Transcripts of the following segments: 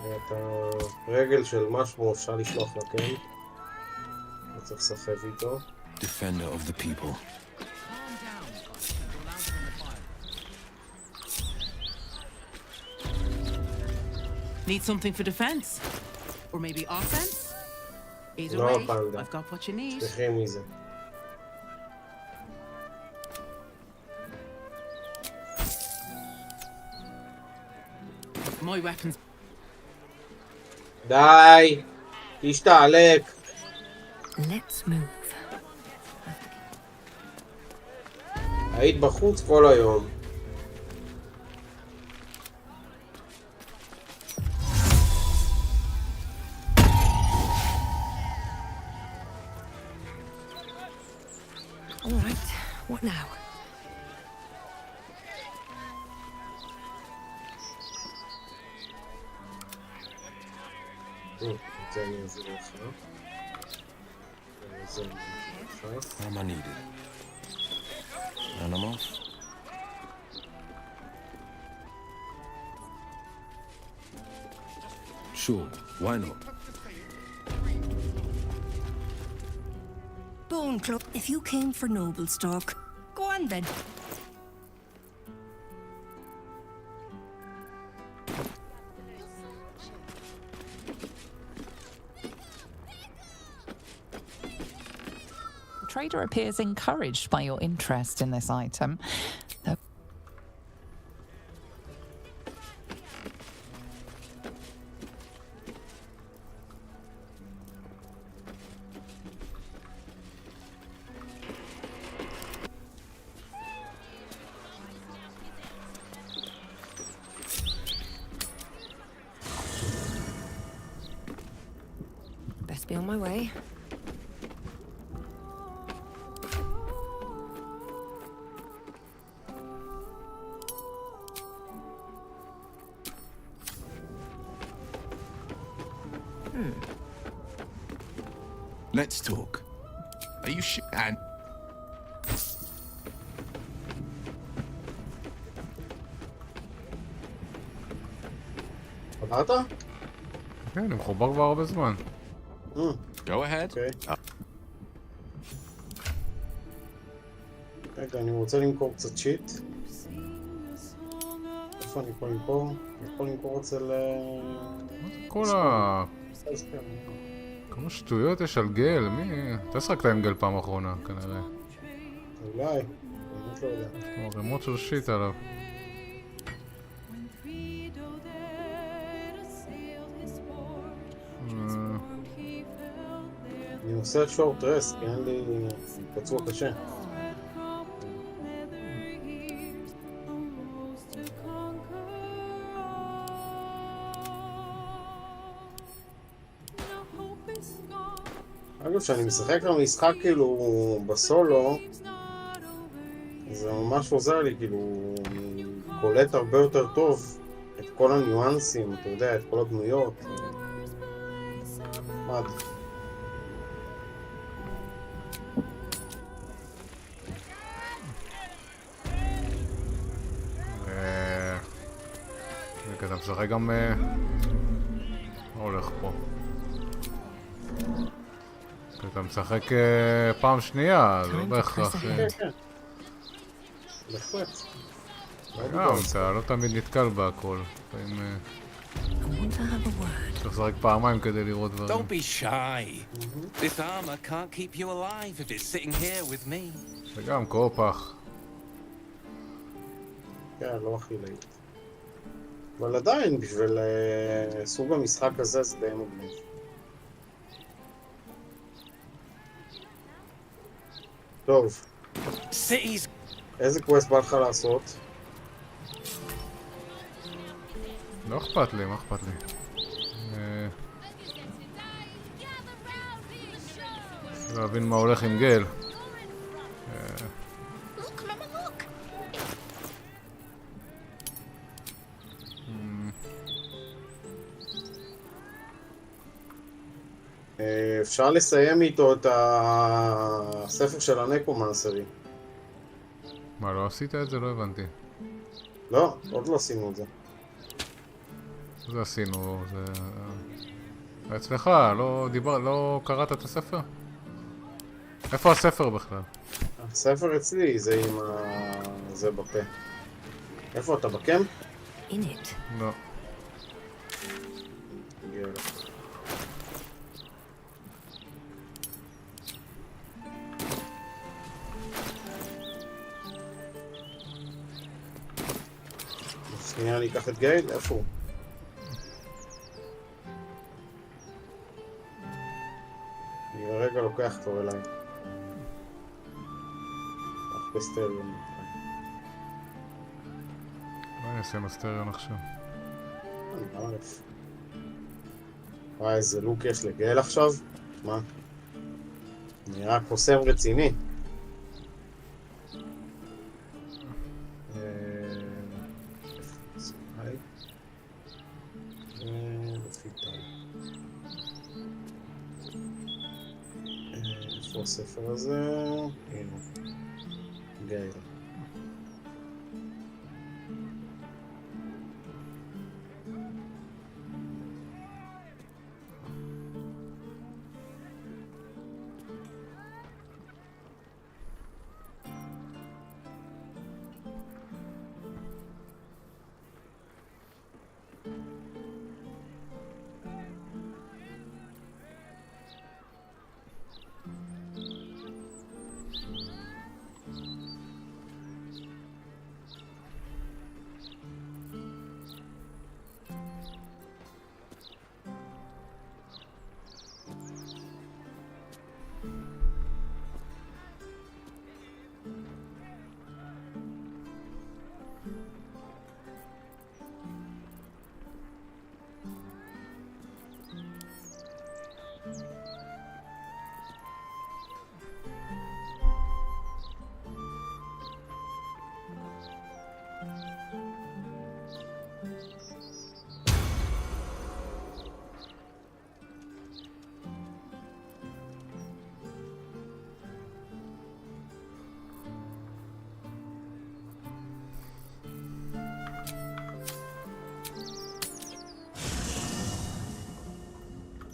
את הרגל של משהו אפשר לשלוח לה, כן? לא צריך לסחב איתו. Defender of the people. Need something for defense? Or maybe offense? Either לא way, הפנדה. I've got what you need. תלכי מזה. My weapons. די! תשתעלק! Let's move. היית בחוץ כל היום. All right, what now? זה אני אעזור לך. זה אני אעזור לך. What am I needed? Animals? Sure, why not? Bone Club, if you came for noble stock, go on then. The trader appears encouraged by your interest in this item. Though Best be on my way. Let's talk. Are you and עברת? כן, אני מחובר כבר הרבה זמן. go ahead? אוקיי. רגע, אני רוצה למכור קצת שיט. איפה אני יכול למכור? אני יכול למכור אצל... כל כמה שטויות יש על גל, מי... אתה שחקת עם גל פעם אחרונה, כנראה. אולי, באמת לא יודע. כמו רימות של שיט עליו. אני עושה שורט רסט, כי אין לי פצוע קשה. אגב, כשאני משחק במשחק כאילו בסולו, זה ממש עוזר לי, כאילו, אני קולט הרבה יותר טוב את כל הניואנסים, אתה יודע, את כל הדמויות. מד. אתה משחק גם... מה הולך פה? אתה משחק פעם שנייה, זה לא בהכרח... בהחלט. גם, אתה לא תמיד נתקל בהכל. לפעמים... צריך לשחק פעמיים כדי לראות דברים. Don't be shy. This armor can't keep you alive if it's sitting here with me. וגם קופח. כן, לא הכי להיט. אבל עדיין, בשביל סוג המשחק הזה זה די מגניב. טוב. איזה קווסט בא לך לעשות? לא אכפת לי, מה אכפת לי? להבין מה הולך עם גל. אפשר לסיים איתו את הספר של הנקרומנסרי. מה, לא עשית את זה? לא הבנתי. לא, עוד לא עשינו את זה. זה עשינו, זה... אצלך, לא קראת את הספר? איפה הספר בכלל? הספר אצלי, זה עם זה בפה. איפה אתה, בקמפ? In it. לא. יאללה. שנייה, אני אקח את גייל, איפה הוא? אני לרגע לוקח אותו אליי. אחפש טריון. מה אני אעשה עם הסטריון עכשיו? ערף. וואי, איזה לוק יש לגייל עכשיו? מה? נראה קוסם רציני. איפה הספר הזה? הנה. גייל.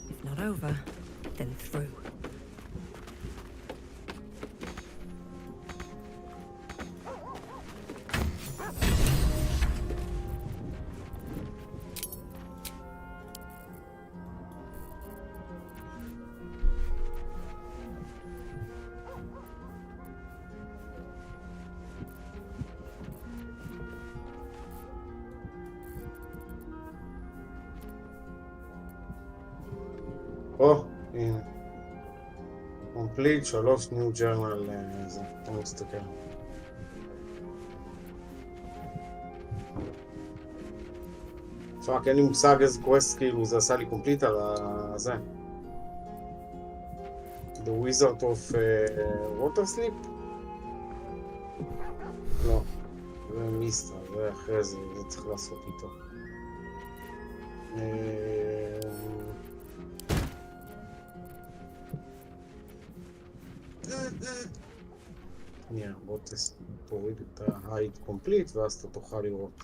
If not over, then through. או, הנה. קומפליט, 3 ניו ג'רנל, זה, בוא נסתכל. פאק, אין לי מושג איזה קווסט, כאילו, זה עשה לי קומפליט על זה. The Wizard of Water Sleep? לא, זה מיסטר, זה אחרי זה, זה צריך לעשות איתו. בוא תוריד את ה-hide complete ואז אתה תוכל לראות.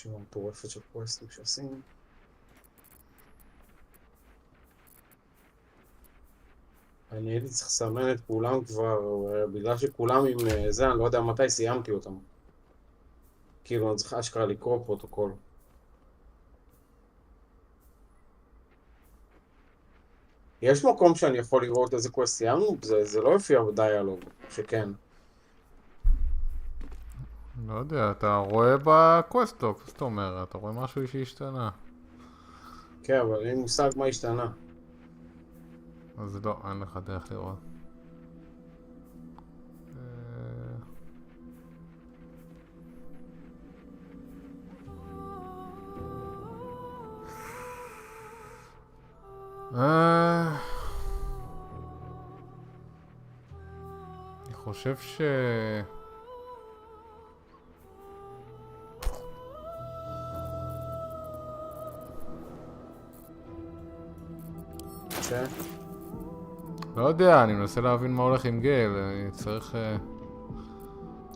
רשימה מטורפת של קווסטים שעשינו. אני הייתי צריך לסמן את כולם כבר, בגלל שכולם עם זה, אני לא יודע מתי סיימתי אותם. כאילו, אני צריך אשכרה לקרוא פרוטוקול. יש מקום שאני יכול לראות איזה קווסט סיימנו? זה לא יופיע בדיאלוג, שכן. לא יודע, אתה רואה בקווסטלוק, זאת אומרת, אתה רואה משהו שהשתנה. כן, אבל אין מושג מה השתנה. אז לא, אין לך דרך לראות. אני חושב ש... כן. לא יודע, אני מנסה להבין מה הולך עם גייל, אני צריך...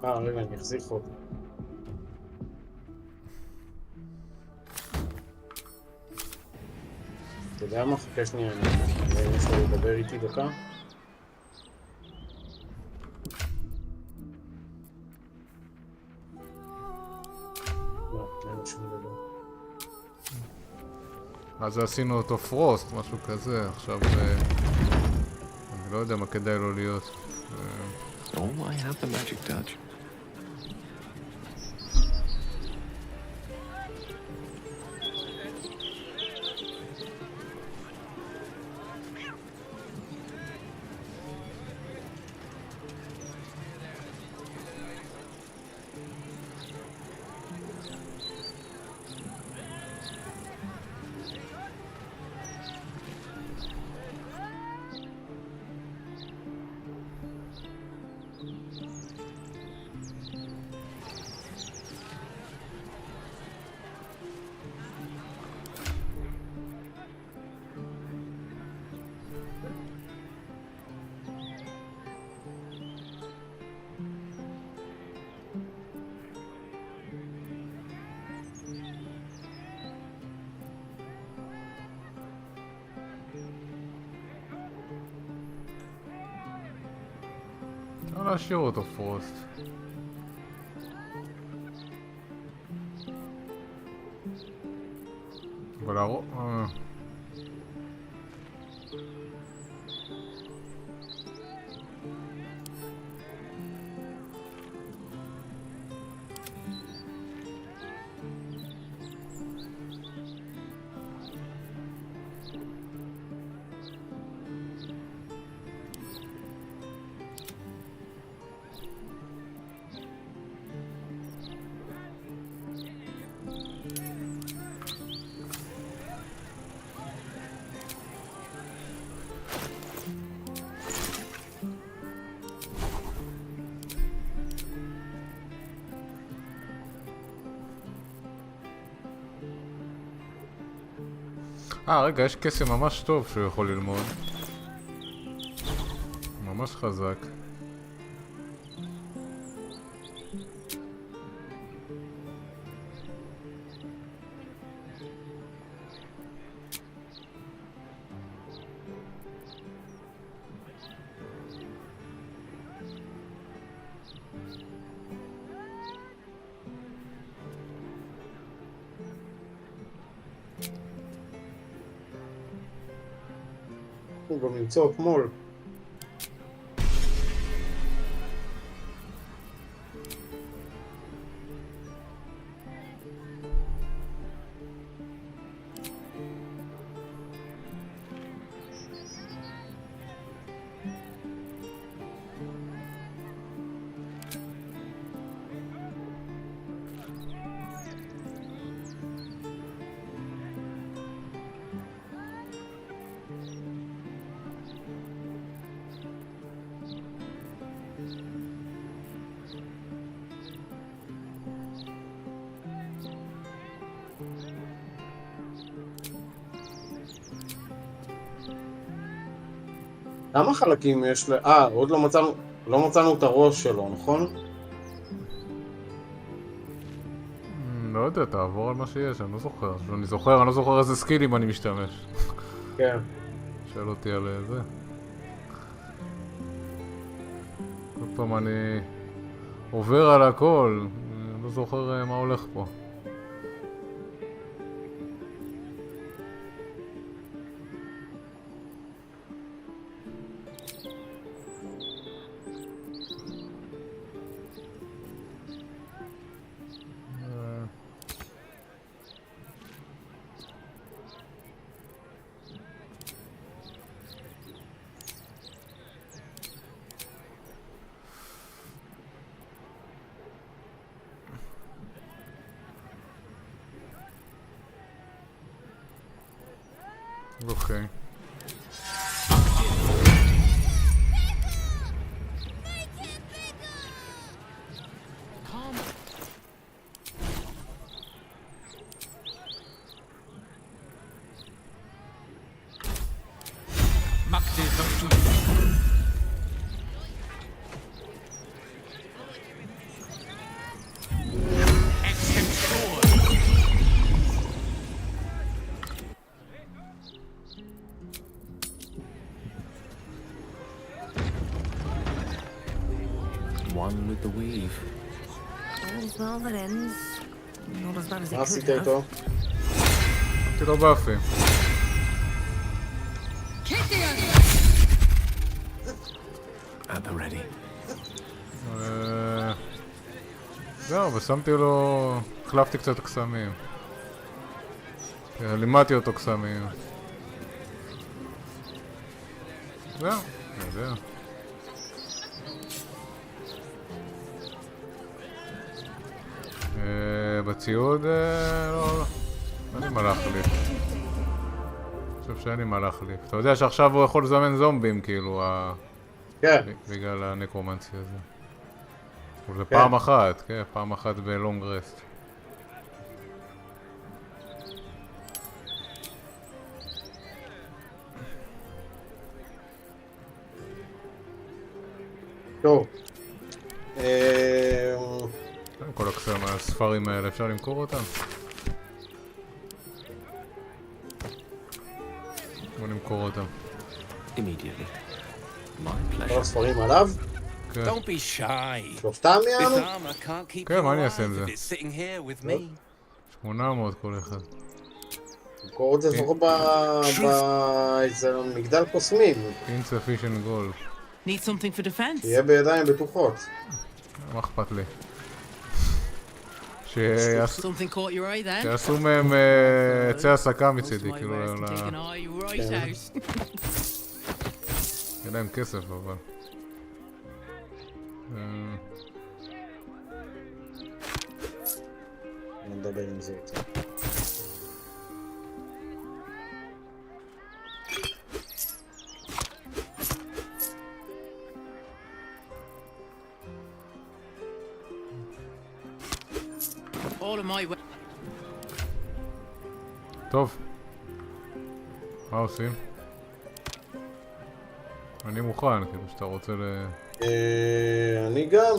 רגע, אני אחזיק אותו. אתה יודע מה? חכה שנייה, אני יש לו לדבר איתי דקה. לא, אין שום דבר. אז עשינו אותו פרוסט, משהו כזה, עכשיו... אני לא יודע מה כדאי לו להיות. Oh, I have the magic touch. אפשר להשאיר אותו פרוסט. אבל רגע, יש קסם ממש טוב שהוא יכול ללמוד. ממש חזק. הוא גם למצוא אתמול. כמה חלקים יש ל... עוד לא מצאנו את הראש שלו, נכון? לא יודע, תעבור על מה שיש, אני לא זוכר. אני לא זוכר איזה סקילים אני משתמש. כן. שאל אותי על זה. כל פעם אני עובר על הכל, אני לא זוכר מה הולך פה. אוקיי. all that ends. Not as bad as it מה עשית could have. איתו? אמרתי לו באפי. At the ready. זהו, ושמתי לו... החלפתי קצת קסמים. לימדתי אותו קסמים. זהו, אני יודע. בציוד... לא, אין לי מה להחליף. אני חושב שאין לי מה להחליף. אתה יודע שעכשיו הוא יכול לזמן זומבים, כאילו, כן. בגלל הנקרומנסי הזה. זה כן. פעם אחת, כן, פעם אחת בלונג רסט. טוב. כל הספרים האלה, אפשר למכור אותם? בוא נמכור אותם. Immediately. My כל pleasure. הספרים עליו? כן. Don't be shy. שלושתם This יענו? armor can't keep Okay, you מה אני alive אעשה עם if זה? it's sitting here with me. 800 כל אחד. מקור את זה לפחות באיזה מגדל קוסמים. Insufficient gold. Need something for defense? שיהיה בידיים בטוחות. מה אכפת לי? Something caught your eye then? שיעשו מהם עצי הסקה Most of מצידי, my כאילו, wares can take an eye right out. אין להם כסף אבל. אני מדבר עם זה יותר. All of my טוב. מה עושים? אני מוכן, כאילו שאתה רוצה אני גם.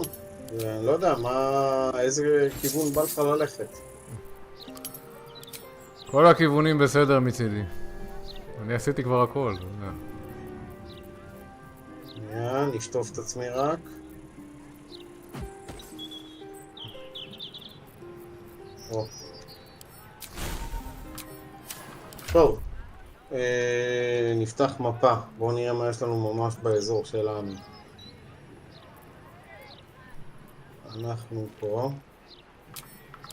אני לא יודע, איזה כיוון בא לך ללכת. כל הכיוונים בסדר מצידי. אני עשיתי כבר הכל, אתה יודע. שנייה, נשטוף את עצמי רק. טוב, נפתח מפה. בואו נראה מה יש לנו ממש באזור שלנו. אנחנו פה.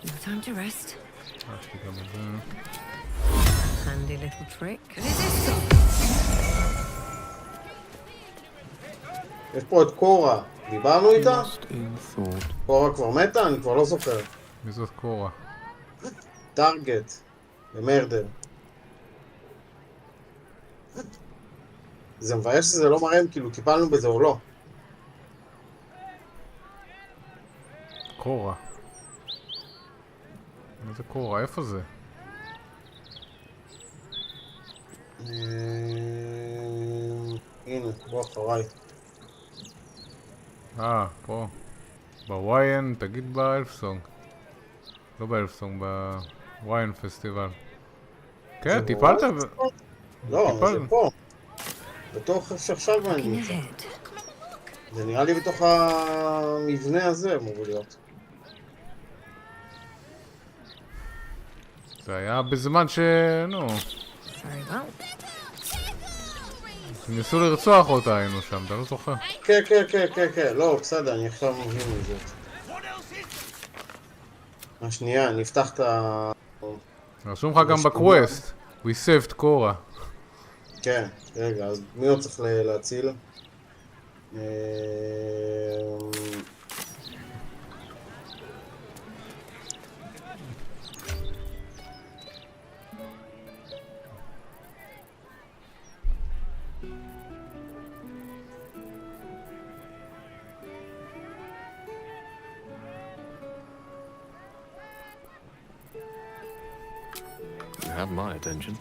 No time to rest. יש לי גם את זה. Handy little trick. And is this so? יש פה את קורה. דיברנו איתה? Lost in thought. קורה כבר מתה? אני כבר לא זוכר. מי זאת קורה? טארגט. במרדר. זה מבייש שזה לא מראה אם כאילו טיפלנו בזה או לא. קורה. מה זה קורה? איפה זה? הנה, בוא אחריי. פה. בוויין, תגיד באלפסונג. לא באלפסונג, בוויין פסטיבל. כן, טיפלת? לא, טיפל. זה פה. בתוך שעכשיו אני Looking נמצא. ahead. זה נראה לי בתוך המבנה הזה אמור להיות. זה היה בזמן נו, Very well. ניסו לרצוח אותה היינו שם, אתה לא זוכר? כן, לא, בסדר, אני עכשיו מבין מזאת. השנייה, אני אפתח את ה... רשום לך גם בקווסט. We saved קורה. כן, רגע, אז מי עוד צריך להציל? You have my attention.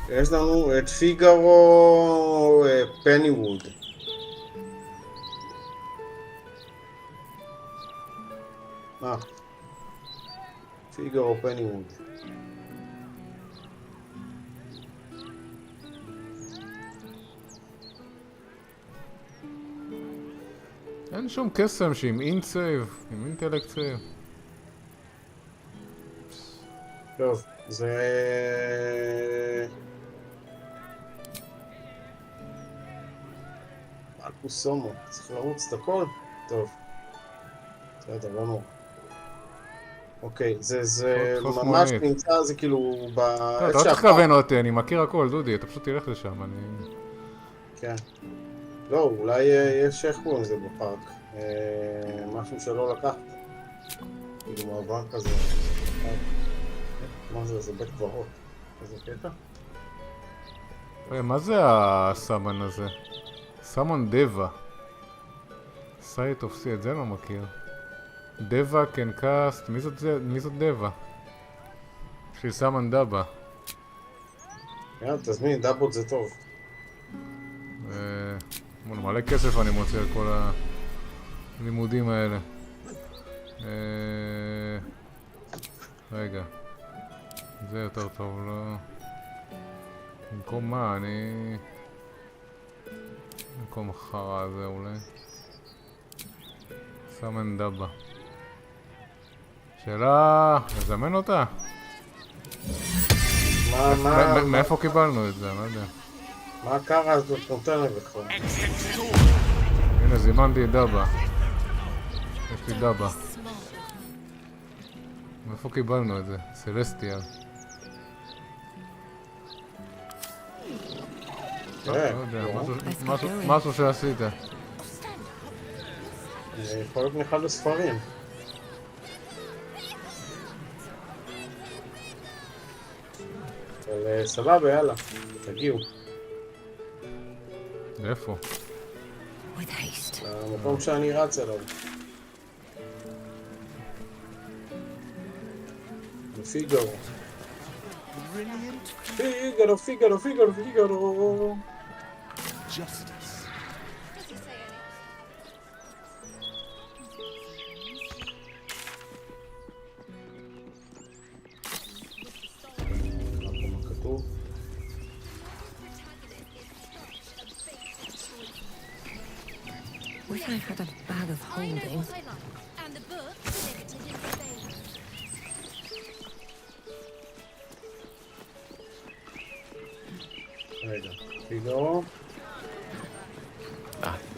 יש לנו את פיגארו פניווד. פיגארו פניווד. אין שום קסם שעם אינצייב, עם אינטלקט סייב. טוב, זה... מלכוס סומו, צריך לרוץ את הכל? טוב. בסדר, לא נורא. אוקיי, זה תפוס ממש מונית. נמצא, זה כאילו ב... אתה לא צריך לכוון אותי, אני מכיר הכל, דודי, אתה פשוט תלך לשם, אני... כן. לא, אולי יש איך קוראים לזה בפארק. משהו שלא לקחת. כאילו מעבר כזה. מה זה? זה בית קברות. איזה קטע? מה זה הסאמן הזה? סאמן דבה. סייט אוף סי, את זה לא מכיר. דבה קנקאסט, מי זאת דבה? בשביל סאמן דבה. יאללה, תזמין, דאבות זה טוב. מלא כסף אני מוצא על כל הלימודים האלה. רגע. זה יותר טוב, לא... במקום מה? אני... במקום החרא הזה אולי. סאמן דבה. שאלה... נזמן אותה? מאיפה קיבלנו את זה? אני לא יודע. מה הקרה הזאת נותנת בכלל? הנה, זימנתי את דבה. יש לי דבה. מאיפה קיבלנו את זה? סלסטיאל. לא יודע, משהו שעשית. זה יכול להיות מאחד הספרים. אבל סבבה, יאללה, תגיעו. לאיפה? With haste. למקום שאני רץ אליו. פיגארו. פיגארו, פיגארו, פיגארו, פיגארו. Wish I had a bag of holding. And the book limited in space. רגע, פיגארו.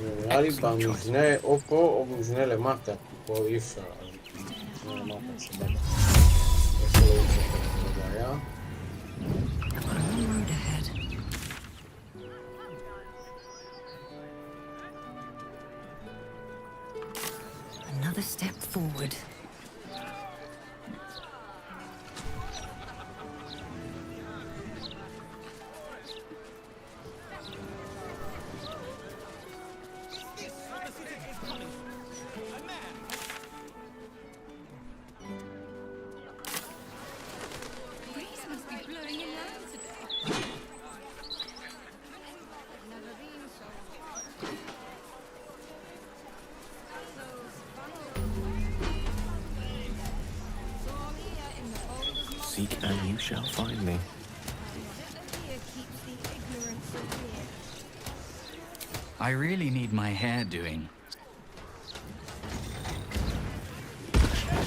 נראה לי במבנה או פה או במבנה למטה. פה אי אפשר. מבנה למטה, סבבה. איפה לא יצא פה? זה היה. A long road ahead. Another step forward. Breeze must be blowing in loud today. Never been so hot. Seek and you shall find me. I really need my hair doing.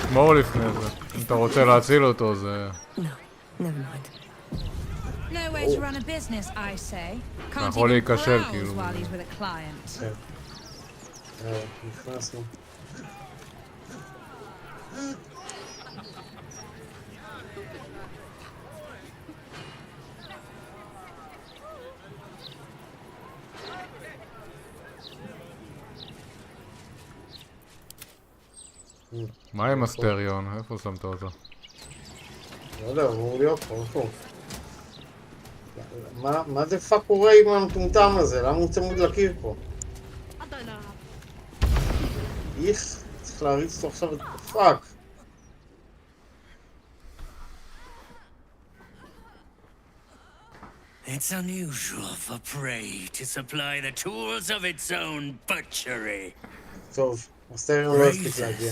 שמור לפני זה. אם אתה רוצה להציל אותו זה... No, never mind. No way to run a business, I say. Can't יכול even להיכשל, browse כאילו. while he's with a client. נכנסנו. מה עם הסטריון? איפה שמת אותו? לא יודע, אמור להיות פה, איפה? מה זה פאק קורה עם המטומטם הזה? למה הוא צמוד לקיר פה? איך? צריך להריץ אותו עכשיו את הפאק. It's unusual for prey to supply the tools of its own butchery. טוב, הסטריון לא הספיק להגיע.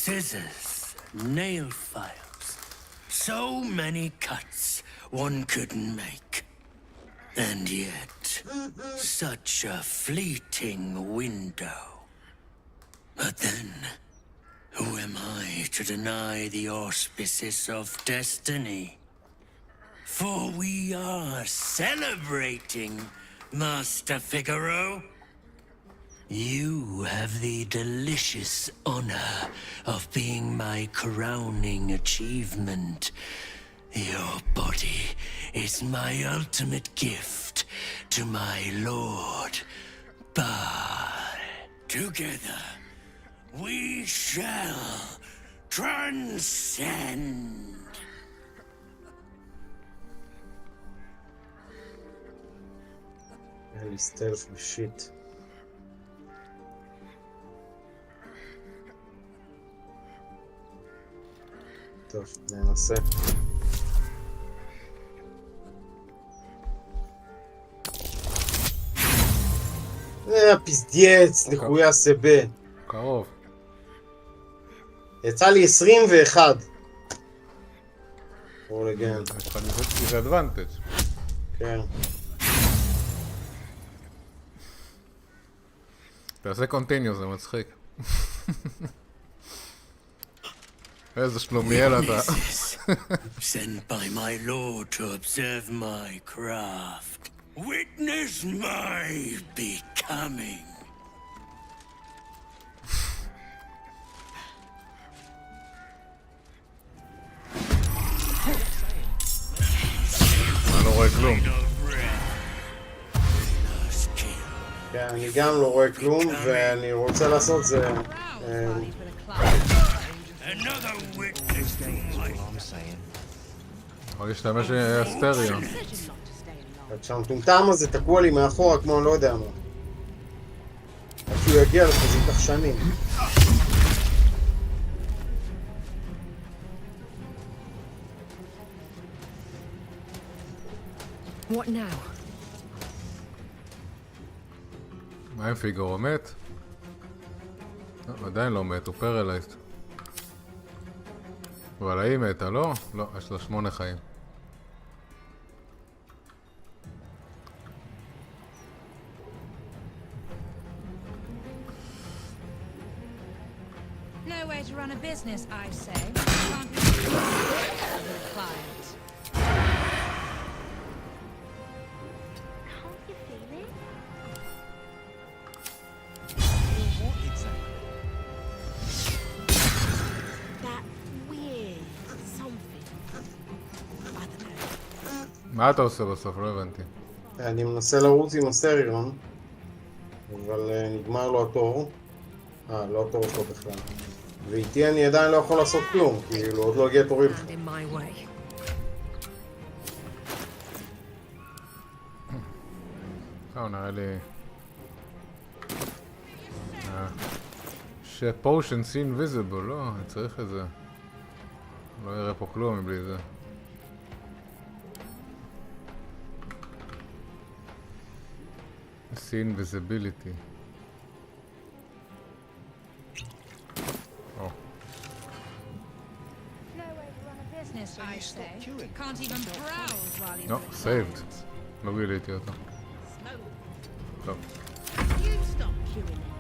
Scissors, nail files, so many cuts one couldn't make. And yet, such a fleeting window. But then, who am I to deny the auspices of destiny? For we are celebrating, Master Figaro. You have the delicious honor of being my crowning achievement. Your body is my ultimate gift to my lord, Baldur. Together, we shall transcend. היה לי סטלף בשיט. טוב, ננסה. פיסדיאץ, נחויה סבה. קרוב. יצא לי 21. רול אגן. יש לך דיסאדוונטג'. כן. תעשה קונטיניו, זה מצחיק. איזה שלומיאל אתה. Sent by my lord to observe my craft. Witness my becoming. אני לא רואה כלום. כן, אני גם לא רואה כלום, ואני רוצה לעשות זה... יכול להשתמש בסטריאו. כשהמטומטם הזה תקוע לי מאחורה כמו אני לא יודע מה. עד שהוא יגיע לפה זה ייקח שנים. What now? מה עם פיגרו? מת? עדיין לא מת, הוא פרלייסט. אבל היא מתה, לא? לא, יש לה 8 חיים. No way to run a business, I say. Can't be with a client. How are you feeling? What exactly? That weird something. I don't know. מה אתה עושה בסוף? לא הבנתי. אני מנסה לרוץ עם הסטריון, אבל נגמר לו התור. לא התור שלו בכלל. ואיתי אני עדיין לא יכול לעשות כלום, כאילו עוד לא הגיע תורי בכלל. In my way. נראה לי... שפושנס אינביזיבל, לא, אני צריך את זה. לא יראה פה כלום מבלי זה. See invisibility. Oh. No way to run a business, I say. Can't even browse while you're No, saved. לא גיליתי אותו. טוב. You stop queuing it.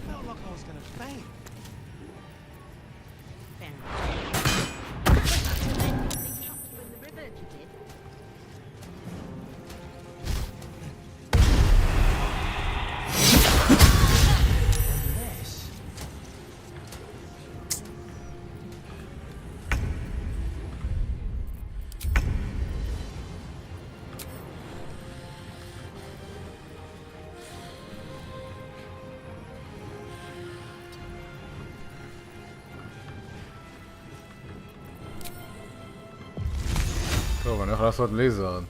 Felt like I was gonna faint. טוב, אני הולך לעשות ליזרד.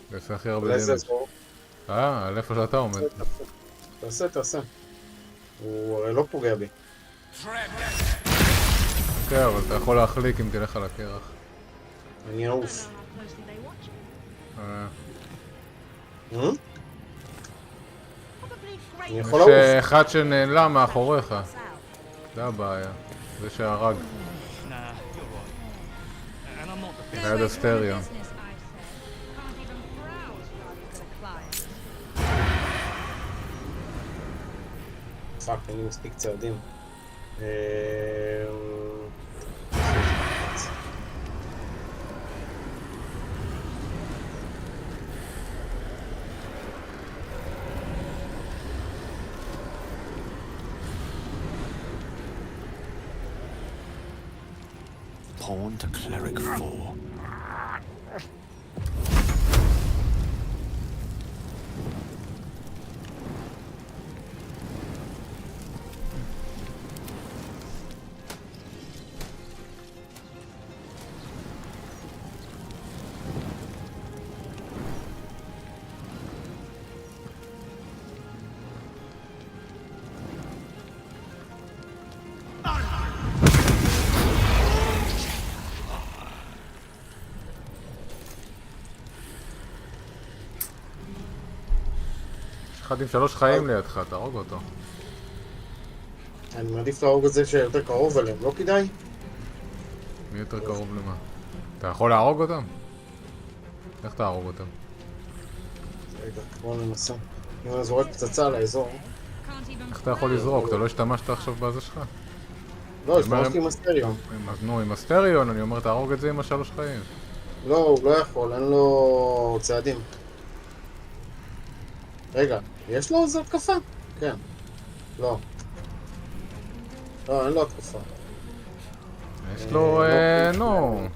זה עושה הכי הרבה דמג'. על איפה שאתה עומד. תעשה. הוא הרי לא פוגע בי. כן, אבל אתה יכול להחליק אם תלך על הקרח. אני אעוף. אני יכול לעוף. יש אחד שנעלם מאחוריך. זה הבעיה. זה שהרג. ליד הסטריו. Business, I say. Can't even browse while he's with a client. פאק, אין לי מספיק צעדים. Pawn to cleric 4. אחד עם 3 חיים לידך, תהרוג אותו. אני מעדיף להרוג את זה שיותר קרוב אליהם, לא כדאי? מי יותר קרוב למה? אתה יכול להרוג אותם? איך תהרוג אותם? רגע, בואו ננסה. אם אני זורק פצצה לאזור. איך אתה יכול לזרוק? אתה לא השתמשת עכשיו בזה שלך? לא, השתמשתי עם הסטריון. נו, עם הסטריון, אני אומר תהרוג את זה עם 3 חיים. לא, הוא לא יכול, אין לו צעדים. רגע, יש לו איזו התקפה? כן. לא. לא, אין לו התקפה. יש לו, נו.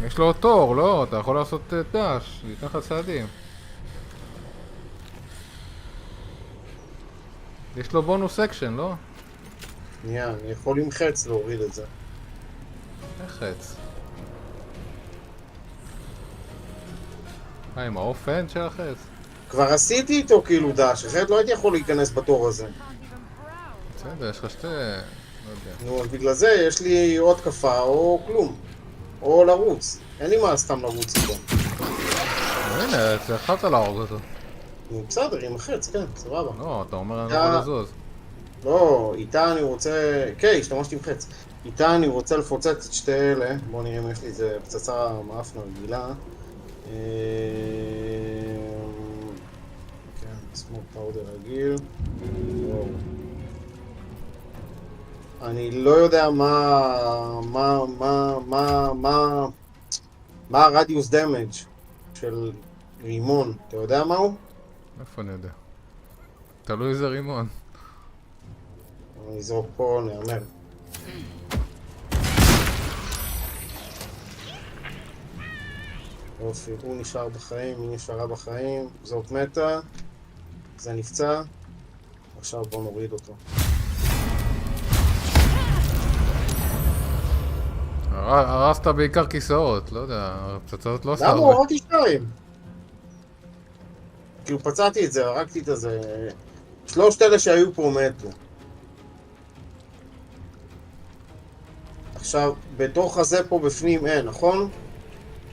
יש לו תור, לא? אתה יכול לעשות דש, ייתן לך צעדים. יש לו בונוס אקשן, לא? שנייה, אני יכול עם חץ להוריד את זה. איך חץ? עם האופן של החץ? כבר עשיתי איתו כאילו דש, אחרת לא הייתי יכול להיכנס בתור הזה. בסדר, יש לך שתי... לא יודע. נו, אז בגלל זה יש לי או התקפה או כלום. או לרוץ. אין לי מה סתם לרוץ איתו. הנה, יכולת להרוג אותו. נו, בסדר, עם החץ, כן, סבבה. לא, אתה אומר אני לא יכול לזוז. לא, איתה אני רוצה... כן, השתמשתי עם חץ. איתה אני רוצה לפוצץ את שתי אלה. בואו נראה אם יש לי איזה פצצה מאפנה רגילה. כן, סמוק פאודר רגיל. אני לא יודע מה הרדיוס דמג' של רימון. אתה יודע מהו? איפה אני יודע? תלוי איזה רימון. אני אזרוק פה, נאמר. יופי, הוא נשאר בחיים, היא נשארה בחיים, זאת מתה, זה נפצע, עכשיו בוא נוריד אותו. הרסת בעיקר כיסאות, לא יודע, הפצצות לא עושה למה? הרבה. הרגתי 2! כאילו פצעתי את זה, הרגתי את זה, 3 אלה שהיו פה מתו. עכשיו, בתוך הזה פה בפנים אין, נכון?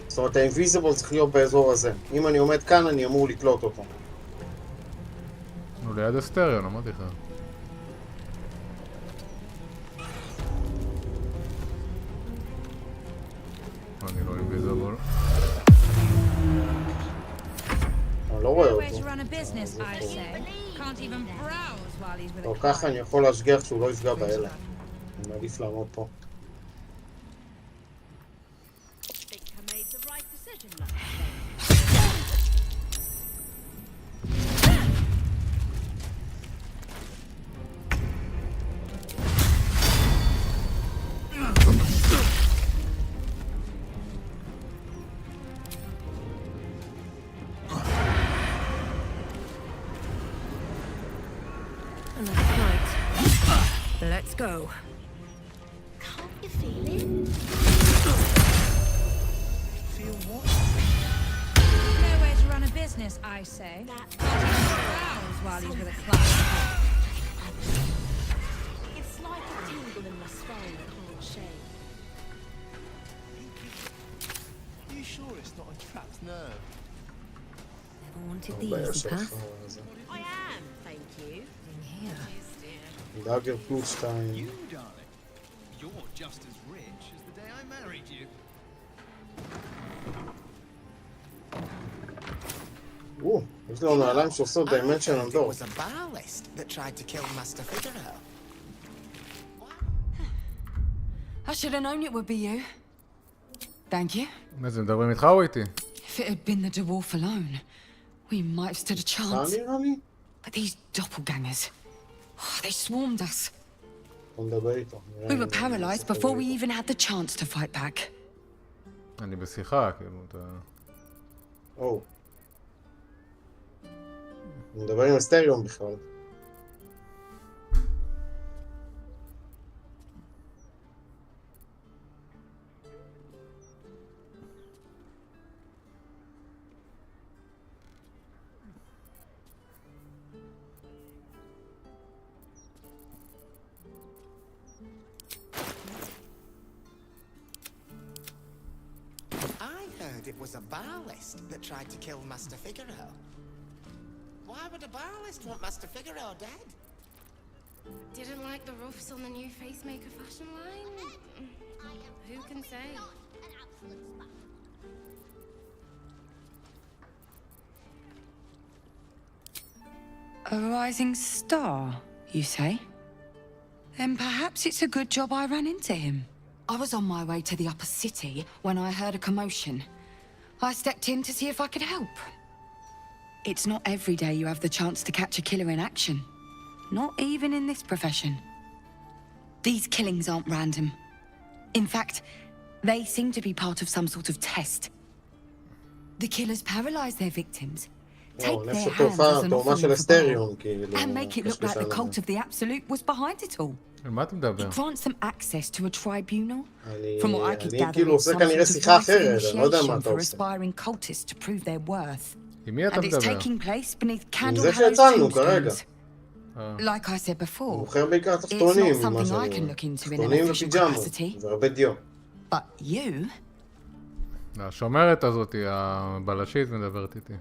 זאת אומרת, האינביזיבל צריך להיות באזור הזה. אם אני עומד כאן, אני אמור לקלוט אותו. הוא ליד הסטריון, אמרתי לך. אני לא אינביזיבל. אני לא רואה אותו. טוב, ככה אני יכול להשגיח שהוא לא יפגע באלה. אני מעדיף לעמוד פה. Let's go. Can't you feel it? Feel what? Nowhere to run a business, I say. That Can't even browse while he's with a client. it's like a tingle in my spine I can't shake. Are you sure it's not a trapped nerve? Never wanted the easy path. I am, thank you. In here. דאגר פלוס 2. You, darling. You're just as rich as the day I married you. יש לנו נעליים שעושות דיימנשן on door. was a ballast that tried to kill Master Figaro. I should have known it would be you. Thank you. איזה מדברים איתך או איתי? If it had been the dwarf alone, we might have stood a chance. נראה לי? But these doppelgangers, they swarmed us. בוא נדבר איתו. We were paralyzed before we even had the chance to fight back. אני בשיחה, כאילו, אתה... או. נדבר עם הסטריון בכלל. It was a ballast that tried to kill Master Figaro. Why would a ballast want Master Figaro dead? Didn't like the roughs on the new facemaker fashion line? Who can say? A rising star, you say? Then perhaps it's a good job I ran into him. I was on my way to the upper city when I heard a commotion. I stepped in to see if I could help. It's not every day you have the chance to catch a killer in action. Not even in this profession. These killings aren't random. In fact, they seem to be part of some sort of test. The killers paralyze their victims, take their hands as an offering for power, and make it look like the cult of the Absolute was behind it all. It grants them access to a tribunal. From what I could gather, it's some sort of initiation for aspiring cultists to prove their worth. And it's taking place beneath candle-hallowed tombstones. Like I said before, it's not something I can look into in an official capacity. But you... השומרת הזאת, הבלשית, מדברת איתי.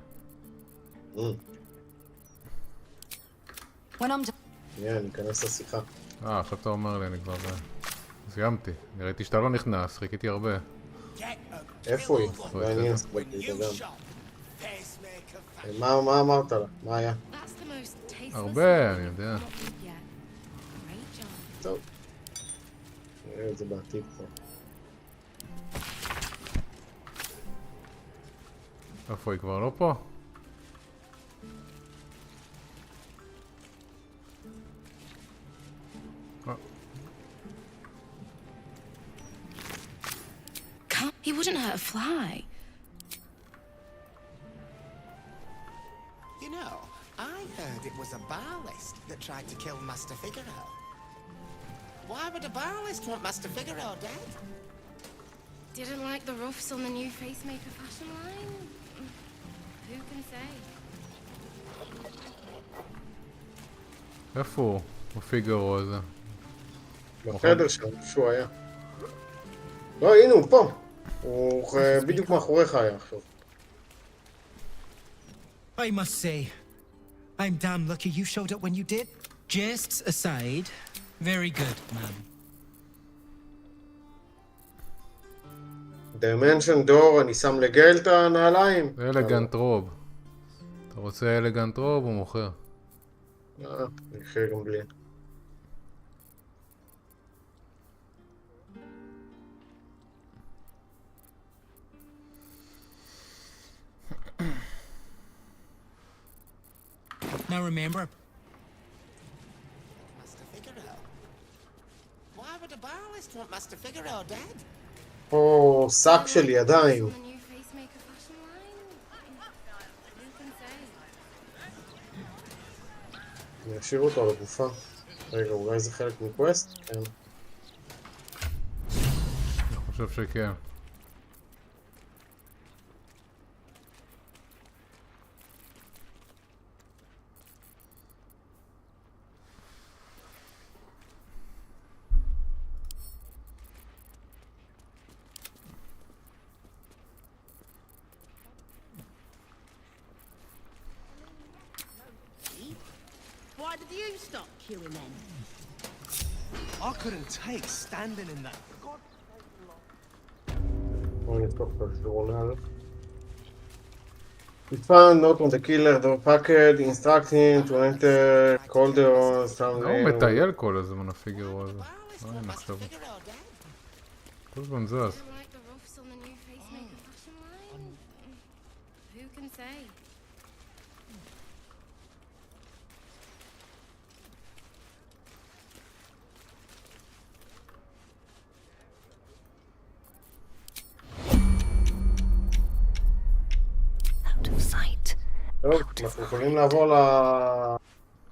ניכנס לשיחה. עכשיו אתה אומר לי, אני כבר... סיימתי. ראיתי שאתה לא נכנס, חיכיתי הרבה. איפה היא? ואני אספק לי את הדם. מה אמרת לה? מה היה? הרבה, אני יודע. טוב. נראה את זה בעתיד פה. איפה היא כבר לא פה? He wouldn't hurt a fly. You know, I heard it was a ballast that tried to kill Master Figaro. Why would a ballast want Master Figaro dead? Didn't like the roughs on the new facemaker fashion line? Who can say? איפה הוא? הפיגרו הזה? בחדר שם, שהוא היה. לא, הנה הוא פה. הוא בדיוק מאחוריך היה עכשיו. I must say, I'm damn lucky you showed up when you did. Jests aside, very good, man. Dimension Door, אני שם לגל את הנעליים. אלגנט רוב. אתה רוצה אלגנט רוב או מוכר? נחיה גם בלי. Now remember, Master Figaro. Why would a ballast want Master Figaro dead? פה שק של ידיים. אני אשאיר אותו על הגופה. רגע, אולי זה חלק מקווסט? כן. אני חושב שכן. Why did you stop queuing then? I couldn't take standing in that. בואו נפתוח את הג'ורנל. We found note on the killer, the packet, instruct him to enter, call the some... הוא מטייל כל הזמן הפיגרו הזה. אין עכשיו. כל הזמן זז. Like the roughs on the new facemaker fashion line? Who can say? Out of sight. טוב, אנחנו יכולים לעבור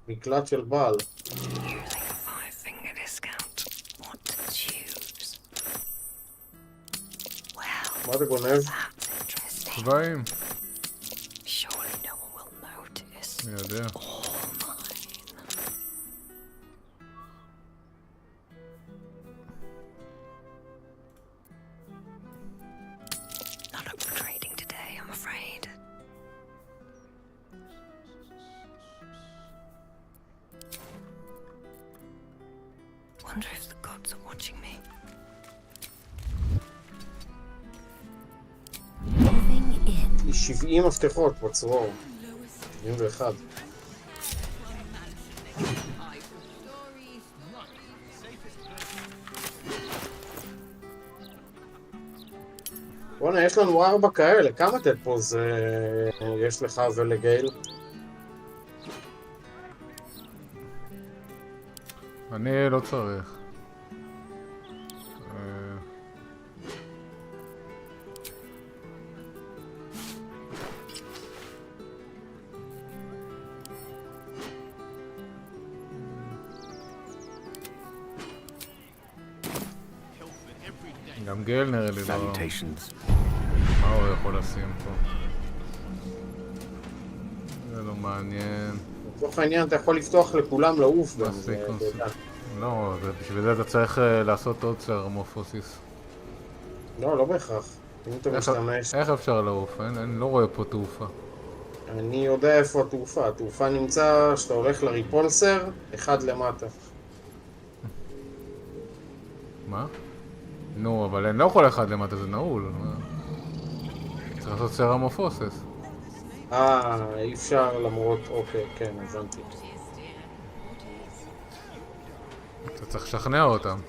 למקלט של בעל. Five-finger discount. What to choose? Well, מה אתה גונב? that's interesting. צבעים. Surely no one will notice. מי יודע. All mine. Not up for trading today, I'm afraid. Wonder if the gods are watching me. Moving in. 70 מפתחות בצרור. 71. בוא'נה, יש לנו 4 כאלה. כמה טלפוז יש לך ולגייל? אני לא צריך. גם גייל נראה לי לא... מה הוא יכול לשים פה? זה לא מעניין. בתוך העניין אתה יכול לפתוח לכולם לעוף גם. לא, בשביל זה אתה צריך לעשות עוד סרמופוסיס. לא, לא בהכרח. אם אתה משתמש... איך אפשר לעוף? אני לא רואה פה תעופה. אני יודע איפה התעופה. התעופה נמצא שאתה הולך לריפולסר, אחד למטה. מה? נו, אבל אני לא יכול אחד למטה, זה נעול. צריך לעשות סרמופוסס. אי אפשר למרות... אוקיי, כן, הבנתי. אתה צריך לשכנע אותם.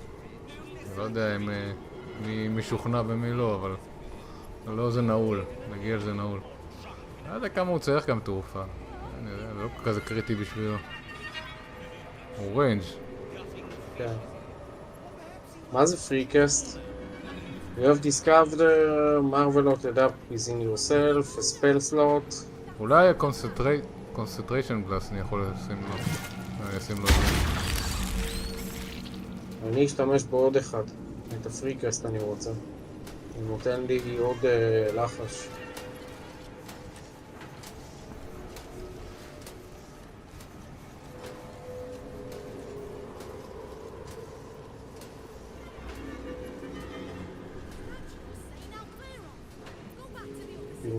אני לא יודע אם מי משוכנע ומי לא, אבל... לא, זה נעול. נגיע לזה נעול. לא יודע כמה הוא צריך גם תעופה. זה לא כזה קריטי בשבילו. הוא ריינג'. כן. מה זה פריקסט? You have discovered Marvelot adapt within yourself, a spell slot. אולי concentration glass אני יכול לשים לו. אני אשים לו את זה. אני אשתמש בעוד אחד. את הפריקסט אני רוצה. הוא נותן לי עוד לחש.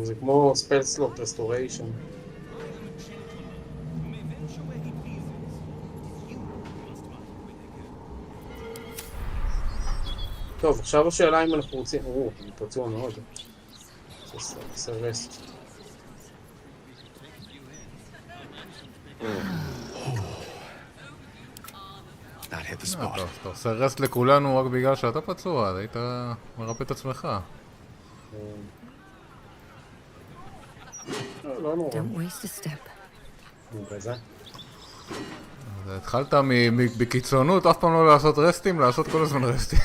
זה כמו ספל סלוט רסטוריישן. טוב, עכשיו השאלה אם אנחנו רוצים... אני פצוע מאוד. זה רסט. אתה עושה רסט לכולנו רק בגלל שאתה פצוע, אז היית מרפא את עצמך. לא נורא. התחלת בקיצונות, אף פעם לא לעשות רסטים, לעשות כל הזמן רסטים.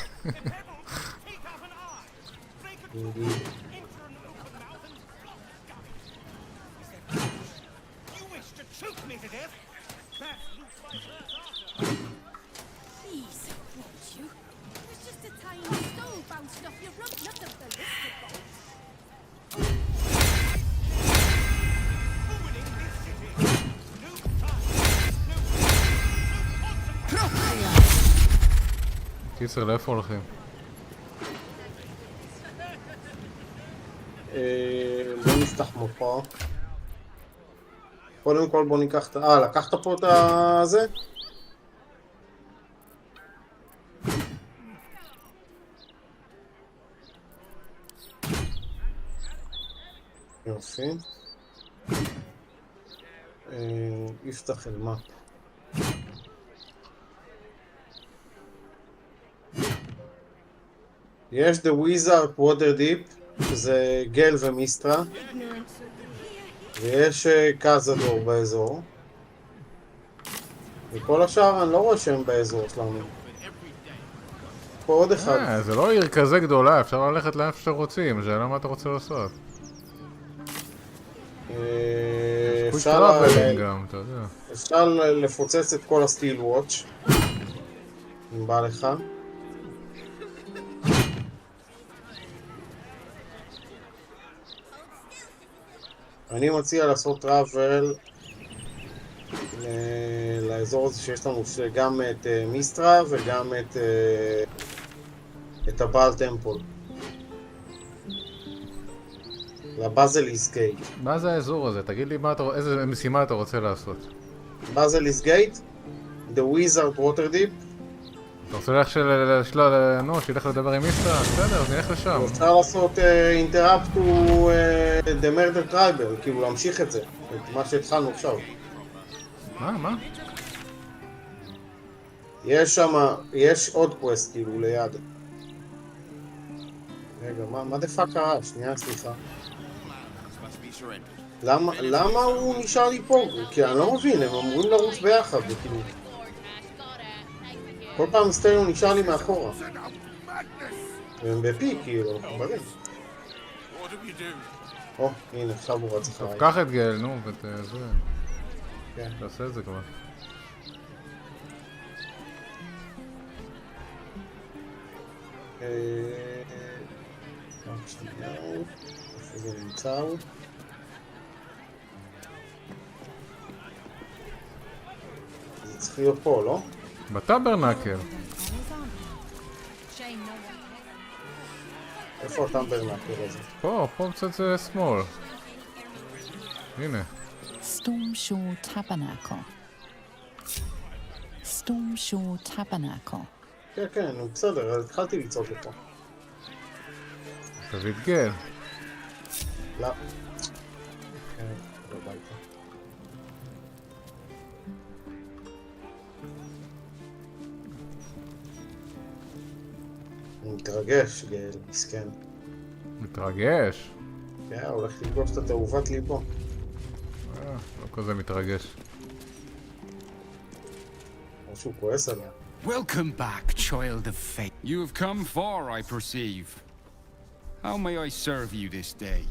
קיצר, לאיפה הולכים? בוא נפתח מפה. קודם כל בוא ניקח את... לקחת פה את הזה? יופי. יפתח אל מאפ. יש The Wizard Waterdeep, שזה גל ומיסטרה, ויש קזדור באזור. וכל השאר אני לא רואה שהם באזור שלנו. פה עוד אחד. זה לא עיר כזה גדולה, אפשר ללכת לאן שאתם רוצים, שאלה מה אתה רוצה לעשות. אפשר לפוצץ את כל הסטיל וואץ' אם בא לך. אני מציע לעשות טראבל לאזור הזה שיש לנו גם את מיסטרה וגם את הבעל טמפול. לבאזליס גייט. מה זה האזור הזה? תגיד לי איזה משימה אתה רוצה לעשות. באזליס גייט, The Wizard Waterdeep. אתה רוצה שילך לדבר עם מיסטרה? בסדר, אז נלך לשם. אפשר לעשות Interrupt to the Murder Tribal, כאילו להמשיך את זה, את מה שהתחלנו עכשיו. מה? יש שם, יש עוד קווסט כאילו ליד. רגע, מה דה פאק קרה? שנייה, סליחה. למה הוא נשאר לי פה? כי אני לא מבין, הם אמורים לרוץ ביחד, וכאילו... כל פעם סטריאו נשאר לי מאחורה. והם בפי, כאילו, חברים. הנה, עכשיו הוא רץ אחריי. טוב, קח את גל, נו, וזה... כן. תעשה את זה כבר. רק שנייה, איפה זה נמצא? זה צריך להיות פה, לא? בטאברנקל. איפה הטאברנקל הזה? פה קצת שמאל. הנה. Storm Shore Tabernacle. Storm Shore Tabernacle. כן, בסדר, התחלתי לצעוק לפה. תביא את גל. לא. כן, לא ביתה. הוא מתרגש, גל, מסכן. מתרגש? כן, הוא הולך לפגוש את התעובת ליבו. לא כזה מתרגש. או שהוא כועס עליה. Welcome back, child of fate. You have come far, I perceive. How may I serve you this day?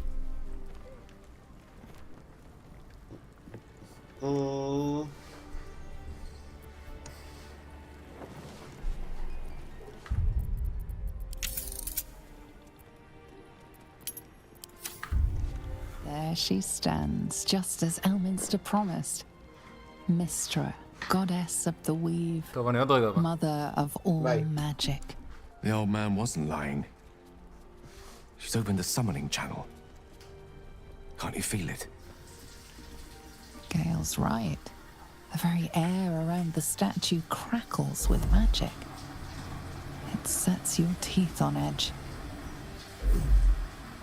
There she stands, just as Elminster promised. Mistra, goddess of the weave, mother of all magic. The old man wasn't lying. She's opened the summoning channel. Can't you feel it? Gale's right. The very air around the statue crackles with magic. It sets your teeth on edge.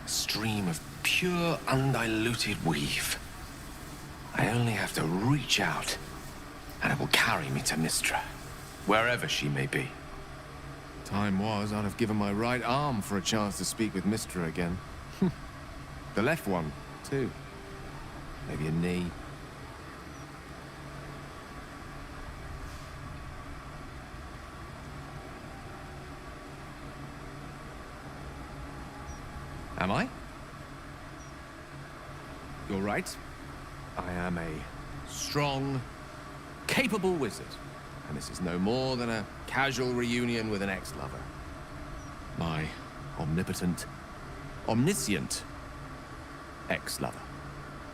A stream of pure, undiluted weave. I only have to reach out, and it will carry me to Mistra, wherever she may be. Time was, I'd have given my right arm for a chance to speak with Mistra again. The left one, too. Maybe a knee. Am I? You're right. I am a strong, capable wizard. And this is no more than a casual reunion with an ex-lover. My omnipotent, omniscient ex-lover.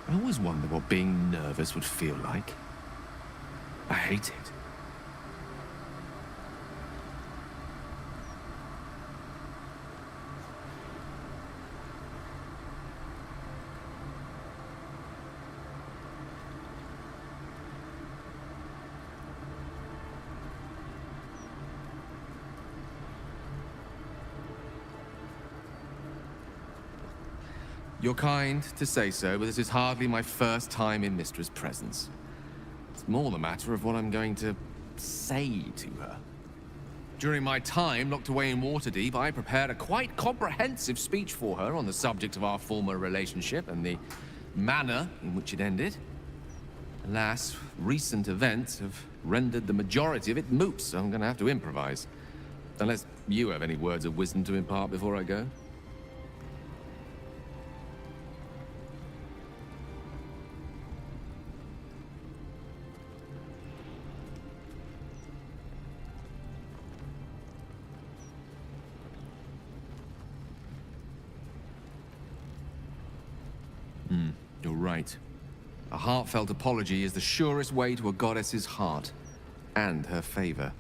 I always wonder what being nervous would feel like. I hate it. You're kind to say so, but this is hardly my first time in Mistra's presence. It's more the matter of what I'm going to say to her. During my time locked away in Waterdeep, I prepared a quite comprehensive speech for her on the subject of our former relationship and the manner in which it ended. Alas, recent events have rendered the majority of it moot, so I'm going to have to improvise. Unless you have any words of wisdom to impart before I go. You're right. A heartfelt apology is the surest way to a goddess's heart, and her favor.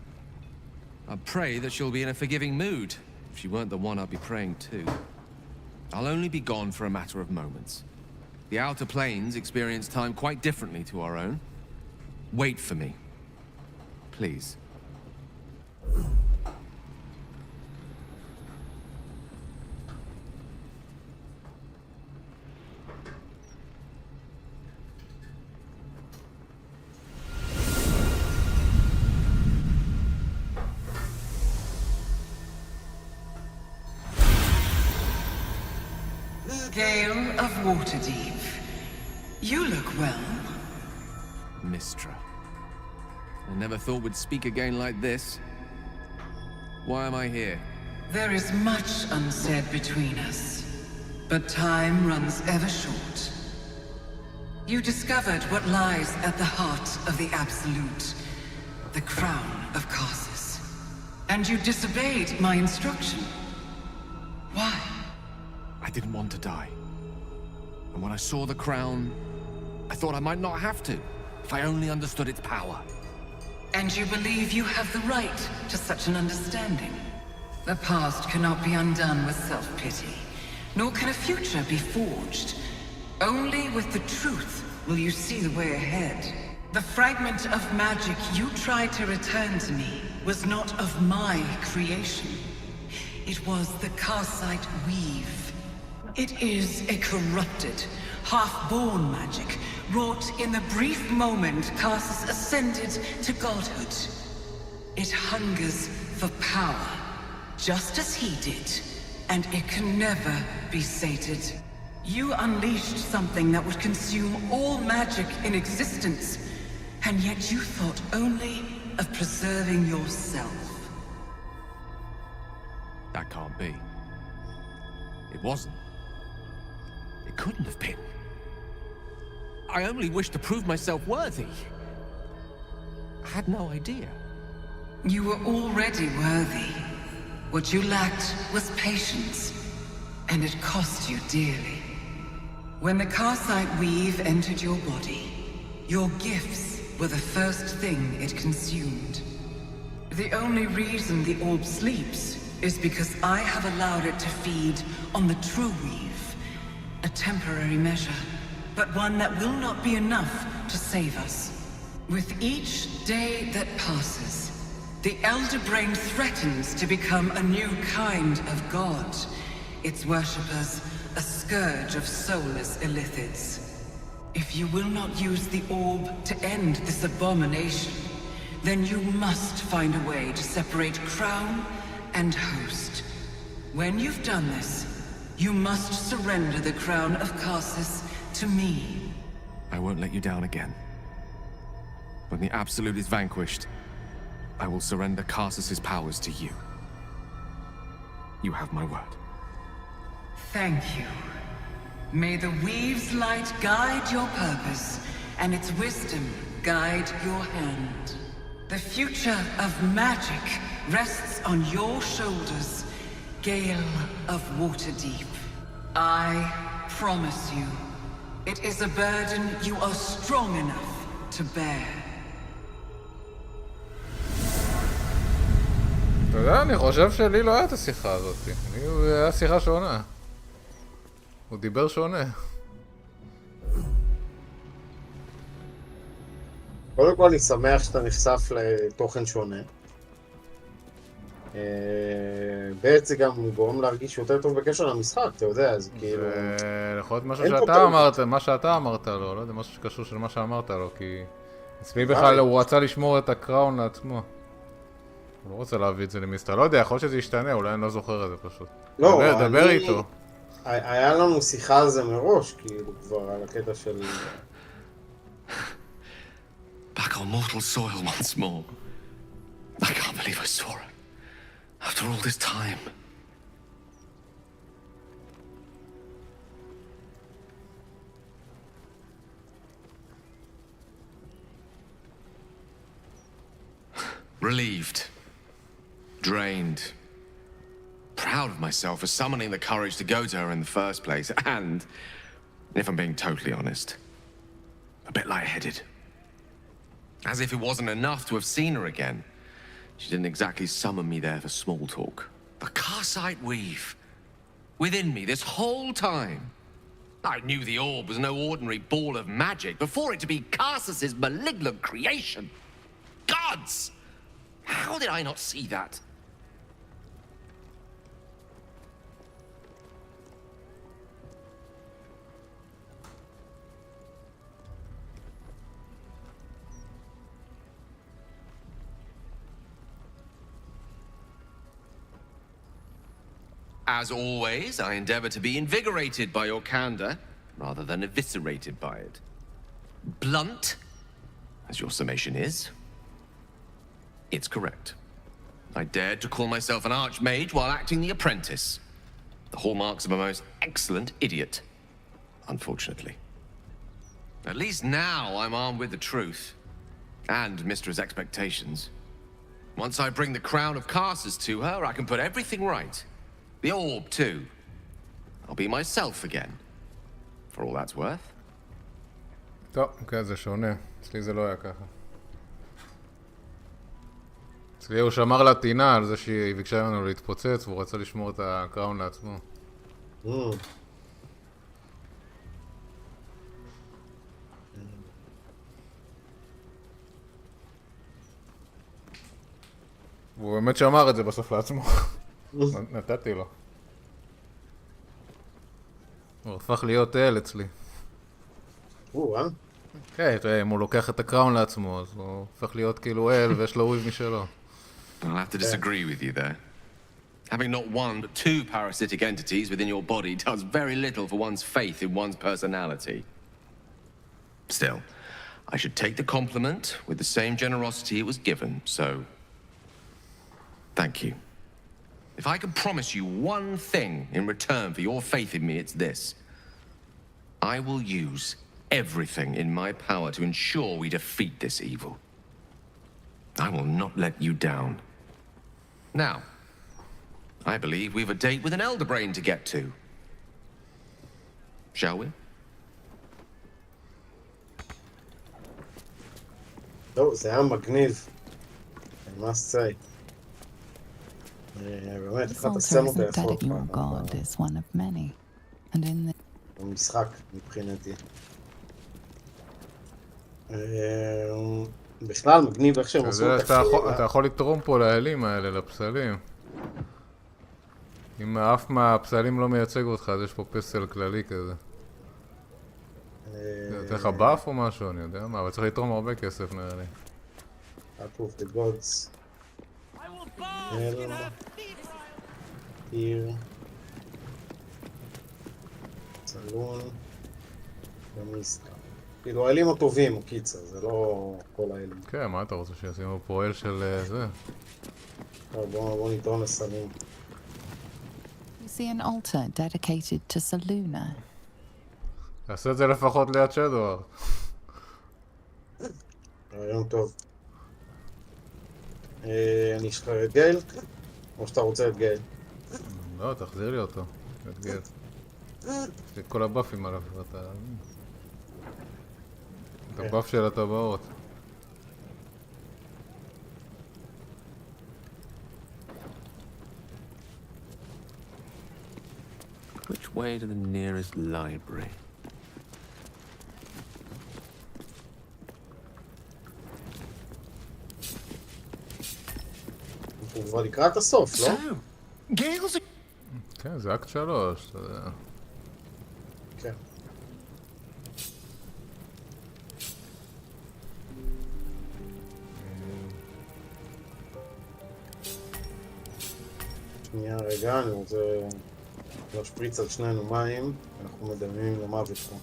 I pray that she'll be in a forgiving mood. If she weren't the one I'd be praying to. I'll only be gone for a matter of moments. The Outer Planes experience time quite differently to our own. Wait for me. Please. Gale of Waterdeep. You look well. Mistra. I never thought we'd speak again like this. Why am I here? There is much unsaid between us, but time runs ever short. You discovered what lies at the heart of the Absolute, the crown of Karsus. And you disobeyed my instruction. Why? I didn't want to die. And when I saw the crown, I thought I might not have to, if I only understood its power. And you believe you have the right to such an understanding? The past cannot be undone with self-pity, nor can a future be forged. Only with the truth will you see the way ahead. The fragment of magic you tried to return to me was not of my creation. It was the Karsite Weave. It is a corrupted, half-born magic, wrought in the brief moment Karsus ascended to godhood. It hungers for power, just as he did, and it can never be sated. You unleashed something that would consume all magic in existence, and yet you thought only of preserving yourself. That can't be. It wasn't. It couldn't have been. I only wished to prove myself worthy. I had no idea. You were already worthy. What you lacked was patience, and it cost you dearly. When the Karsite Weave entered your body, your gifts were the first thing it consumed. The only reason the orb sleeps is because I have allowed it to feed on the true weave. A temporary measure, but one that will not be enough to save us. With each day that passes, the Elder Brain threatens to become a new kind of god. Its worshippers, a scourge of soulless illithids. If you will not use the orb to end this abomination, then you must find a way to separate crown and host. When you've done this, you must surrender the crown of Karsus to me. I won't let you down again. When the Absolute is vanquished, I will surrender Karsus's powers to you. You have my word. Thank you. May the Weave's light guide your purpose, and its wisdom guide your hand. The future of magic rests on your shoulders, Gale of Waterdeep. I promise you, it is a burden you are strong enough to bear. אתה יודע, אני חושב שלי לא היה את השיחה הזאת. היה שיחה שונה. הוא דיבר שונה. קודם כל אני שמח שאתה נחשף לתוכן שונה. ב' זה גם גורם להרגיש יותר טוב בקשר למשחק, אתה יודע, זה כאילו... זה יכול להיות משהו שאתה אמרת, מה שאתה אמרת לו, לא יודע, משהו שקשור של מה שאמרת לו, כי... אצלי בכלל הוא רצה לשמור את הקראון לעצמו. הוא לא רוצה להביא את זה למיסטר, לא יודע, יכול להיות שזה ישתנה, אולי אני לא זוכר את זה פשוט. לא, דבר איתו. היה לנו שיחה על זה מראש, כאילו כבר על הקטע של... Back on mortal soil once more. I can't believe I saw it. After all this time. Relieved. Drained. Proud of myself for summoning the courage to go to her in the first place. And, if I'm being totally honest, a bit lightheaded. As if it wasn't enough to have seen her again. She didn't exactly summon me there for small talk. The Karsite weave. Within me this whole time. I knew the orb was no ordinary ball of magic before it to be Karsus's malignant creation. Gods! How did I not see that? As always, I endeavor to be invigorated by your candor, rather than eviscerated by it. Blunt, as your summation is, it's correct. I dared to call myself an archmage while acting the apprentice. The hallmarks of a most excellent idiot, unfortunately. At least now I'm armed with the truth, and Mistra's expectations. Once I bring the crown of Karsus to her, I can put everything right. The orb, too. I'll be myself again. For all that's worth. טוב, כן, זה שונה. אצלי זה לא היה ככה. אצלי הוא שמר לה טינה על זה שהיא ביקשה ממנו להתפוצץ, והוא רצה לשמור את הקראון לעצמו. והוא באמת שמר את זה בסוף לעצמו. נתתי לו. הוא הפך להיות אל אצלי. כן, תראה, אם הוא לוקח את הקראון לעצמו, אז הוא הופך להיות כאילו אל ויש לו וויב משלו. I'll have to disagree with you there. Having not one but two parasitic entities within your body does very little for one's faith in one's personality. Still, I should take the compliment with the same generosity it was given, so... Thank you. If I can promise you one thing in return for your faith in me, it's this. I will use everything in my power to ensure we defeat this evil. I will not let you down. Now, I believe we've a date with an elder brain to get to. Shall we? טוב, זה היה מגניב. I must say. This altar isn't dedicated your god is one of many. And in the... המשחק, מבחינתי. בכלל מגניב איך שהם עושים את הכפירה. אתה יכול לתרום פה לאלים האלה, לפסלים. אם אף מהפסלים לא מייצג אותך, אז יש פה פסל כללי כזה. נותן לך באף או משהו, אני יודע מה, אבל צריך לתרום הרבה כסף נראה לי. Heart of the Gods. here. צלון. ומיסטר. כאילו האלים הטובים, קיצר, זה לא כל האלים. כן, מה אתה רוצה שישימו פה אל של זה? בוא נטעון לסלים. You see an altar dedicated to Saluna. תעשה את זה לפחות ליד שדואר. רעיון טוב. אני אשחרר את גייל? או שאתה רוצה את גייל? לא, תחזיר לי אותו. את גייל. יש לי את כל הבאפים עליו. את הבאפ של הטבעות. Which way to the nearest library? כבר לקראת הסוף, לא? כן, זה אקט 3, אתה יודע. כן. שנייה רגע, אני רוצה להשפריץ על שנינו מים, אנחנו מדממים למוות פה.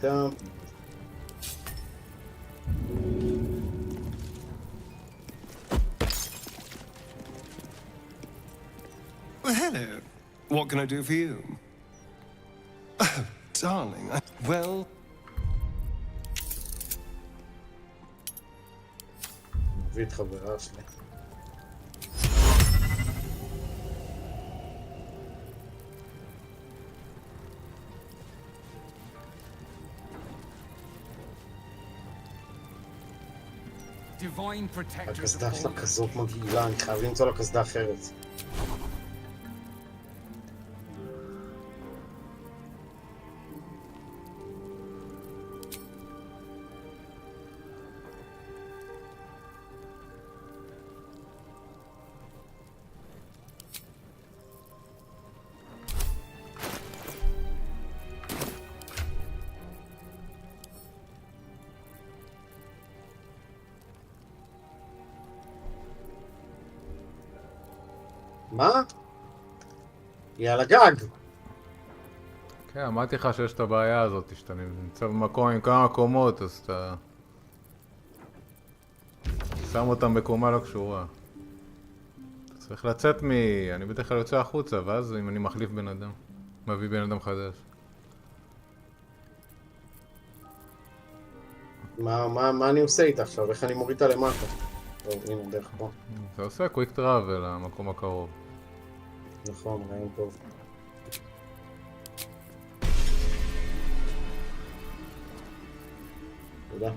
טה. Well, hello. What can I do for you? Oh, darling. Well... מביא את חברה שלי. הקסדה שלה כזאת מגעילה, אני חייב למצוא לה קסדה אחרת. מה? היא על הגג. כן, אמרתי לך שיש את הבעיה הזאת, שאתה נמצא במקום עם כמה קומות, אז אתה שם אותם בקומה לא קשורה. אתה צריך לצאת אני בדרך כלל יוצא החוצה, ואז אם אני מחליף בן אדם, מביא בן אדם חדש. מה אני עושה איתה עכשיו? איך אני מוריד אותה למטה? טוב, הנה, דרך פה. אתה עושה קוויק טראבל למקום הקרוב. נכון, רעיון טוב. תודה.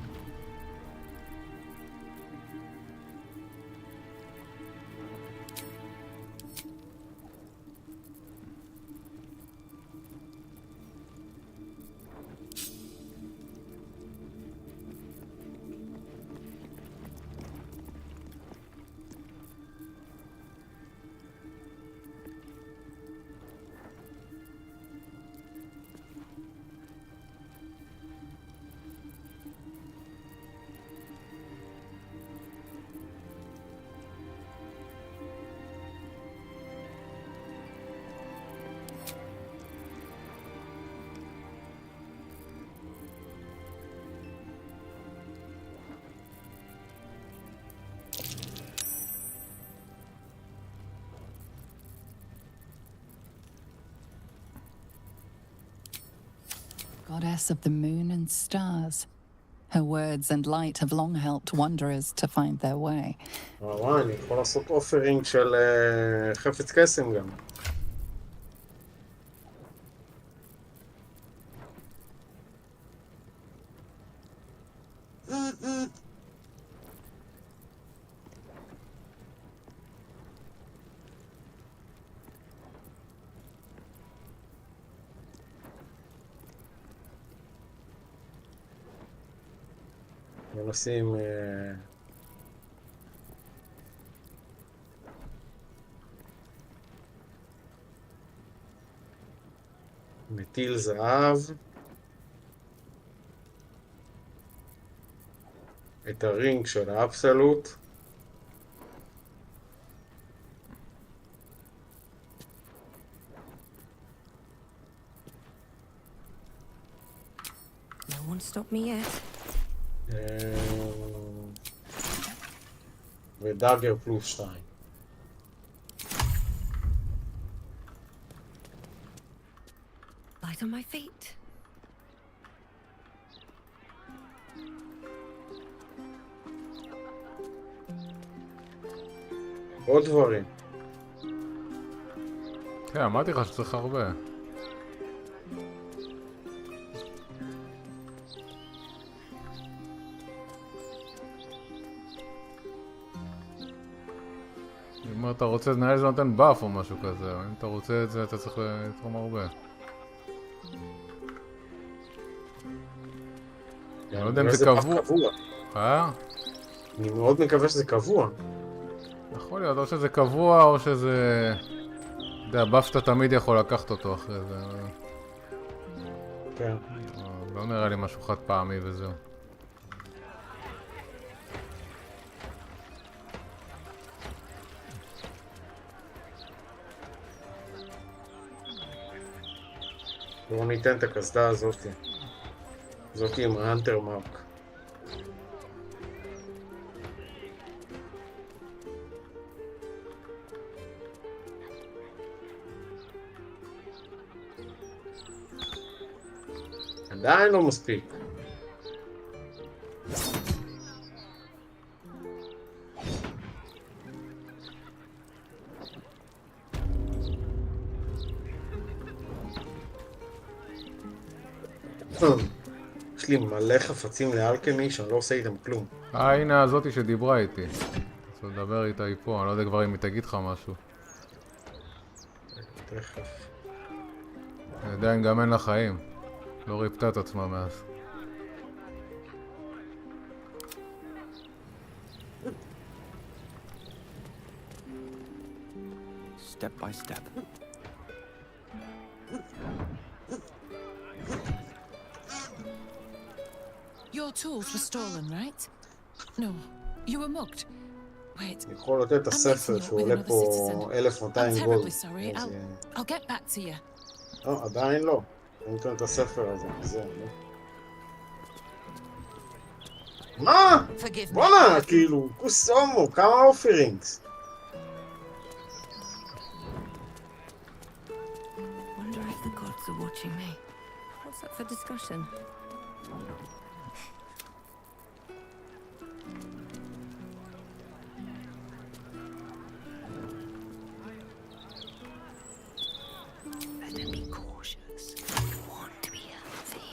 Goddess of the moon and stars. Her words and light have long helped wanderers to find their way. וואי, אני יכול לעשות אופרינג של חפץ קסם גם. נשים מטיל זהב, את הרינג של האבסולוט, No one stopped me yet. ודאגר פלוס 2. Light on my feet. עוד דברים. כן, אמרתי לך שצריך הרבה. אם אתה רוצה, נראה לי זה נותן באף או משהו כזה, אם אתה רוצה את זה, אתה צריך לתרום הרבה. אני לא יודע אם זה קבוע. אני מאוד מקווה שזה קבוע. יכול להיות, או שזה קבוע או שזה... אתה יודע, באף שאתה תמיד יכול לקחת אותו אחרי זה. כן. לא נראה לי משהו חד פעמי וזהו. בואו ניתן את הקסדה הזאתי. זאתי עם ההנטר מרק. עדיין לא מספיק. יש לי מלא חפצים לאלכמי שאני לא עושה איתם כלום. הנה הזאתי שדיברה איתי. צריך לדבר איתה היא פה, אני לא יודע כבר אם היא תגיד לך משהו. תכף. עדיין גם אין לה חיים. לא ריפתה את עצמה מאז. Step by step. Your tools were stolen, right? No, you were mugged. Wait. יכול לתת את הספר שהוא עולה פה 1200 גולד. I'll get back to you. לא, עדיין לא. אני נותן את הספר הזה. זהו, לא? מה? בואנה, כאילו, קוסומו, כמה אופרינגס. Wonder if the gods are watching me. What's up for discussion? Better be cautious. You want to be healthy.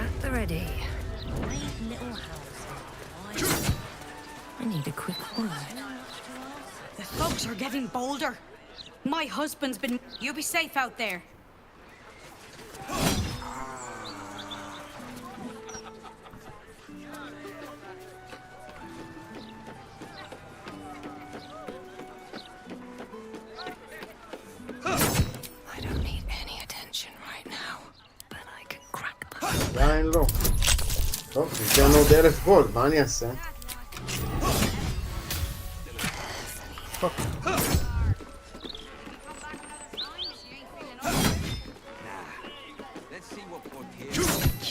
At the ready. Little house. I need a quick word. The thugs are getting bolder. My husband's been... You be safe out there. I don't need any attention right now, but I can crack them. עדיין לא. טוב, ניתן עוד 1000 גולד, מה אני אעשה?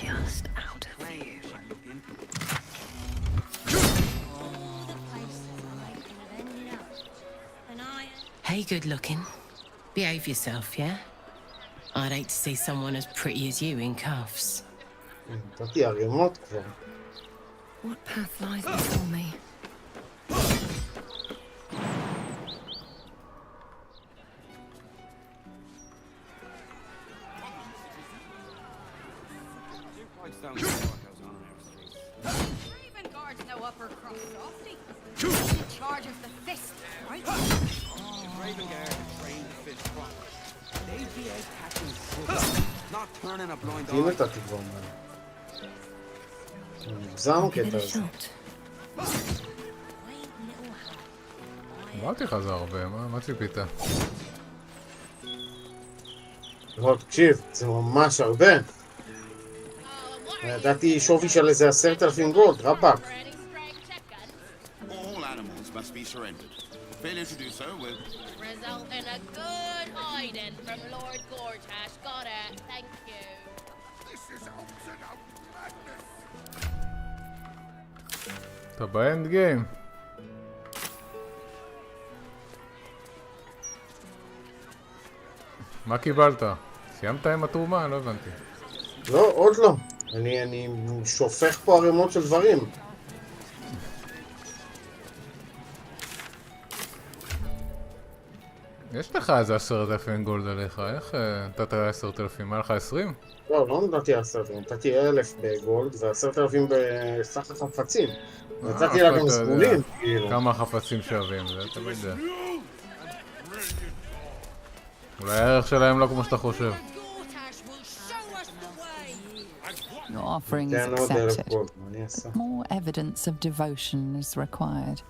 Just out of view. Hey, good looking. Behave yourself, yeah? I'd hate to see someone as pretty as you in cuffs. נתתי ערימות כבר. What path lies before me? Raven guards no upper cross softy. He's in charge of the fist, right? Raven Guard trained fist proper. They'd be out catching sugar, not turning a blind אם eye. נתתי כבר מה. מוגזם הקטע הזה. אמרתי לך זה הרבה, מה ציפית? לא, תקשיב, זה ממש הרבה. נתתי שווי של איזה 10,000 גולד, רבאק. All animals must be surrendered. Failure to do so will Result in a good hiding from Lord Gortash. Got it. Thank you. This is absolute madness. אתה באנד גיים. מה קיבלת? סיימת עם התרומה? לא הבנתי. לא, עוד לא. אני שופך פה ערימות של דברים. יש לך איזה 10,000 גולד עליך, איך נתת 10,000? היה לך 20? לא, לא נתתי 10,000, נתתי 1,000 בגולד ו10,000 בסך החפצים. נתתי לה גם סגולים, כאילו. כמה חפצים שווים, זה אתה יודע. אולי הערך שלהם לא כמו שאתה חושב. Your offering is accepted. More evidence of devotion is required.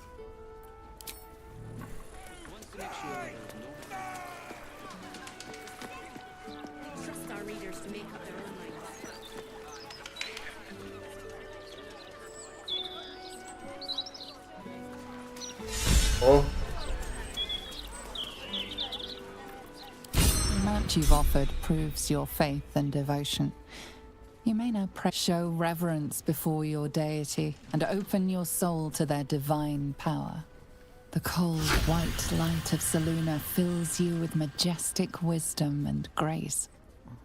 Trust our readers to make up their own minds. Oh. The amount you've offered proves your faith and devotion. You may now show reverence before your deity and open your soul to their divine power. The cold, white light of Selûne fills you with majestic wisdom and grace.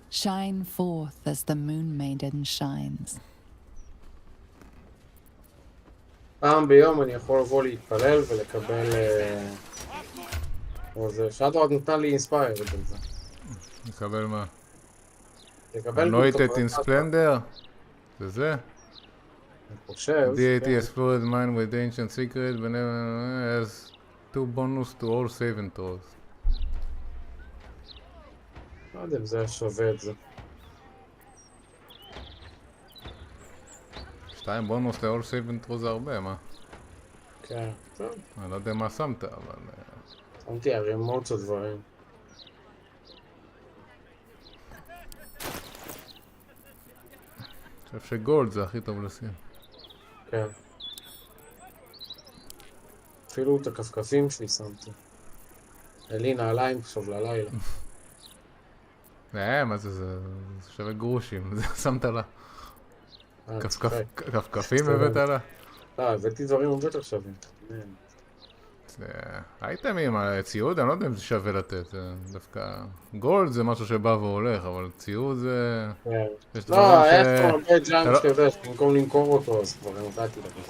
Shine forth as the Moon Maiden shines. פעם ביום אני יכול לבוא להתפלל ולקבל... שדו נתן לי אינספייר בזה. לקבל מה? לקבל... Anointed in Splendor? זה זה? אני חושב... Deity explored mine with ancient secret has 2 bonus to all saving throws. לא יודע אם זה שווה את זה. 2 בונוס ל-all saving throws זה הרבה, מה? כן, טוב. אני לא יודע מה שמת, אבל... שמתי ערימות של דברים. אני חושב שגולד זה הכי טוב לשים. כן. אפילו את הכפכפים שלי שמתי. אין לי נעליים עכשיו ללילה. מה זה? זה שווה גרושים. זה שמת לה. כפכפים הבאת לה? לא, הבאתי דברים הרבה יותר שווים. אייטמים, ציוד, אני לא יודע אם זה שווה לתת. דווקא גולד זה משהו שבא והולך, אבל ציוד זה... לא, איך פה הרבה ג'אנק שאתה יודע, במקום למכור אותו, אז כבר נתתי לך.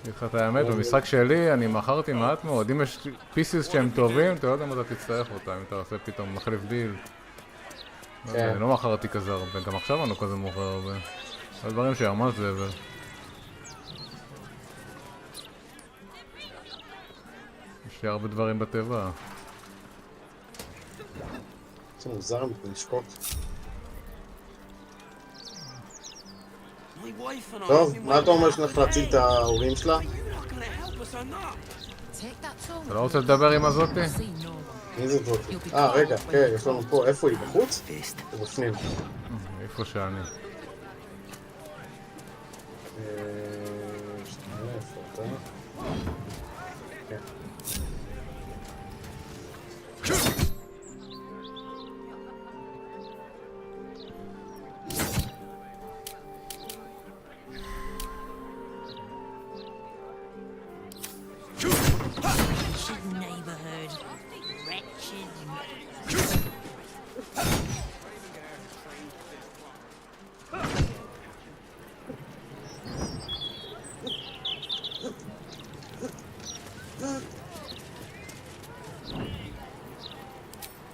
אגיד לך את האמת, במשחק שלי אני מכרתי מעט מאוד. אם יש פיסיס שהם טובים, אתה לא יודע מה אתה תצטרך אותם, אם אתה עושה פתאום מחליף דיל. אני לא מכרתי כזה הרבה, גם עכשיו אני לא כזה מוכר הרבה. זה דברים שממש זבל. יש לי הרבה דברים בטבע. זה מוזר מפנשקות. טוב, מה אתה אומר שנלך להציל את ההורים שלה? אתה לא רוצה לדבר עם הזאתי? מי זאת זאתי? רגע, כן, יש לנו פה, איפה היא? בחוץ? או בפנים? איפה שאני. איפה אתה? כן.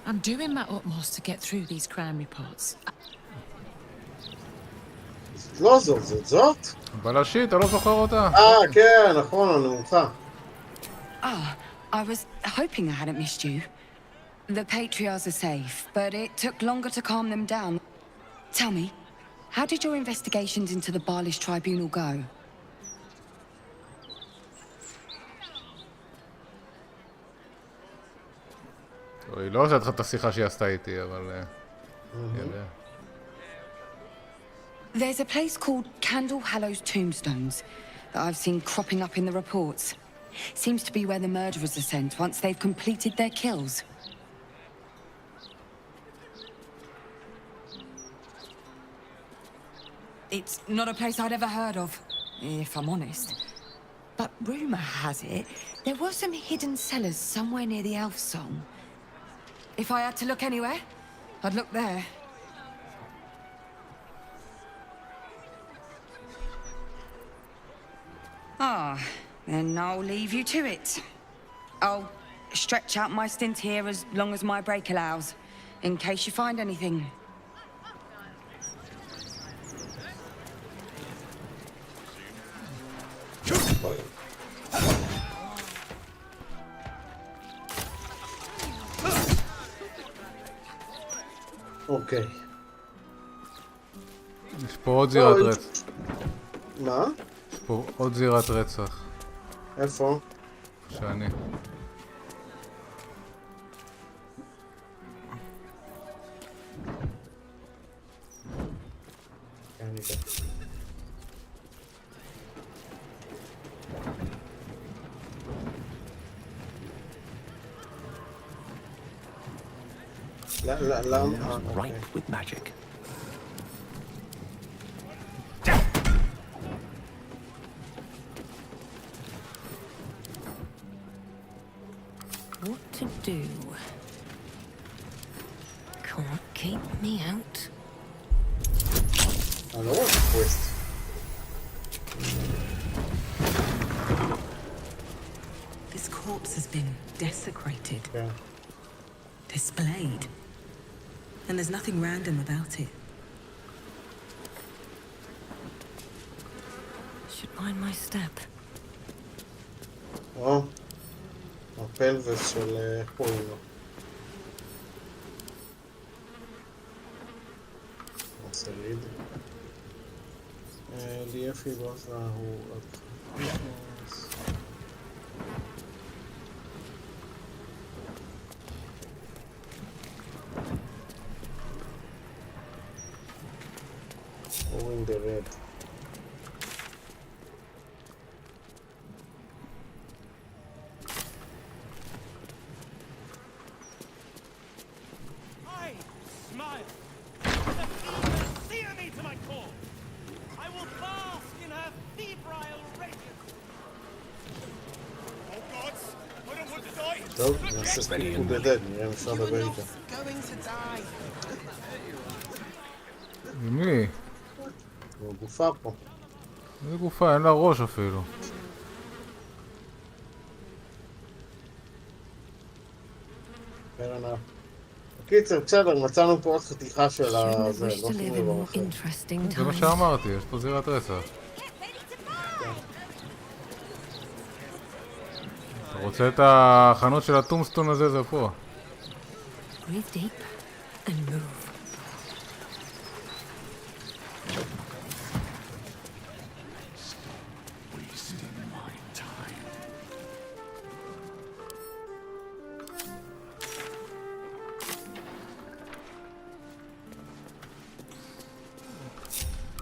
I'm doing my utmost to get through these crime reports. לא זאת, זאת? בלשית, אתה לא זוכר אותה? כן, נכון, הנמוכה. I was hoping I hadn't missed you. The Patriarchs are safe, but it took longer to calm them down. Tell me, how did your investigations into the Baalish Tribunal go? היא לא עושה לך את השיחה שהיא עשתה איתי, אבל... There's a place called Candle Hallow's Tombstones that I've seen cropping up in the reports. Seems to be where the murderers are sent once they've completed their kills. It's not a place I'd ever heard of, if I'm honest. But rumor has it, there were some hidden cellars somewhere near the Elf Song. If I had to look anywhere, I'd look there. Then I'll leave you to it. I'll stretch out my stint here as long as my break allows, in case you find anything. אוקיי. יש פה עוד זירת רצח. מה? יש פה עוד זירת רצח. איפה? שאני. Right with magic. What to do? Can't keep me out. I know what's the twist. This corpse has been desecrated. Yeah. Displayed. And there's nothing random about it. Should mind my step. או, הפלווס של איך קוראים לו. סליד. ליאפי בוזה הוא... in the red. I smile. The fever sear me to my core. I will bask in her febrile radiance. Oh gods, I don't want to die. טוב, נעשה ספיק בודד, נראה אם אפשר לדבר איתו. Going to die. מי? הוא גופה פה. איזה גופה? אין לה ראש אפילו. בקיצר, בסדר, מצאנו פה עוד חתיכה של הזה, לא שום דבר אחר. זה מה שאמרתי, יש פה זירת רצח. אתה רוצה את החנות של הטומסטון הזה, זה פה. Breathe deep and move.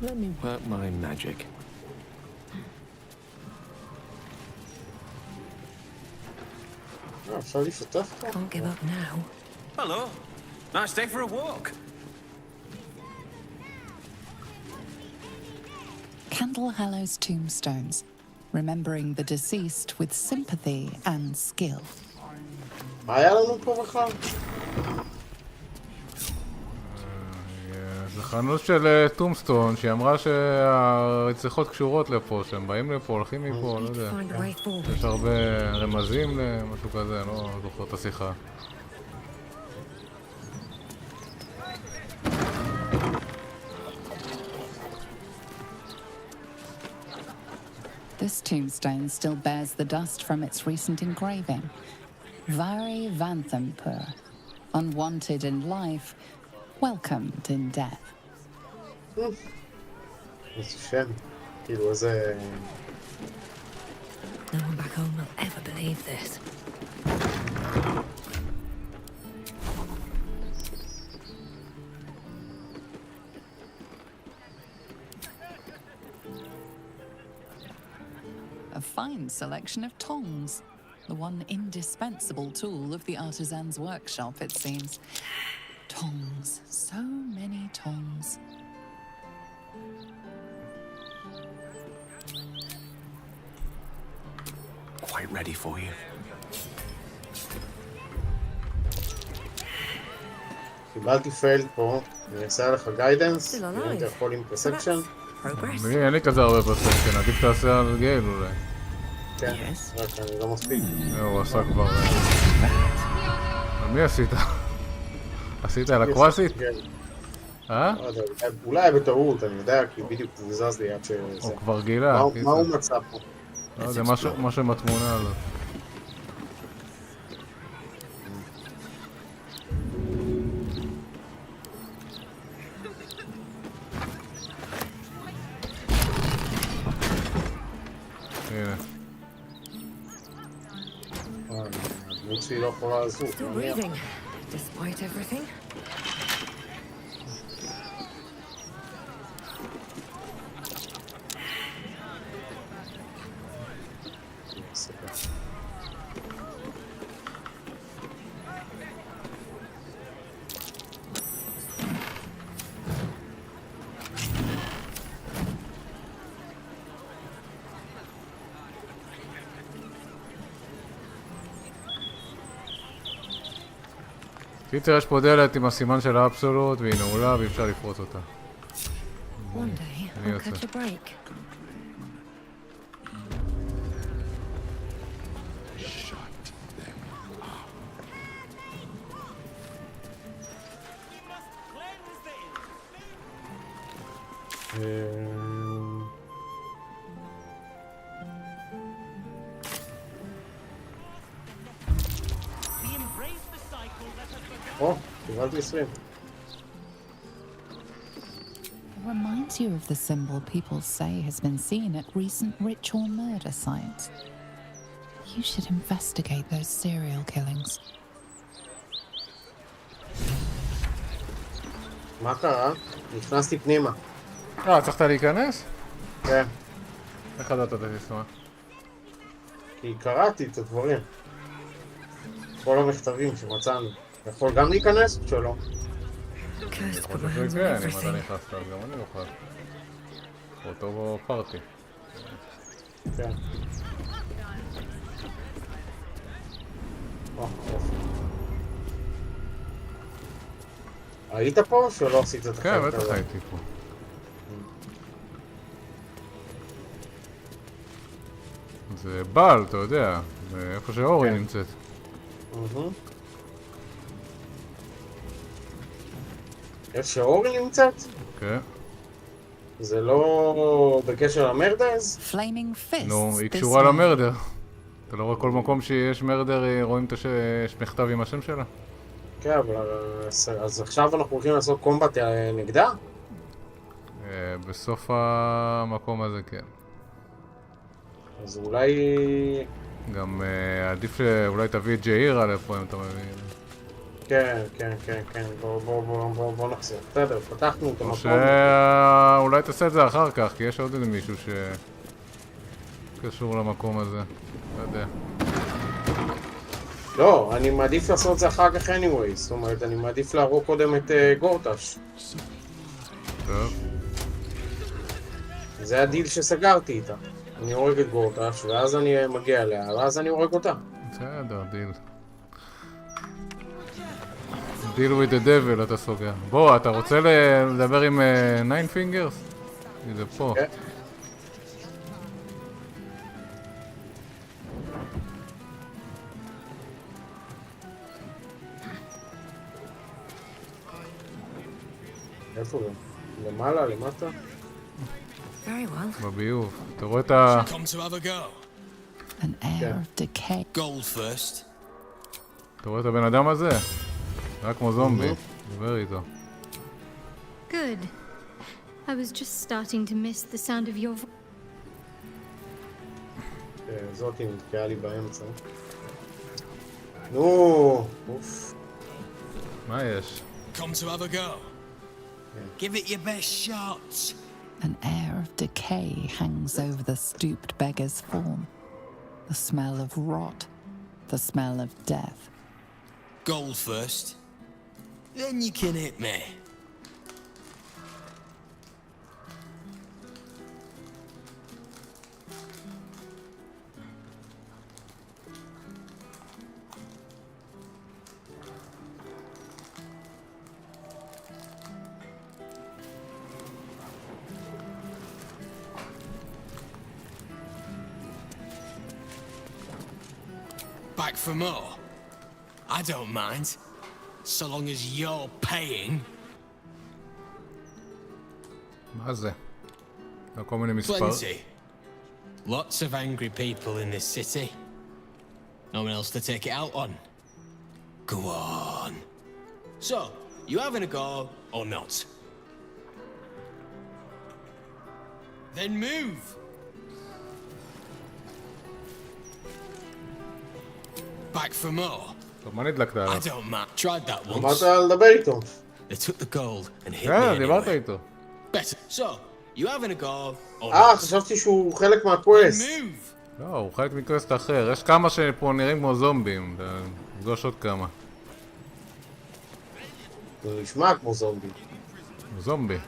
Let me work my magic. אפשר לפתח פה? Can't give up now. Hello. Nice day for a walk. Candle Hallow's tombstones, remembering the deceased with sympathy and skill. מה היה לנו פה בכלל? זה חנות של טומסטון שהיא אמרה שהרציחות קשורות לפה, שהם באים לפה, הולכים מפה, לא יודע. יש הרבה רמזים למשהו כזה, לא זוכר את השיחה. This tombstone still bears the dust from its recent engraving. Vari Vanthampur, unwanted in life, welcomed in death. איזה שם, כאילו איזה... No one back home will ever believe this. A fine selection of tongs. The one indispensable tool of the artisan's workshop, it seems. Tongs. So many tongs. Quite ready for you. קיבלתי פיילד פה, אני אעשה לך גיידנס, נראה אם אתה יכול עם פרספשן. אין לי כזה הרבה פרספשן, עדיף תעשה על גייל אולי. כן, רק אני לא מספיק. הוא עשה כבר... על מי עשית? עשית על הקוואסית? אה? אולי בטעות, אני יודע, כי בדיוק הוא זז לי עד שזה... הוא כבר גילה. מה הוא מצא פה? לא יודע, משהו עם התמונה הזאת. הנה. הדמות שלי לא יכולה לזוז. Still breathing, despite everything. קיצר, יש פה דלת עם הסימן של האבסולוט והיא נעולה ואי אפשר לפרוץ אותה. One day, I'll catch a break. או, קיבלתי 20. It reminds you of the symbol people say has been seen at recent ritual murder sites. You should investigate those serial killings. מה קרה? נכנסתי פנימה. צריכת להיכנס? כן. איך ידעת את הסיסמה? כי קראתי את הדברים. כל המכתבים שמצאנו. יכול גם להיכנס או שלא? כן, אם אתה נכנסת, אז גם אני אוכל. אותו פארטי. כן. היית פה או שלא עשית את החלק הזה? כן, בטח הייתי פה. זה בל, אתה יודע, זה איפה שאורי נמצאת. איפה שאורי נמצאת? כן. זה לא בקשר למרדרס? נו, היא קשורה למרדר. אתה לא רואה כל מקום שיש מרדר, רואים את המכתב עם השם שלה? כן, אבל אז עכשיו אנחנו הולכים לעשות קומבט נגדה? בסוף המקום הזה, כן. אז אולי... גם עדיף שאולי תביא את ג'אירה לפה אם אתה מבין. כן, כן, כן, כן, בוא נחזיר. בסדר, פתחנו את המקום. או שאולי תעשה את זה אחר כך, כי יש עוד איזה מישהו שקשור למקום הזה. לא יודע. לא, אני מעדיף לעשות את זה אחר כך anyway. זאת אומרת, אני מעדיף להרוג קודם את גורטש. טוב. זה הדיל שסגרתי איתה. אני הורג את גורטש, ואז אני מגיע אליה, ואז אני הורג אותה. בסדר, דיל. דיל with the devil אתה סוגר. בוא, אתה רוצה לדבר עם 9 fingers? זה פה. כן. איפה הוא? למעלה, למטה? בביוב. אתה רואה את ה... An air of decay. Gold first. אתה רואה את הבן אדם הזה? רק כמו זומבי. דבר איתו. Good. I was just starting to miss the sound of your voice. זאתי נתקעה לי באמצע. נו, אוף. מה יש? Come to have a go. Give it your best shots. An air of decay hangs over the stooped beggar's form. The smell of rot. The smell of death. Gold first. Then you can hit me. Back for more? I don't mind, so long as you're paying. מה זה? כל מיני מספר. Plenty. Lots of angry people in this city. No one else to take it out on. Go on. So, you having a go or not? Then move. back for more. טוב, מה נדלקת עליו? I don't mind. Tried that once. אמרת לדבר איתו. They took the gold and hit me כן, דיברת anyway. איתו. Better. So, you having a go? Or חשבתי שהוא חלק מהקווסט. move? לא, הוא חלק מקווסט אחר. יש כמה שפה נראים כמו זומבים. נפגוש עוד כמה. זה נשמע כמו זומבי. זומבי.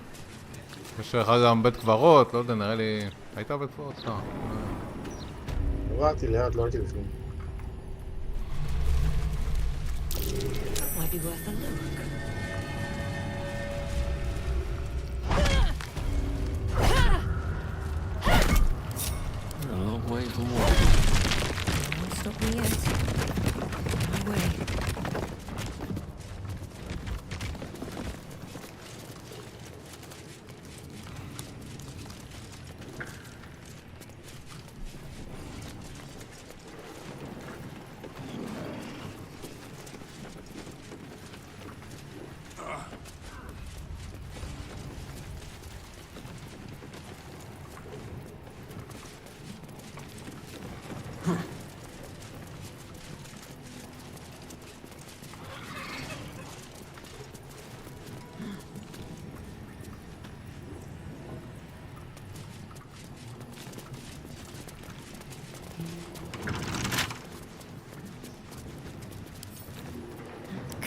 יש לך גם בית קברות, לא יודע, נראה לי... היית בית קברות? לא. עברתי ליד, לא הייתי בפנים. Might be worth a look. A long way to walk. Won't stop me yet. On my way.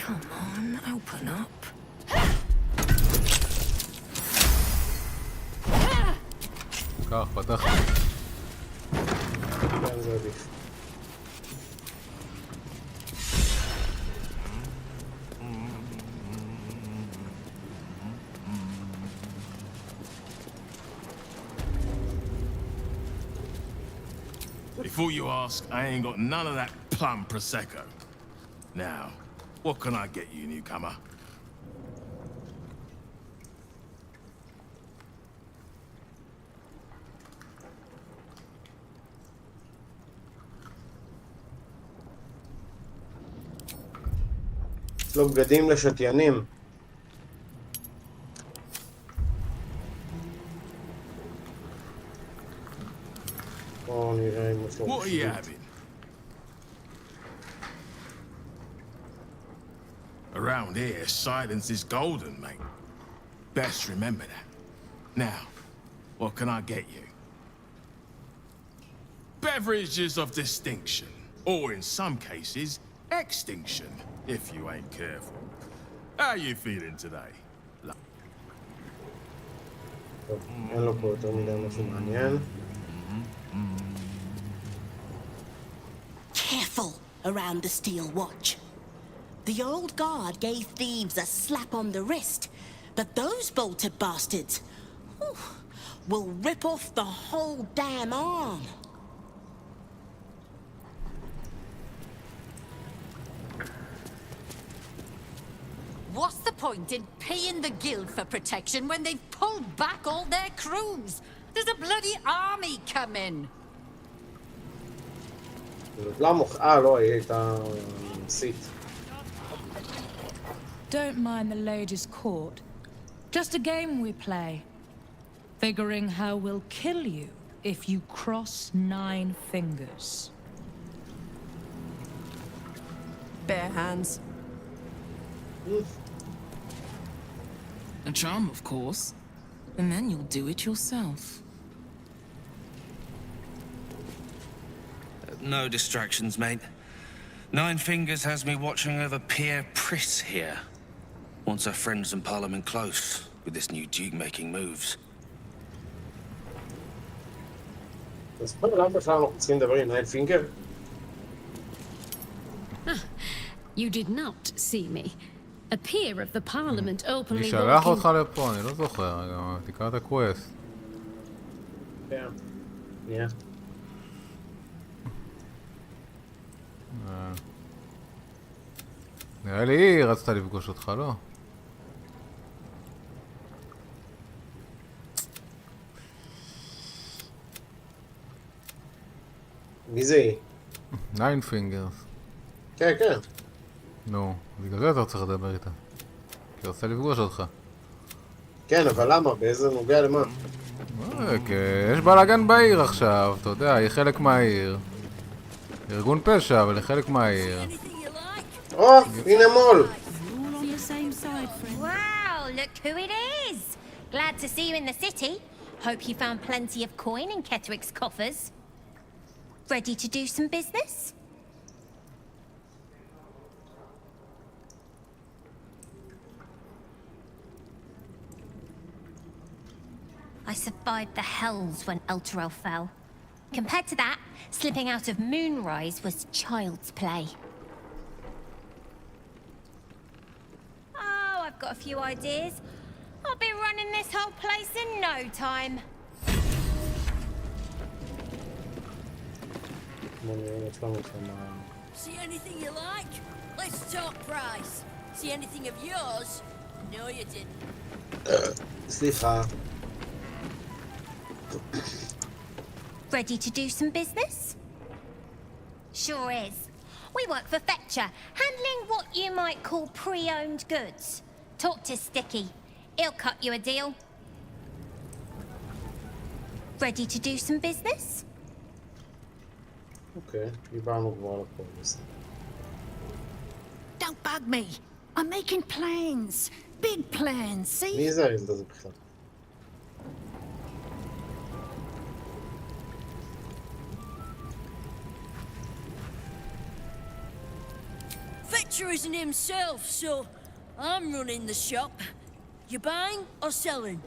Come on, open up. כך, פתחתי. כן, זה עדיף. Before you ask, I ain't got none of that plum prosecco. Now, what can I get you, newcomer? לא בגדים לשתיינים. בואו נראה אם יש לו What are you having? Around here, silence is golden, mate. Best remember that. Now, what can I get you? Beverages of distinction, or in some cases, extinction, if you ain't careful. How you feeling today? טוב, אין לו פה יותר מדי משהו מעניין. Careful around the steel watch. The old guard gave thieves a slap on the wrist, but those bolted bastards will rip off the whole damn arm. What's the point in paying the guild for protection when they've pulled back all their crews? There's a bloody army coming. למה? לא, היא הייתה סיט. Don't mind the lady's court. Just a game we play. Figuring how we'll kill you if you cross 9 fingers. Bare hands. A charm, of course. And then you'll do it yourself. No distractions, mate. 9 Fingers has me watching over Pierre Priss here. Wants our friends in Parliament close with this new Duke making moves. אז פה למה בכלל אנחנו צריכים לדבר עם ניין פינגר? You did not see me. A peer of the Parliament openly מי שלח walking... אותך לפה? אני לא זוכר. תקרא את הקווסט. כן. נהיה. נראה לי היא רצתה לפגוש אותך, לא? מי זה היא? 9 Fingers. כן, כן. נו, בגלל זה אתה צריך לדבר איתה. כי רצתה לפגוש אותך. כן, אבל למה? באיזה נוגע למה? כי יש בלאגן בעיר עכשיו, אתה יודע, היא חלק מהעיר. ארגון פשע, אבל לחלק מהעיר. או, הנה מול. Wow, look who it is! Glad to see you in the city. Hope you found plenty of coin in Ketheric's coffers. Ready to do some business? I survived the hells when Elturel fell. Compared to that, slipping out of Moonrise was child's play. Oh, I've got a few ideas. I'll be running this whole place in no time. See anything you like? Let's talk price. See anything of yours? No, you didn't. סליחה. Ready to do some business? Sure is. We work for Fetcher, handling what you might call pre-owned goods. Talk to Sticky. He'll cut you a deal. Ready to do some business? אוקיי, דיברנו כבר על הכל בסדר. Don't bug me. I'm making plans. Big plans, see? מי זה הילד הזה בכלל? Fetcher isn't himself, so I'm running the shop. You buying or selling?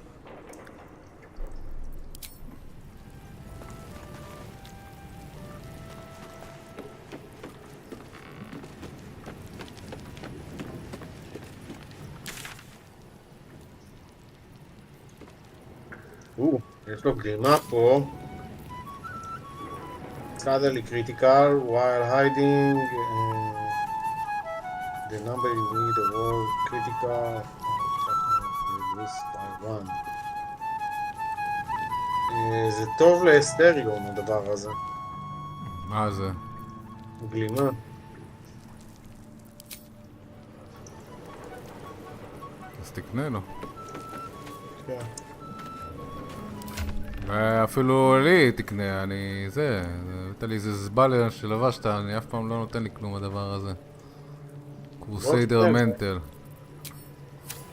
יש לו גלימה פה. Suddenly critical while hiding the number you need a wall critical reduced by 1. זה טוב לאסטריום הדבר הזה. מה זה? גלימה. אז תקנה לו. כן. אפילו לי תקנה, אני זה, הבאת לי איזה זבלה שלבשת, אני אף פעם לא נותן לי כלום הדבר הזה. קרוסיידר מנטל.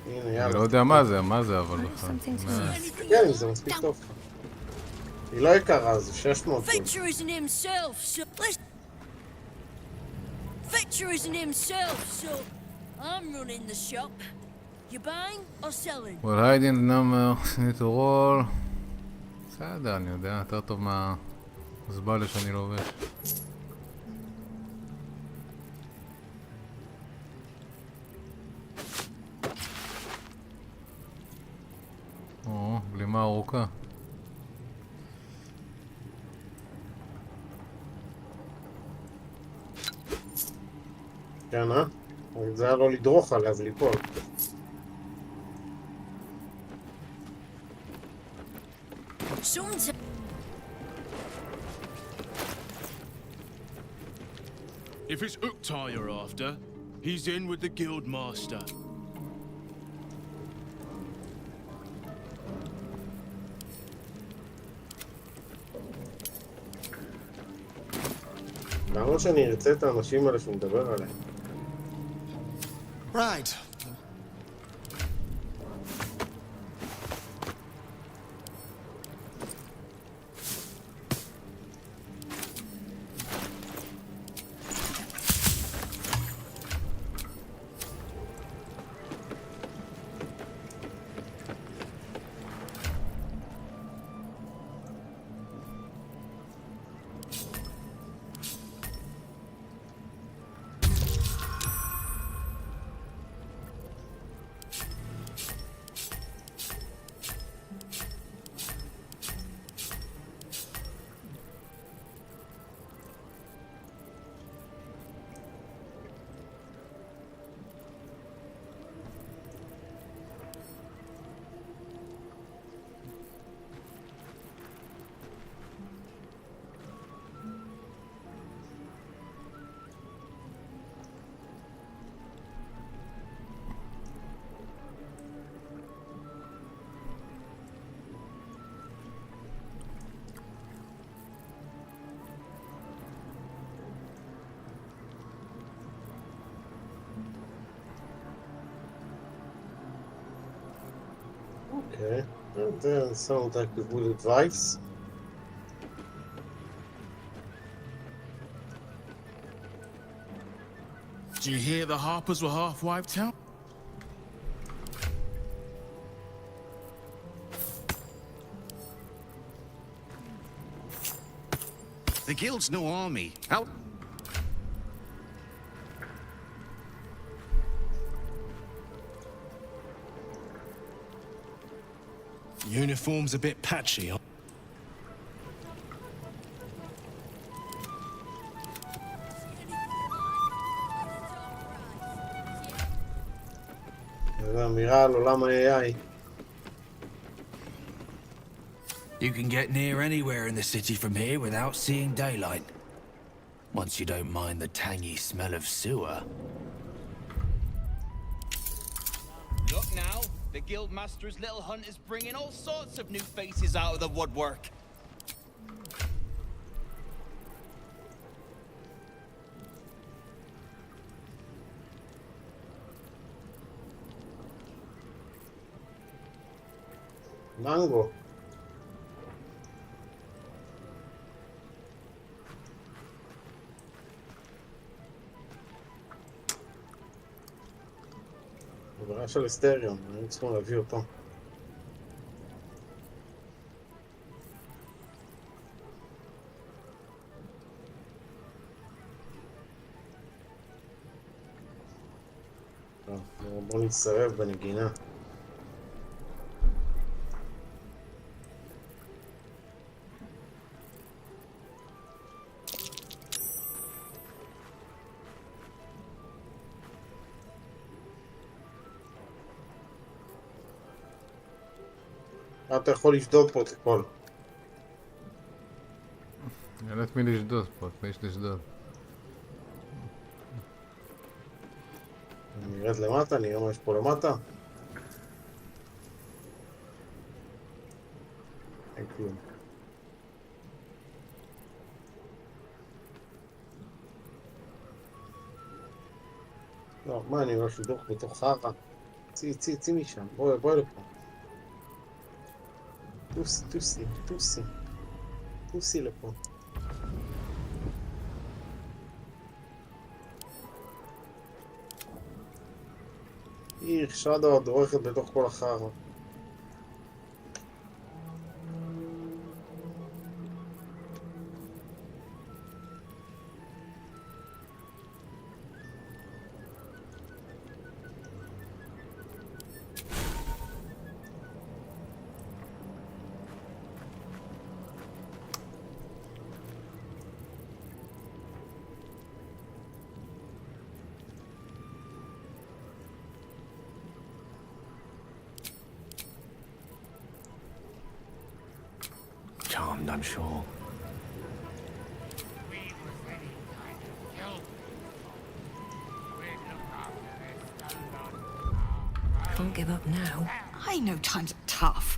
אני לא יודע מה זה אבל בכלל. כן, זה מספיק טוב. היא לא יקרה, זה 600. Fetcher isn't himself, so I'm running the shop. You buying or selling? Well, hiding the number, need to roll. בסדר, אני יודע, יותר טוב מהזבלה שאני לובש. או, גלימה ארוכה. כן, זה היה לא לדרוך עליו, ליפול. If it's Uktar you're after, he's in with the guild master. למה שאני ארצה את האנשים האלה שהוא מדבר עליהם? Right. זה שמו את הכיבוד את וייס. Did you hear the Harpers were half wiped out? The guild's no army. How? Uniform's a bit patchy. זה אמירה על עולם ה-AI. You can get near anywhere in the city from here without seeing daylight. Once you don't mind the tangy smell of sewer. Look now, the Guildmaster's little hunt is bringing all sorts of new faces out of the woodwork. מנגו. עברה של היסטריון, היינו צריכים להביא אותו. טוב, בואו נצטרף בנגינה. אתה יכול לשדוד פה את הכל. אין את מי לשדוד פה, את מי יש לשדוד. אני ארד למטה, נראה מה יש פה למטה. אין כלום. לא, מה אני הולך לדוח בתוך חרא? צי משם, בואי לפה. טוסי לפה. איך שדה דורכת בתוך כל החרא. Charmed, I'm sure. Can't give up now. I know times are tough.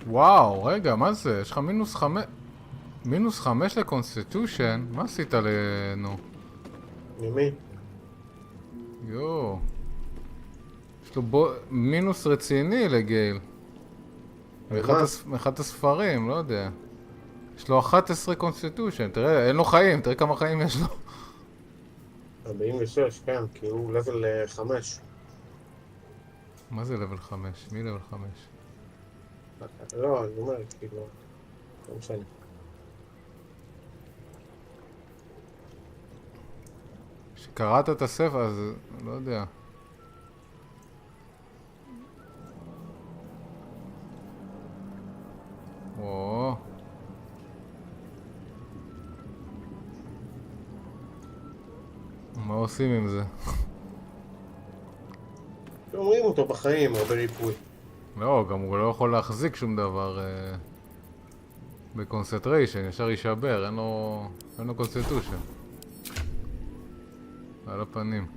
וואו, רגע, מה זה? יש לך מינוס 5 לקונסטיטושן? מה עשית לנו? ממי? יו. יש לו מינוס רציני לגייל. מאחד הספרים, לא יודע. יש לו 11 קונסטיטושן, תראה, אין לו חיים, תראה כמה חיים יש לו. 46, כן, כי הוא לבל 5. מה זה לבל 5? מי לבל 5? לא, אני אומר, כאילו, לא משנה. כשקראת את הספר, אז לא יודע. או. מה עושים עם זה? אומרים אותו בחיים, הרבה ריפוי. לא, גם הוא לא יכול להחזיק שום דבר בקונסנטריישן, ישר יישבר, אין לו קונסטיטושן. על הפנים.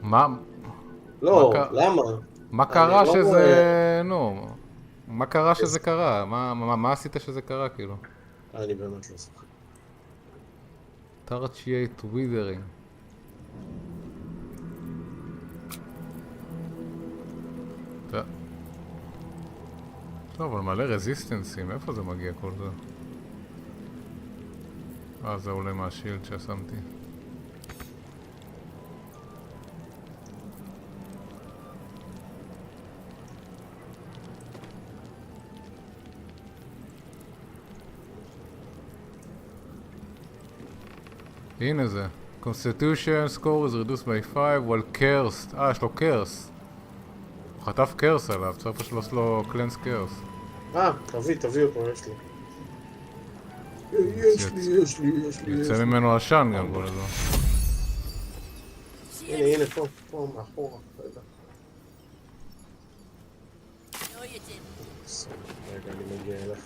מה? לא, למה? מה קרה שזה... נו, מה קרה שזה קרה? מה עשית שזה קרה, כאילו? אני באמת לא זוכר. תרצ'ייט ווית'רינג. טוב, אבל מלא רזיסטנסים, איפה זה מגיע כל זה? זה עולה מהשילד ששמתי. הנה זה. Constitution score is reduced by 5 while cursed. יש לו curse. הוא חטף curse עליו, צריך פשוט לעשות לו cleanse curse. תביא אותו, יש לי. יוצא ממנו עשן גם כל הזמן. הנה, פה, מאחורה. רגע, אני מגיע אליך.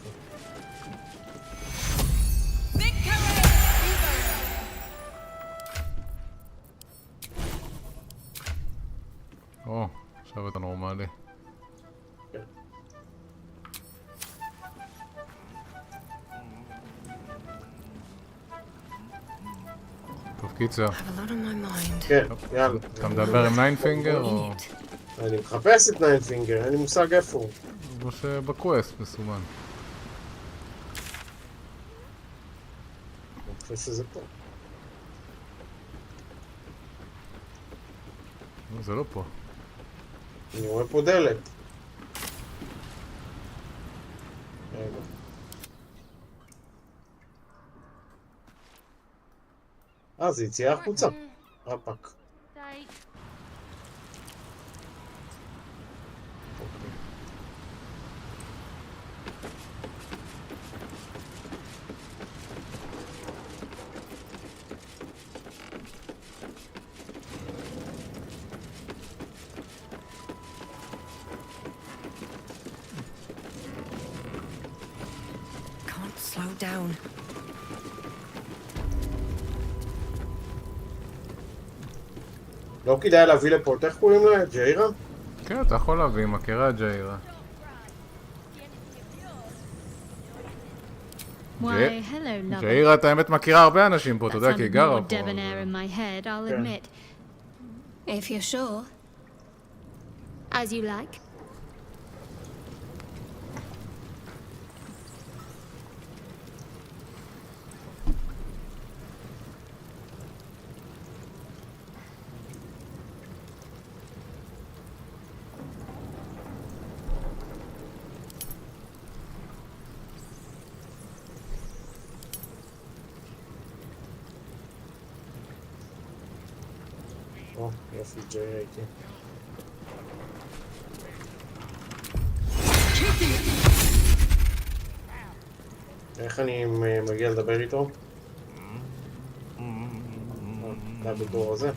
עכשיו אתה נורמלי. טוב, קיצר. כן, יאללה. אתה מדבר עם ניינפינגר או... אני מחפש את ניינפינגר, אין לי מושג איפה הוא. או שבקווסט מסומן. אני חושב שזה פה. זה לא פה. אני רואה פה דלת. זה יציאה החוצה. רפק. Slow down. לא כדאי להביא לפה, איך קוראים לה? ג'יירה? כן, אתה יכול להביא, מכירה ג'יירה. ג'יירה, אתה האמת מכירה הרבה אנשים פה, אתה יודע, כי היא גרה פה. If you're sure. As you like. יופי, ג'יירה איתי. איך אני מגיע לדבר איתו? אתה בדור הזה.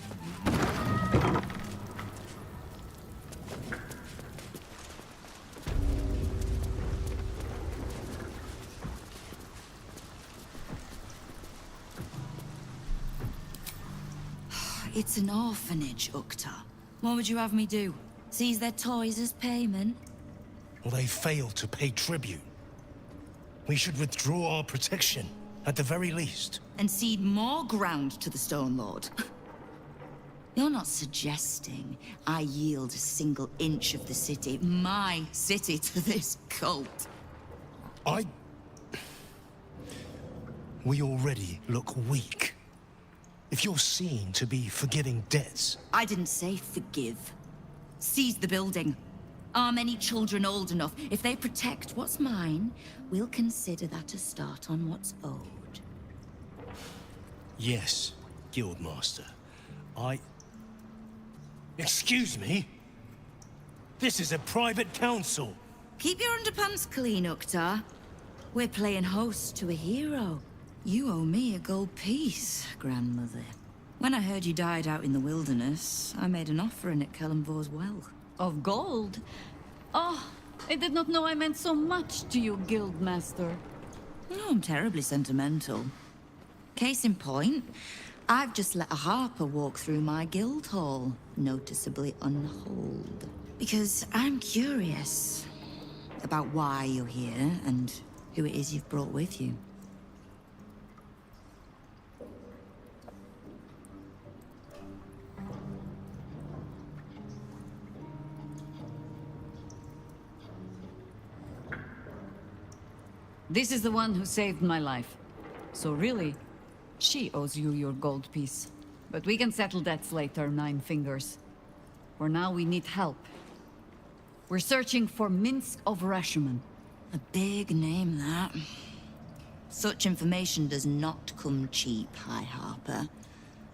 It's an orphanage, Ukta. What would you have me do? Seize their toys as payment? Well, they failed to pay tribute. We should withdraw our protection, at the very least. And cede more ground to the Stone Lord? You're not suggesting I yield a single inch of the city, my city, to this cult? We already look weak. If you're seen to be forgiving debts... I didn't say forgive. Seize the building. Are many children old enough? If they protect what's mine, we'll consider that a start on what's owed. Yes, Guildmaster. Excuse me? This is a private council. Keep your underpants clean, Uktar. We're playing host to a hero. You owe me a gold piece, grandmother. When I heard you died out in the wilderness, I made an offering at Kellamvor's well. Of gold? Oh, I did not know I meant so much to you, Guildmaster. No, I'm terribly sentimental. Case in point, I've just let a harper walk through my guild hall, noticeably unholed. Because I'm curious about why you're here and who it is you've brought with you. This is the one who saved my life. So really, she owes you your gold piece. But we can settle debts later, Nine Fingers. For now, we need help. We're searching for Minsk of Rashomon. A big name, that. Such information does not come cheap, High Harper.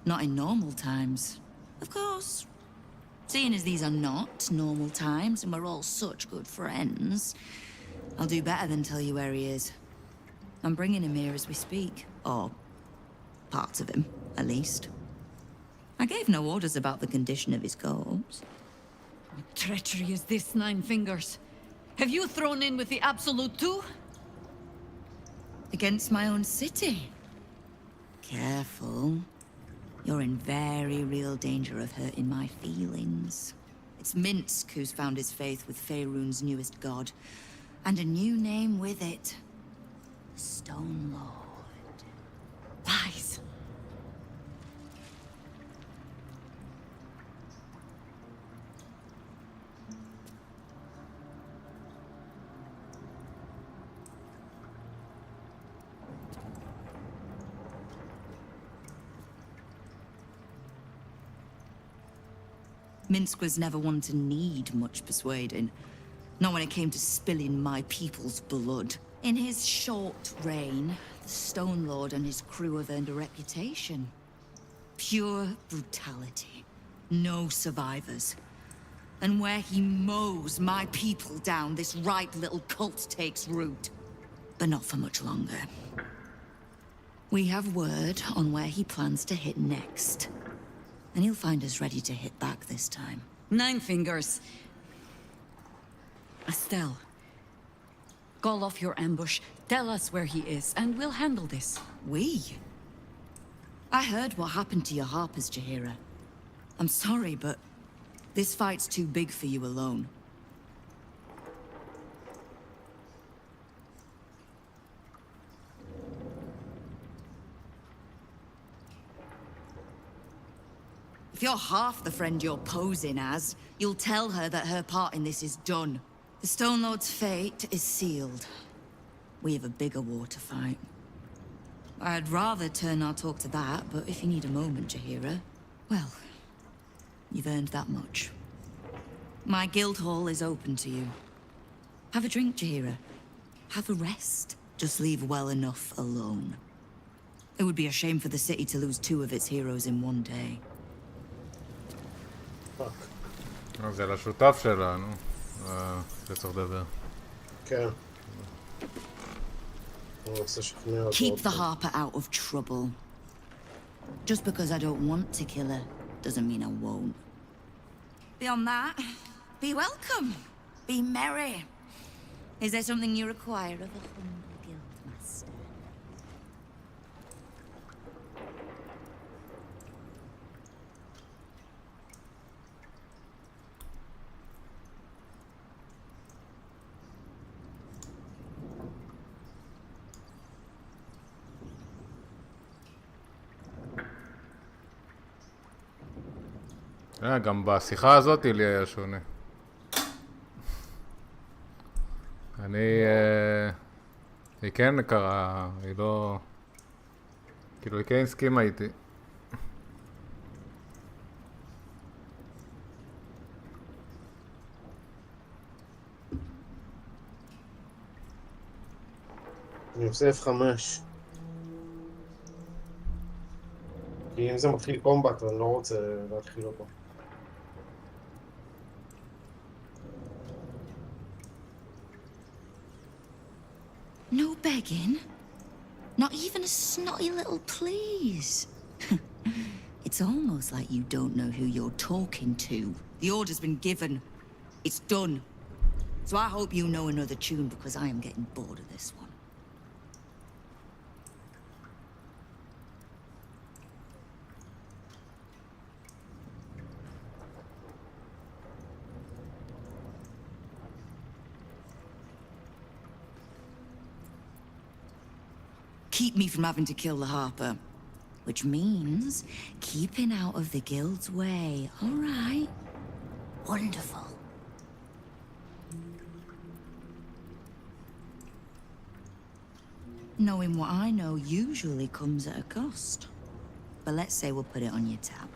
Not in normal times. Of course. Seeing as these are not normal times and we're all such good friends, I'll do better than tell you where he is. I'm bringing him here as we speak. Or parts of him, at least. I gave no orders about the condition of his corpse. What treachery is this, Nine Fingers? Have you thrown in with the Absolute too? Against my own city. Careful. You're in very real danger of hurting my feelings. It's Minsk who's found his faith with Faerun's newest god. And a new name with it. Stone Lord. Lies. Minsk was never one to need much persuading. Not when it came to spilling my people's blood. In his short reign, the Stone Lord and his crew have earned a reputation. Pure brutality. No survivors. And where he mows my people down, this ripe little cult takes root. But not for much longer. We have word on where he plans to hit next. And he'll find us ready to hit back this time. Nine Fingers. Estelle. Call off your ambush, tell us where he is, and we'll handle this. We? I heard what happened to your Harpers, Jaheira. I'm sorry, but this fight's too big for you alone. If you're half the friend you're posing as, you'll tell her that her part in this is done. The Stone Lord's fate is sealed. We have a bigger war to fight. I'd rather turn our talk to that, but if you need a moment, Jaheira, well, you've earned that much. My guild hall is open to you. Have a drink, Jaheira. Have a rest. Just leave well enough alone. It would be a shame for the city to lose 2 of its heroes in one day. זה לשותף שלנו, שצריך לדבר. כן. Keep the Harper out of trouble. Just because I don't want to kill her, doesn't mean I won't. Beyond that, be welcome. Be merry. Is there something you require of a humble guildmaster? גם בשיחה הזאת לי היה שונה. היא כן קרה, היא לא... כאילו היא כן הסכימה איתי. אני עושה F5. כי אם זה מתחיל קומבט, אני לא רוצה להתחיל אותו. No begging? Not even a snotty little please? It's almost like you don't know who you're talking to. The order's been given. It's done. So I hope you know another tune because I am getting bored of this one. Keep me from having to kill the Harper. Which means keeping out of the guild's way, all right? Wonderful. Knowing what I know usually comes at a cost. But let's say we'll put it on your tab.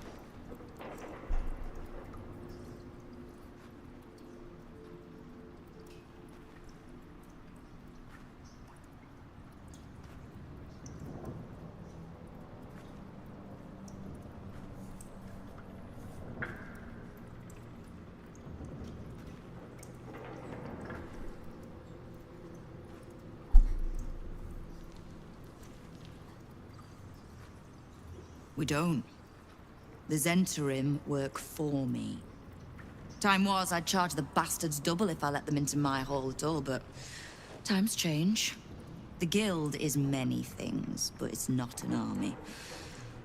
We don't. The Zentarim work for me. Time was I'd charge the bastards double if I let them into my hall at all, but times change. The Guild is many things, but it's not an army.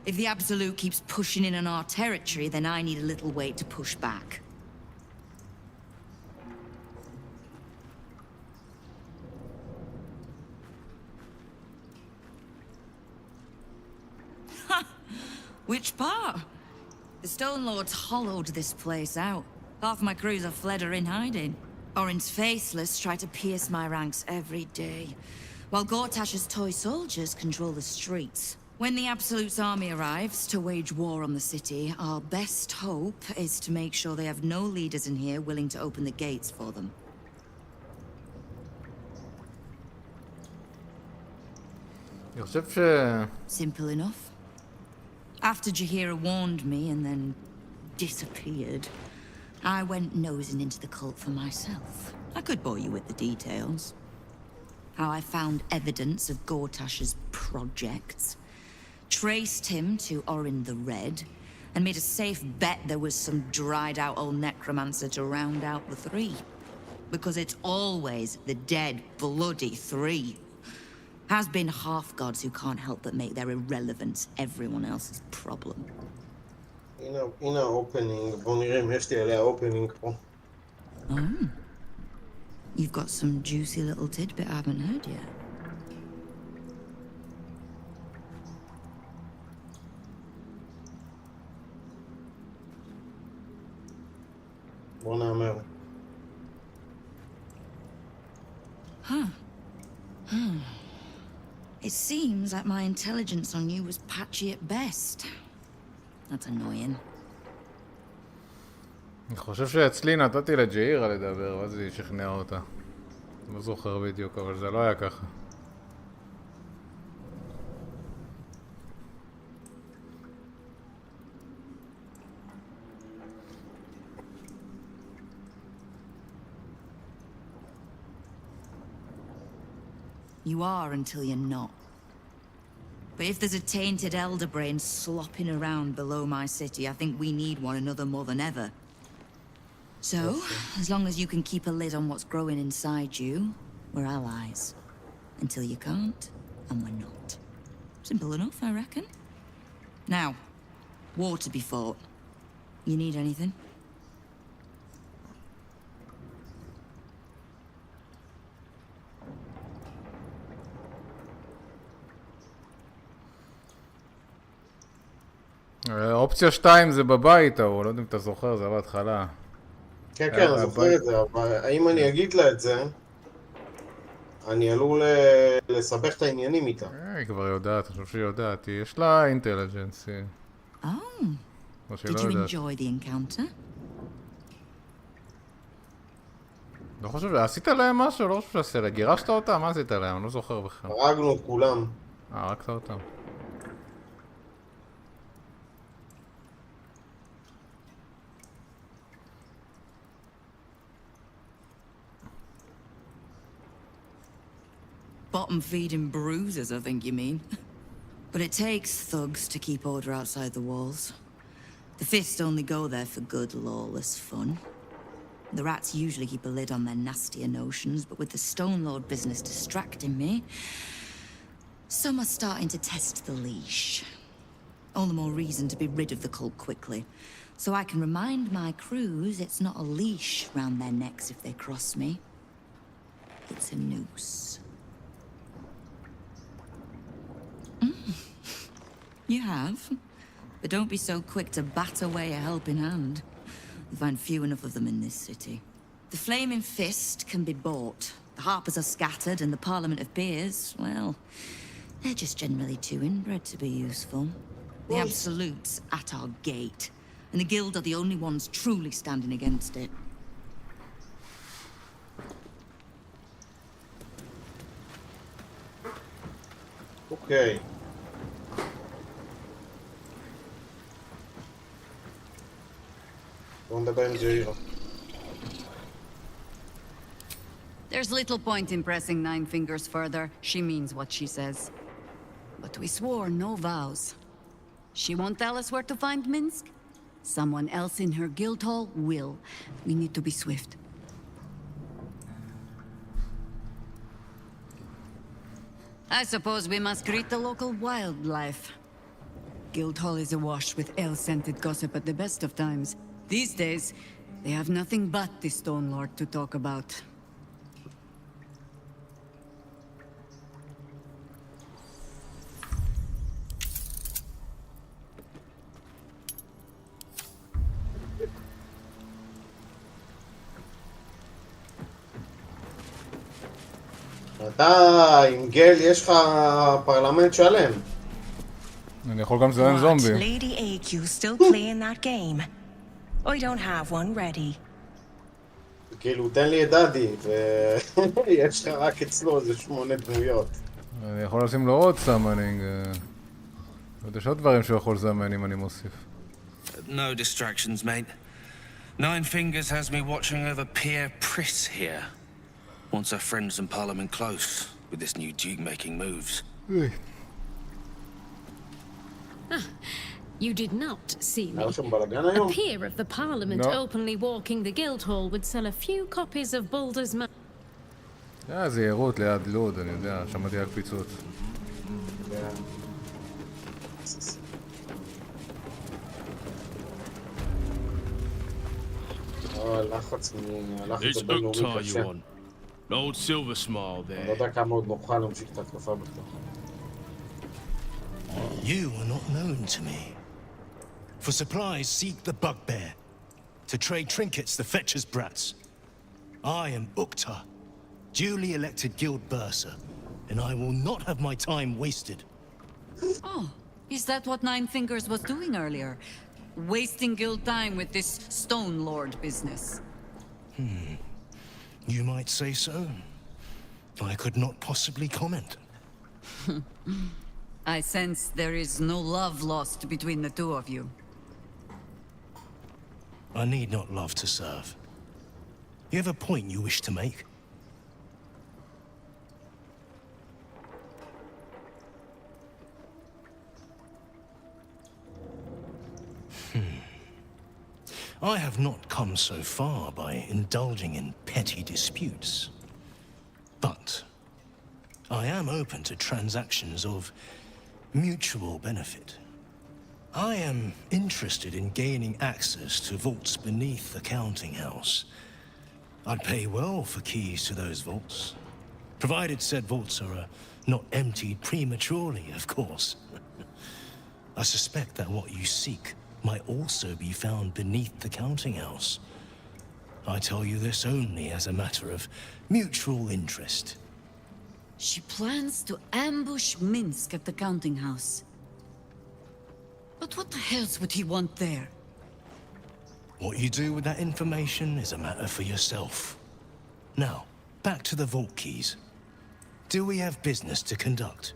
If the Absolute keeps pushing in on our territory, then I need a little weight to push back. Which part? The Stone Lords hollowed this place out. Half my crews have fled or in hiding. Orin's Faceless try to pierce my ranks every day, while Gortash's toy soldiers control the streets. When the Absolute's army arrives to wage war on the city, our best hope is to make sure they have no leaders in here willing to open the gates for them. Simple enough. After Jaheira warned me and then disappeared, I went nosing into the cult for myself. I could bore you with the details. How I found evidence of Gortash's projects, traced him to Orin the Red, and made a safe bet there was some dried-out old necromancer to round out the three. Because it's always the dead, bloody three. Has been half-gods who can't help but make their irrelevance everyone else's problem. הנה האופנינג, בואו נראה אם יש לי עליה אופנינג פה. You've got some juicy little tidbit I haven't heard yet. בואו נאמר. It seems like my intelligence on you was patchy at best. That's annoying. אני חושב שאצלי נתתי לג'אירה לדבר, ואז היא שכנעה אותה. לא זוכר בדיוק, אבל זה לא היה ככה. You are until you're not. But if there's a tainted elder brain slopping around below my city, I think we need one another more than ever. So, as long as you can keep a lid on what's growing inside you, we're allies. Until you can't, and we're not. Simple enough, I reckon. Now, war to be fought. You need anything? אופציה 2 זה בבית, או לא יודע אם אתה זוכר, זה בהתחלה. כן, כן, אני זוכר את זה, אבל האם אני אגיד לה את זה, אני עלול לסבך את העניינים איתה. היא כבר יודעת, אני חושב שהיא יודעת, יש לה אינטליג'נס. Oh, did you enjoy the encounter? לא חושב, עשית להם משהו? לא חושב שעשית להם. גירשת אותם? מה עשית להם? אני לא זוכר בכלל. הרגנו את כולם. הרגת אותם. Bottom-feeding bruisers, I think you mean. But it takes thugs to keep order outside the walls. The Fist only go there for good, lawless fun. The rats usually keep a lid on their nastier notions, but with the Stone Lord business distracting me, some are starting to test the leash. All the more reason to be rid of the cult quickly, so I can remind my crews it's not a leash round their necks if they cross me. It's a noose. You have. But don't be so quick to bat away a helping hand. You find few enough of them in this city. The Flaming Fist can be bought. The Harpers are scattered, and the Parliament of Peers, well, they're just generally too inbred to be useful. The Absolute's at our gate, and the Guild are the only ones truly standing against it. Okay. There's little point in pressing Nine Fingers further. She means what she says. But we swore no vows. She won't tell us where to find Minsk? Someone else in her guild hall will. We need to be swift. I suppose we must greet the local wildlife. Guildhall is awash with ale-scented gossip at the best of times. These days, they have nothing but the Stone Lord to talk about. אתה עם גל, יש לך פרלמנט שלם. אני יכול גם לזיין זומבי. Lady AQ still playing that game? I don't have one ready. כאילו, תן לי את דדי, ויש לך רק אצלו איזה 8 דמויות. אני יכול לשים לו עוד סאמנינג. יש עוד דברים שהוא יכול לזמן אם אני מוסיף. No distractions, mate. Nine Fingers has me watching over Pierre Priss here. Wants her friends and Parliament close, with this new Duke making moves. You did not see me. A peer of the Parliament openly walking the Guildhall would sell a few copies of Baldur's map. זהירות ליד לוד, אני יודע, שמעתי רק פיצוץ. לחץ בינלאומי קשה. Old Silver Smile there. אני לא יודע כמה עוד נוכל להמשיך את התקפה בכלל. You are not known to me. For supplies, seek the Bugbear. To trade trinkets, the Fetcher's Brats. I am Uktar, duly elected Guild Bursar, and I will not have my time wasted. Oh, is that what Nine Fingers was doing earlier? Wasting guild time with this Stone Lord business? You might say so. I could not possibly comment. I sense there is no love lost between the two of you. I need not love to serve. You have a point you wish to make? I have not come so far by indulging in petty disputes. But I am open to transactions of mutual benefit. I am interested in gaining access to vaults beneath the counting house. I'd pay well for keys to those vaults, provided said vaults are not emptied prematurely, of course. I suspect that what you seek might also be found beneath the counting house. I tell you this only as a matter of mutual interest. She plans to ambush Minsk at the counting house. But what the hell would he want there? What you do with that information is a matter for yourself. Now, back to the vault keys. Do we have business to conduct?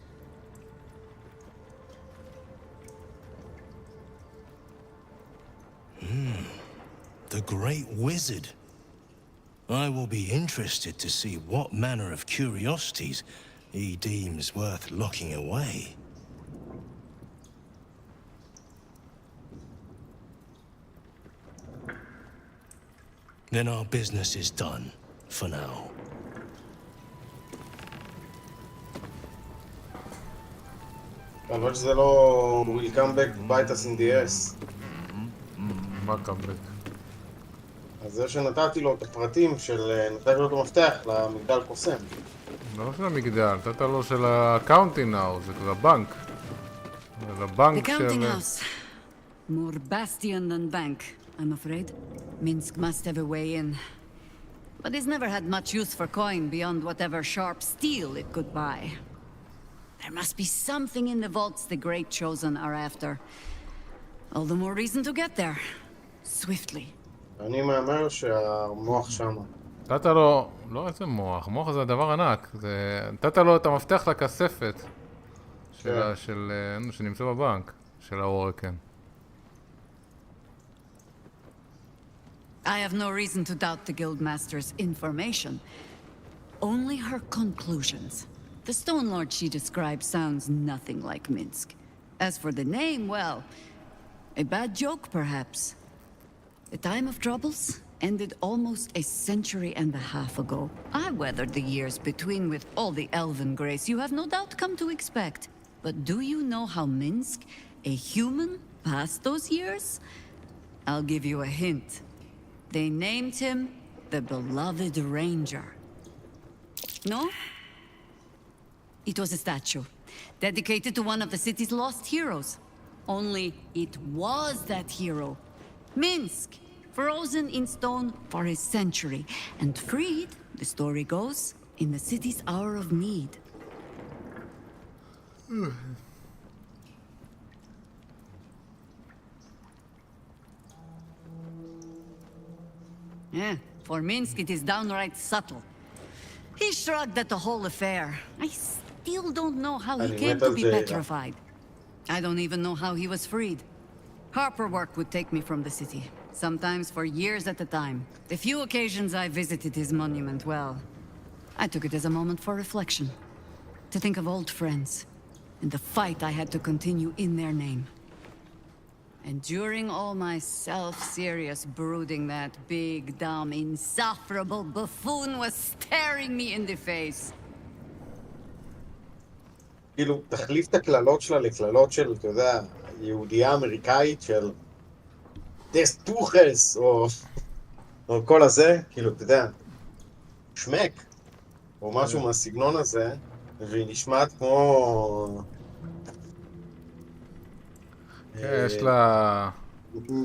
The Great Wizard. I will be interested to see what manner of curiosities he deems worth locking away. Then our business is done, for now. אבל שזה לא... will come back to bite us in the ass. מה קאמבק? אז זה שנתתי לו את הפרטים של... נתתי לו את המפתח למגדל קוסם. לא של המגדל, נתת לו של ה-counting house, זה כבר בנק. זה הבנק של... The counting house. More bastion than bank, I'm afraid. Minsk must have a way in. But it's never had much use for coin beyond whatever sharp steel it could buy. There must be something in the vaults the Great Chosen are after. All the more reason to get there. Swiftly. אני מאמר שהמוח שמה. נתת לו... לא איזה מוח, מוח זה הדבר ענק. נתת לו את המפתח לכספת. שנמצא בבנק. של האורקן. I have no reason to doubt the Guildmaster's information. Only her conclusions. The Stone Lord she describes sounds nothing like Minsk. As for the name, well, a bad joke perhaps. The time of troubles ended almost a century and a half ago. I weathered the years between with all the elven grace you have no doubt come to expect. But do you know how Minsk, a human, passed those years? I'll give you a hint. They named him the Beloved Ranger. No? It was a statue, dedicated to one of the city's lost heroes. Only it was that hero, Minsk, frozen in stone for a century, and freed, the story goes, in the city's hour of need. Yeah, for Minsk it is downright subtle. He shrugged at the whole affair. I still don't know how he came to be petrified. I don't even know how he was freed. Harper work would take me from the city, sometimes for years at a time. The few occasions I visited his monument, well, I took it as a moment for reflection. To think of old friends, and the fight I had to continue in their name. And during all my self-serious brooding, that big, dumb, insufferable buffoon was staring me in the face. כאילו, תחליף את הכללות שלה לכללות של, אתה יודע, יהודייה אמריקאית של דסטוחס, או כל הזה, כאילו, אתה יודע, שמק, או משהו מהסגנון הזה, והיא נשמעת כמו... יש לה...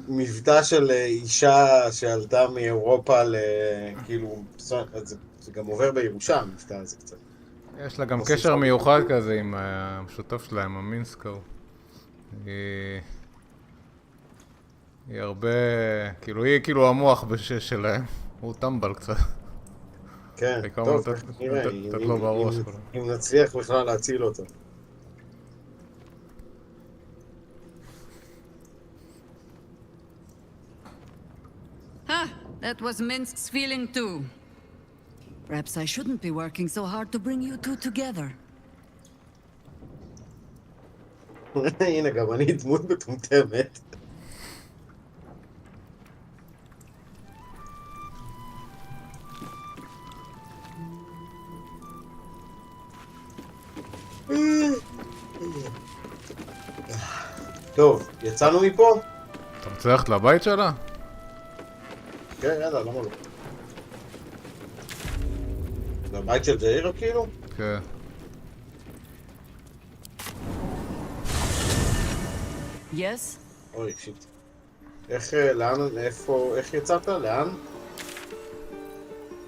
מבטא של אישה שעלתה מאירופה כאילו, זה גם עובר בירושה, המבטא הזה קצת. יש לה גם קשר מיוחד כזה עם המשותף שלה, עם המינסקו. היא הרבה... כאילו, היא כאילו המוח בשש שלהם. הוא טמבל קצת. כן, טוב, נראה, אם נצליח בכלל להציל אותו. That was Minsk's feeling too. Perhaps I shouldn't be working so hard to bring you two together. הנה, גם אני דמות מטומטמת. טוב, יצאנו מפה? אתה רוצה ללכת לבית שלה? כן, יאללה, למה לא? זה הבית של זעירה כאילו? כן. Yes? אוי, שיט. איך, לאן, איפה, איך יצאת? לאן?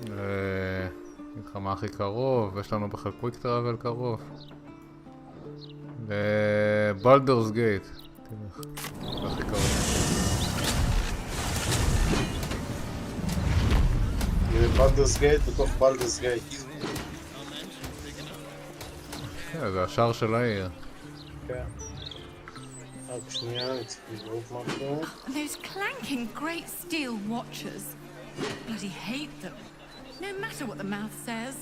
אגיד לך מה הכי קרוב, יש לנו בכלל קוויק טראבל קרוב. לבלדורס גייט. תלך, הכי קרוב. בבלדרס גייט בתוך בלדרס גייט. כן, זה השער של העיר. כן. רק שנייה, צריך לבדוק משהו. Those clanking great steel watchers. Bloody hate them. No matter what the mouth says.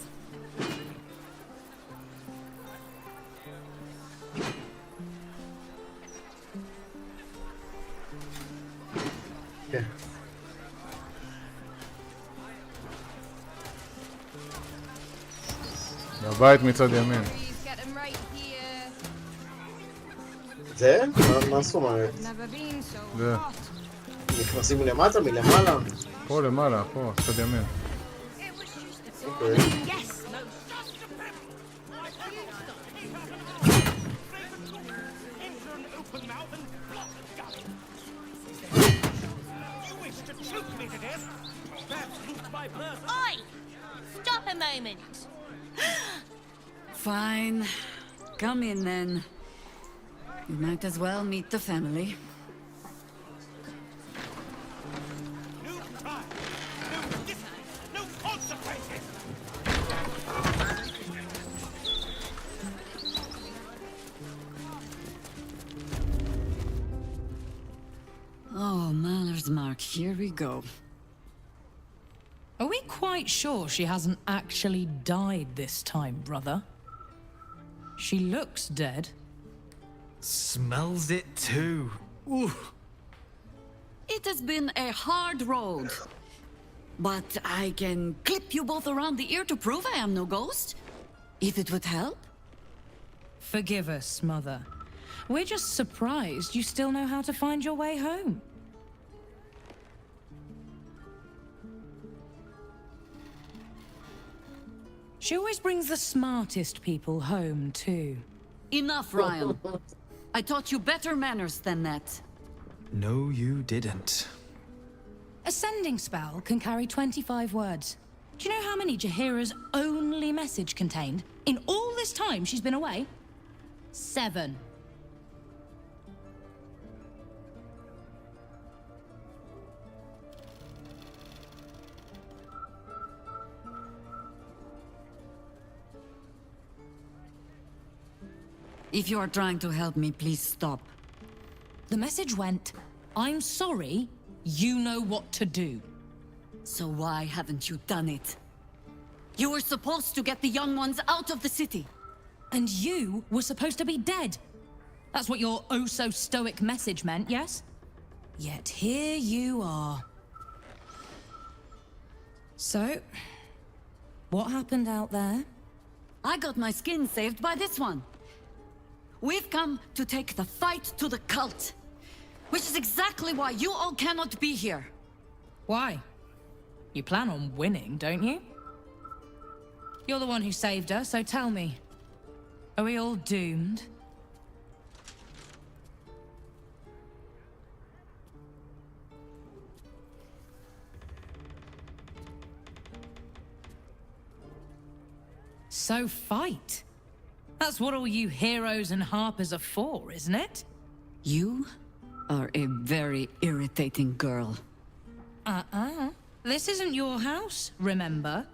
כן. בבית מצד ימין. זה? מה זאת אומרת? זה. נכנסים מלמטה, מלמעלה? פה למעלה, פה, צד ימין. אוקיי. Oi! Stop a moment. Fine. Come in then. You might as well meet the family. Oh, Mahler's mark. Here we go. Are we quite sure she hasn't actually died this time, brother? She looks dead. Smells it too. Ooh. It has been a hard road. But I can clip you both around the ear to prove I am no ghost. If it would help. Forgive us, Mother. We're just surprised you still know how to find your way home. She always brings the smartest people home, too. Enough, Ryan. I taught you better manners than that. No, you didn't. A sending spell can carry 25 words. Do you know how many Jaheira's only message contained? In all this time she's been away? 7. If you are trying to help me, please stop. The message went, I'm sorry, you know what to do. So why haven't you done it? You were supposed to get the young ones out of the city. And you were supposed to be dead. That's what your oh-so-stoic message meant, yes? Yet here you are. So, what happened out there? I got my skin saved by this one. We've come to take the fight to the cult. Which is exactly why you all cannot be here. Why? You plan on winning, don't you? You're the one who saved her, so tell me. Are we all doomed? So fight. That's what all you heroes and harpers are for, isn't it? You are a very irritating girl. This isn't your house, remember?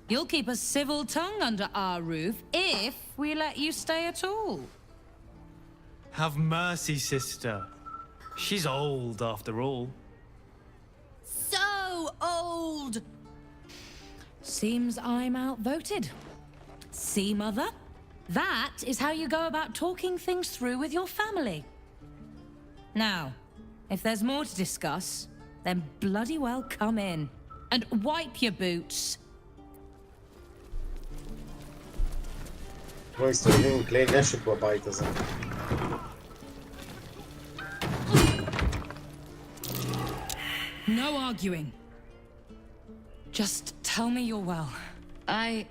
You'll keep a civil tongue under our roof if we let you stay at all. Have mercy, sister. She's old, after all. So old! Seems I'm outvoted. See, Mother? That is how you go about talking things through with your family. Now, if there's more to discuss, then bloody well come in. And wipe your boots. לא מסתובבים עם כלי נשק בבית הזה. No arguing. Just tell me you're well. I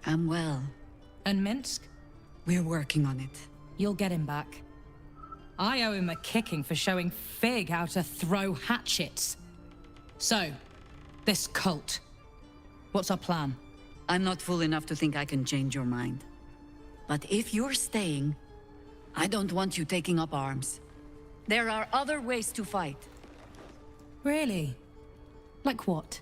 am well. And Minsk? We're working on it. You'll get him back. I owe him a kicking for showing Fig how to throw hatchets. So, this cult. What's our plan? I'm not fool enough to think I can change your mind. But if you're staying, I don't want you taking up arms. There are other ways to fight. Really? Like what?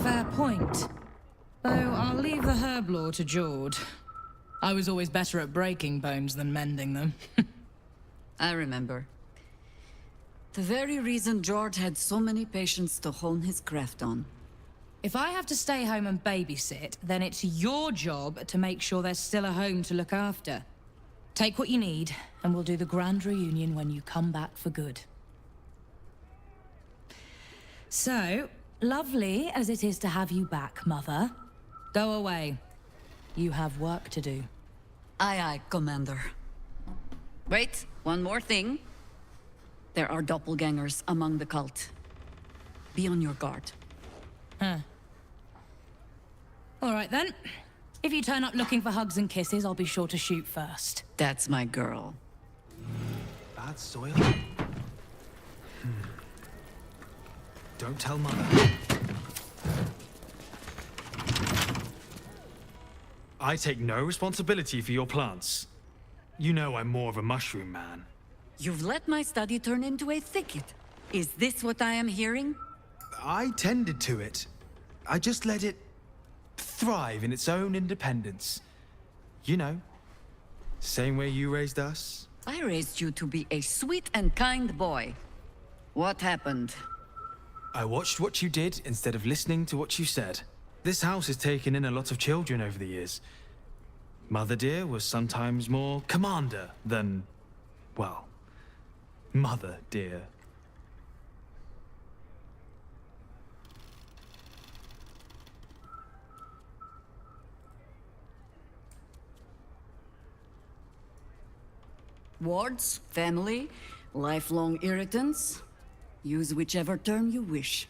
fair point. Though I'll leave the herb lore to Jord. I was always better at breaking bones than mending them. I remember. The very reason George had so many patients to hone his craft on. If I have to stay home and babysit, then it's your job to make sure there's still a home to look after. Take what you need, and we'll do the grand reunion when you come back for good. So, lovely as it is to have you back, Mother, go away. You have work to do. Aye, aye, Commander. Wait, one more thing. There are doppelgangers among the cult. Be on your guard. Huh. All right then. If you turn up looking for hugs and kisses, I'll be sure to shoot first. That's my girl. Bad soil? Don't tell Mother. I take no responsibility for your plants. You know I'm more of a mushroom man. You've let my study turn into a thicket. Is this what I am hearing? I tended to it. I just let it thrive in its own independence. You know, same way you raised us. I raised you to be a sweet and kind boy. What happened? I watched what you did instead of listening to what you said. This house has taken in a lot of children over the years. Mother dear was sometimes more commander than, well, Mother dear. Wards, family, lifelong irritants. Use whichever term you wish.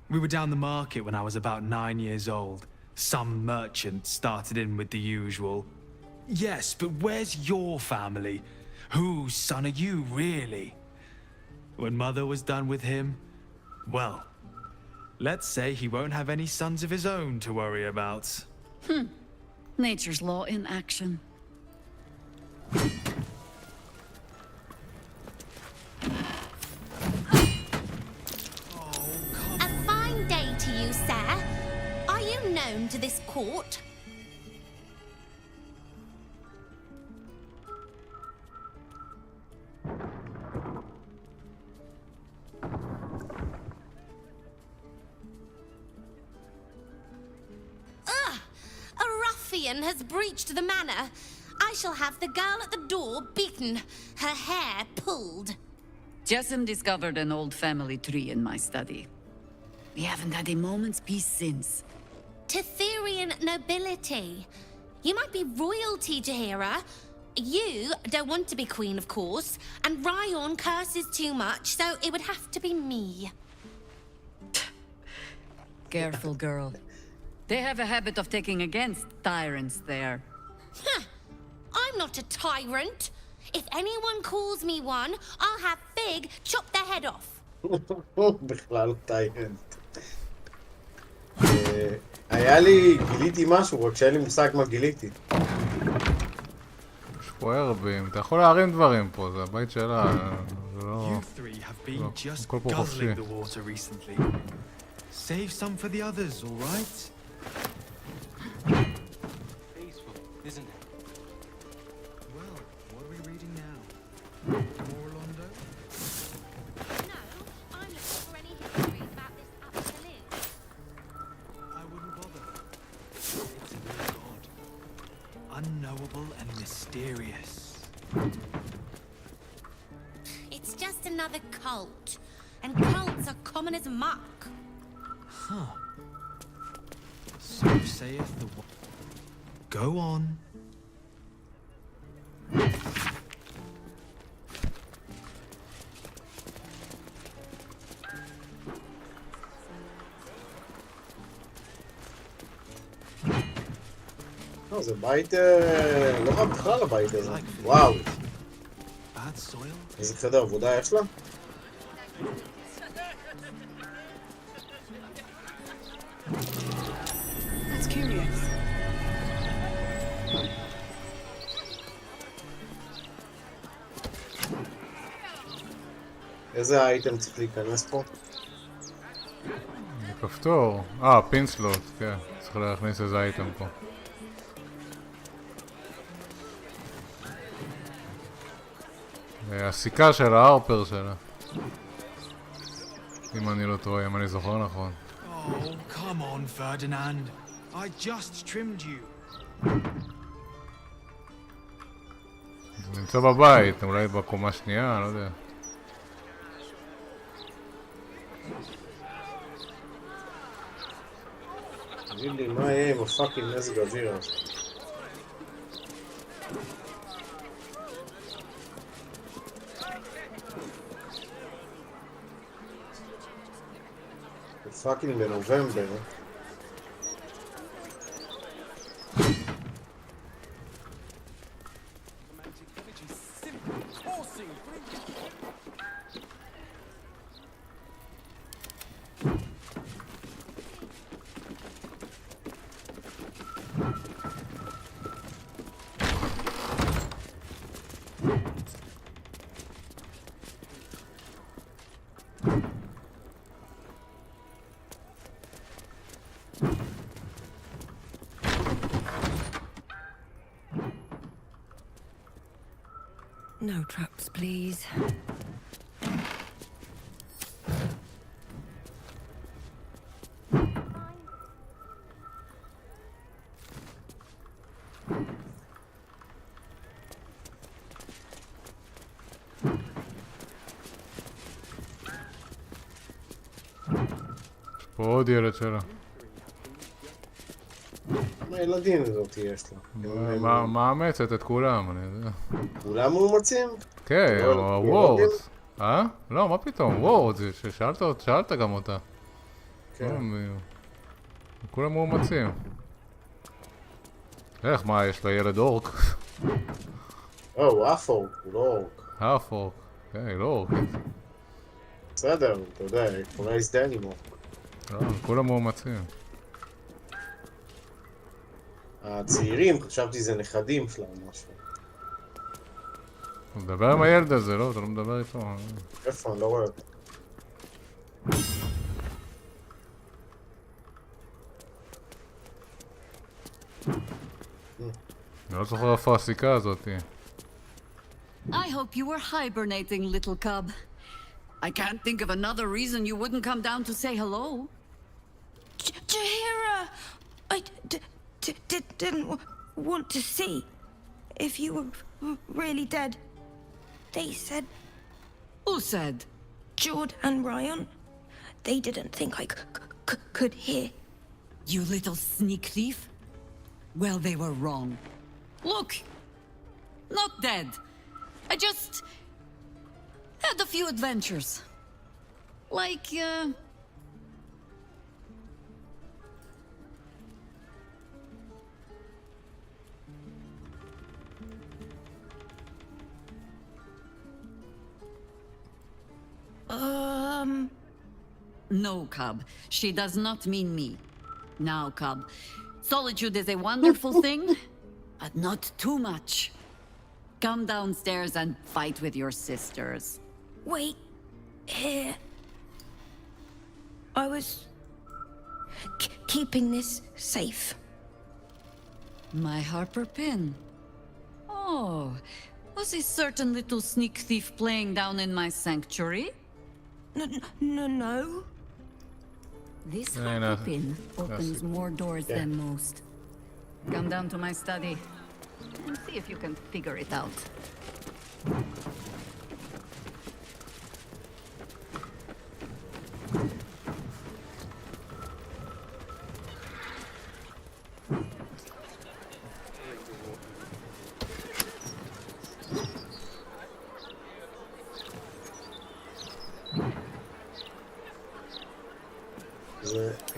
We were down the market when I was about 9 years old. Some merchant started in with the usual. Yes, but where's your family? Whose son are you, really? When Mother was done with him, well, let's say he won't have any sons of his own to worry about. Nature's law in action. A fine day to you, sir. Are you known to this court? Has breached the manor. I shall have the girl at the door beaten, her hair pulled. Jessim discovered an old family tree in my study. We haven't had a moment's peace since. Tetherian nobility. You might be royalty, Jaheira. You don't want to be queen, of course, and Ryon curses too much, so it would have to be me. Careful, girl. They have a habit of taking against tyrants there. I'm not a tyrant. If anyone calls me one, I'll have Fig chop their head off. בכלל לא טיינט. גיליתי משהו, רק שאין לי מושג מה גיליתי. יש פה הרבים, אתה יכול להרים דברים פה, זה הבית שלה, זה לא... You three have been just הכל פה חופשי. guzzling the water recently. Save some for the others, all right? Peaceful, isn't it? Well, what are we reading now? More Londo? No, I'm looking for any histories about this absolute. I wouldn't bother. It's a new god. Unknowable and mysterious. It's just another cult. And cults are common as muck. Huh. So saith the one. Go on. זה בית... לא רע בכלל הבית הזה. וואו. איזה חדר עבודה יש לה? That's curious. איזה אייטם צריך להיכנס פה? כפתור. פינסלוט, כן. צריך להכניס איזה אייטם פה. הסיכה של ההרפר שלה. אם אני לא טועה, אם אני זוכר נכון. Oh, come on, Ferdinand. I just trimmed you. זה נמצא בבית, אולי בקומה שנייה, לא יודע. תגיד לי, מה יהיה עם הפאקינג מזג אוויר הזה? זה פאקינג בנובמבר. No traps, please. פה עוד ילד שלה. כמה ילדים זאת יש לה? מאמצת את כולם, אני יודע. כולם מאומצים? כן, הוורדס. לא, מה פתאום? וורדס, שאלת גם אותה. כן. כולם מאומצים. איך, מה, יש לה ילד אורק? הוא אף אורק, הוא לא אורק. אף אורק, כן, היא לא אורקית. בסדר, אתה יודע, אולי הזדהן עם אורק. לא, כולם מאומצים. הצעירים, חשבתי זה נכדים שלה או משהו. אתה מדבר עם הילד הזה, לא? אתה לא מדבר איתו. איפה? אני לא רואה אותו. אני לא זוכר איפה הסיכה הזאת. I hope you were hibernating, little cub. I can't think of another reason you wouldn't come down to say hello. Jahira! I didn't want to see if you were really dead. They said... Who said? Jord and Ryan. They didn't think I could hear. You little sneak thief? Well, they were wrong. Look! Not dead. I just... had a few adventures. Like, No, Cub. She does not mean me. Now, Cub. Solitude is a wonderful thing, but not too much. Come downstairs and fight with your sisters. Wait. Here. I was... keeping this safe. My Harper pin. Oh, was a certain little sneak thief playing down in my sanctuary? No. This Harper pin opens more doors than most. Come down to my study and see if you can figure it out.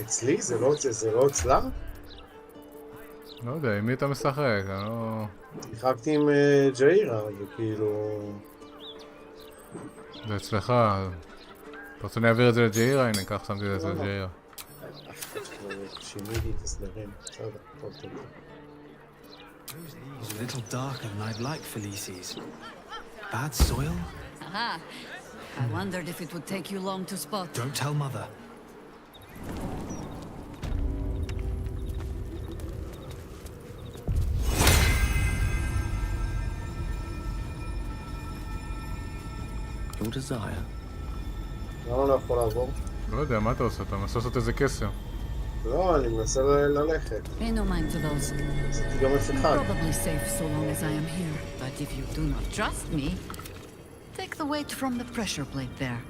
אצלי? זה לא אצלה? לא יודע, עם מי אתה משחק? אני לא... שיחקתי עם ג'אירה, וכאילו... זה אצלך. אתה רוצה להעביר את זה לג'אירה? הנה, כך שמתי את זה לג'אירה. שיניתי את הסדרים. בסדר, טוב. It's a little darker than I'd like, Felices. Bad soil? Aha! I wondered if it would take you long to spot. Don't tell Mother. your desire. למה לא יכול לעבור? לא יודע, מה אתה עושה? אתה מנסה לעשות איזה קסם. לא, אני מנסה ללכת. Pay no mind to those. עשיתי גם F1. Probably safe so long as I am here. But if you do not trust me, take the weight from the pressure plate there.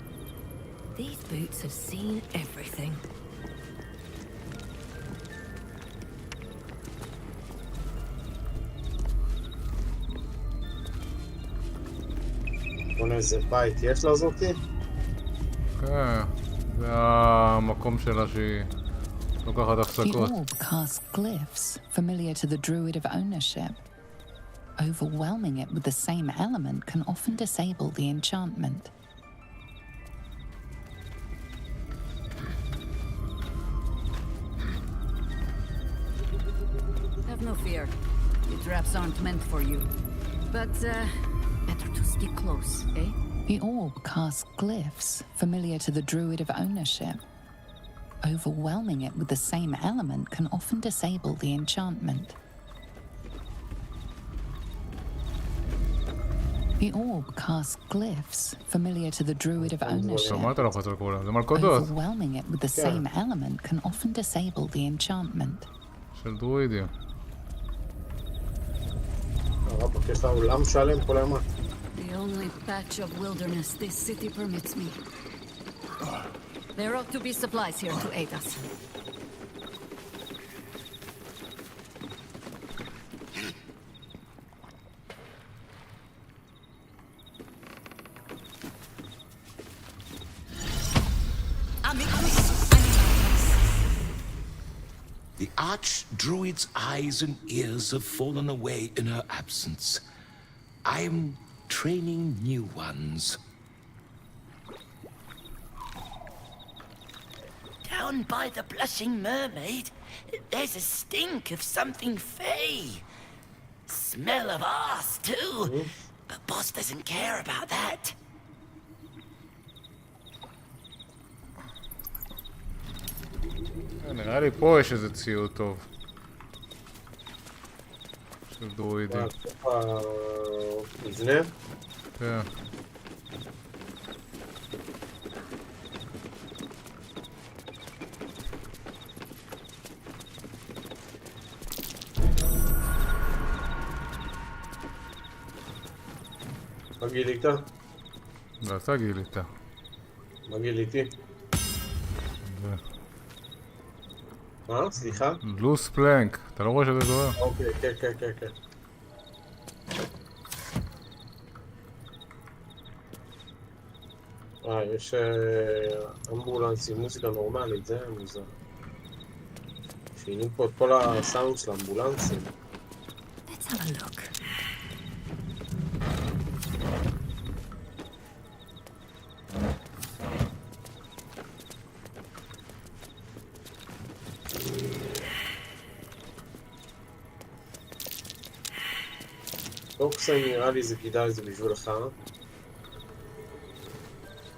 These boots have seen everything. בוא איזה בית יש לה זאתי? כן, זה המקום שלה שהיא לוקחת הפסקות. The orb casts glyphs familiar to the druid of ownership. Overwhelming it with the same element can often disable the enchantment. Have no fear. The traps aren't meant for you. But, better to stick close, eh? The orb casts glyphs familiar to the druid of ownership. Overwhelming it with the same element can often disable the enchantment. The orb casts glyphs familiar to the druid of ownership. Overwhelming it with the same element can often disable the enchantment. של דרואידים. יש לה עולם שלם כל הימה. The only patch of wilderness this city permits me. There ought to be supplies here to aid us. The Archdruid's eyes and ears have fallen away in her absence. I am training new ones. Down by the Blushing Mermaid, there's a stink of something fey. Smell of arse, too. But boss doesn't care about that. נראה לי פה יש איזה ציוד טוב. של דרואידים. מבנה? כן. מה גילית? ואתה גילית. מה גיליתי? מה? סליחה? לוס פלנק, אתה לא רואה שזה זוהר? אוקיי, כן, כן, כן, כן. יש אמבולנס עם מוזיקה נורמלית, זה מוזר. שינו פה את כל הסאונד של האמבולנסים. Let's have a look. טוקסן נראה לי זה כדאי, זה בשבילך.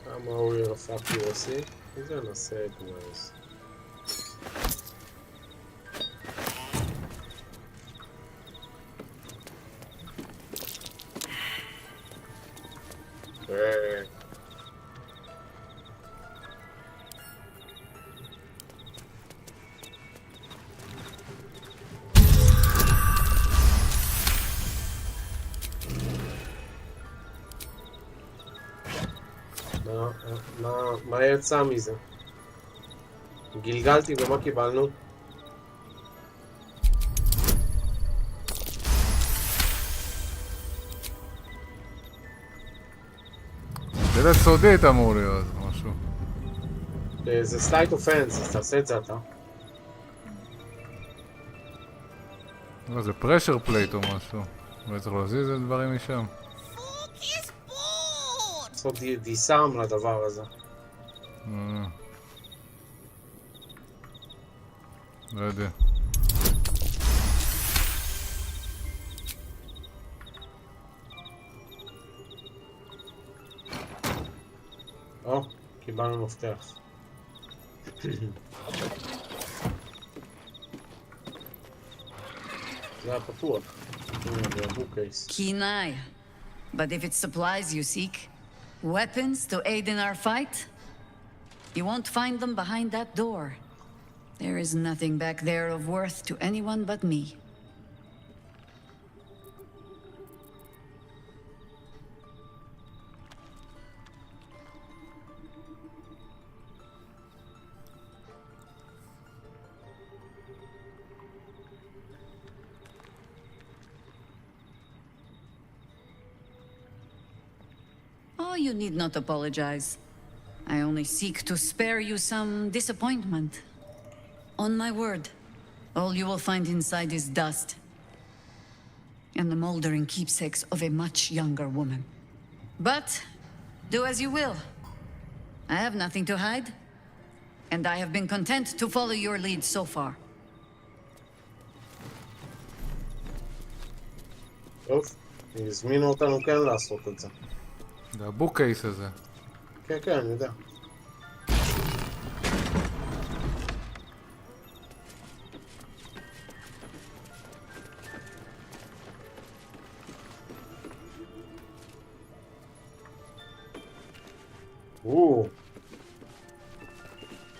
כמה הוא ירפה פירוסי? וזה נעשה את מייס. מה יצא מזה? גלגלתי ומה קיבלנו? זה סודית אמור להיות משהו. זה סלייט אופנס, אז תעשה את זה אתה. לא, זה פרשר פלייט או משהו. אולי צריך להזיז את דברים משם. לעשות דיסאם לדבר הזה. לא יודע. או, קיבלנו מפתח. זה היה פתוח. זה הבוקייס. Kenai. But if it's supplies you seek, Weapons to aid in our fight? You won't find them behind that door. There is nothing back there of worth to anyone but me. Oh, you need not apologize. I only seek to spare you some disappointment. On my word, all you will find inside is dust. And the moldering keepsakes of a much younger woman. But, do as you will. I have nothing to hide. And I have been content to follow your lead so far. טוב, הזמינו אותנו כן לעשות את זה. זה הבוקייס הזה. כן, כן, אני יודע.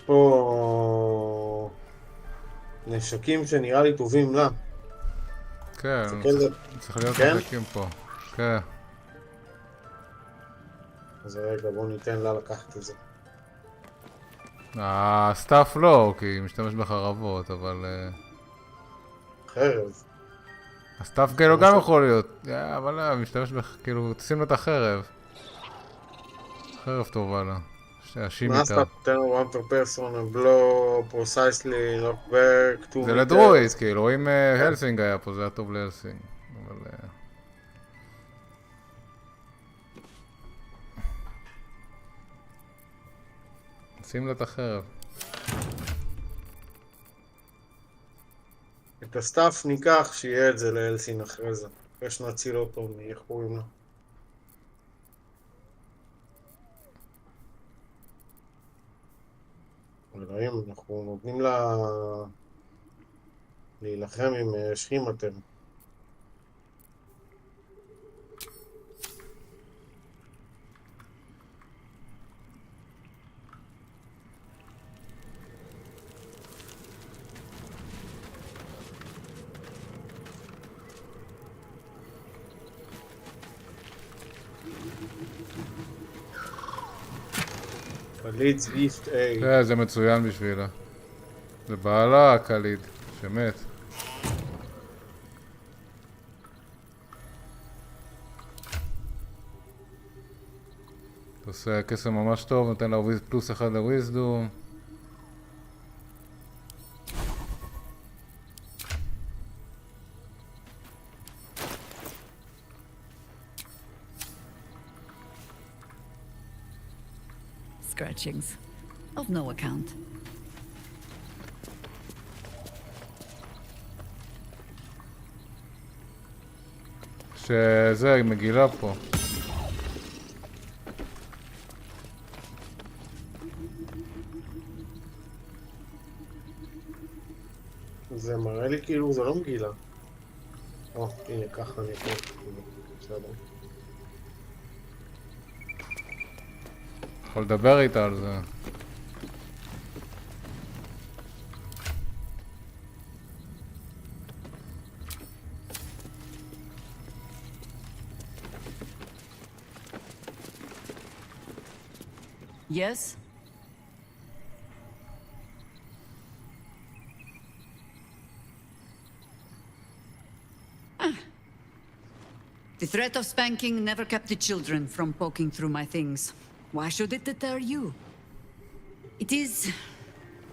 פה נשקים שנראה לי טובים לה. כן, צריך להיות נשקים פה. כן. אז רגע, בוא ניתן לה לקחת את זה. הסטאפ לא, כי היא משתמש בחרבות, אבל... חרב. הסטאפ כאילו גם יכול להיות, אבל לא, משתמש כאילו, תשים לו את החרב. חרב טובה לה. שהשים איתה. מה הסטאפ? תן לו one per person and blow precisely, not back, 2 meters. זה לדרואיד, כאילו, אם הלסינג היה פה, זה היה טוב להלסינג. אבל... שים לה את החרב. את הסטאפ ניקח, שיהיה את זה לאלסין אחרי זה. אחרי שנציל אותו מאיחורים לה. אלוהים, אנחנו נותנים לה להילחם עם שכימתם. קליד גיפט A. כן, זה מצוין בשבילה. זה בעלה הקליד, שמת. אתה עושה קסם ממש טוב, נותן לה פלוס 1 לוויזדום. Scratchings. Of no account. שזה מגילה פה. זה מראה לי כאילו זה לא מגילה. הנה ככה אני יכול. בסדר. יכול לדבר איתה על זה. Yes? The threat of spanking never kept the children from poking through my things. Why should it deter you? It is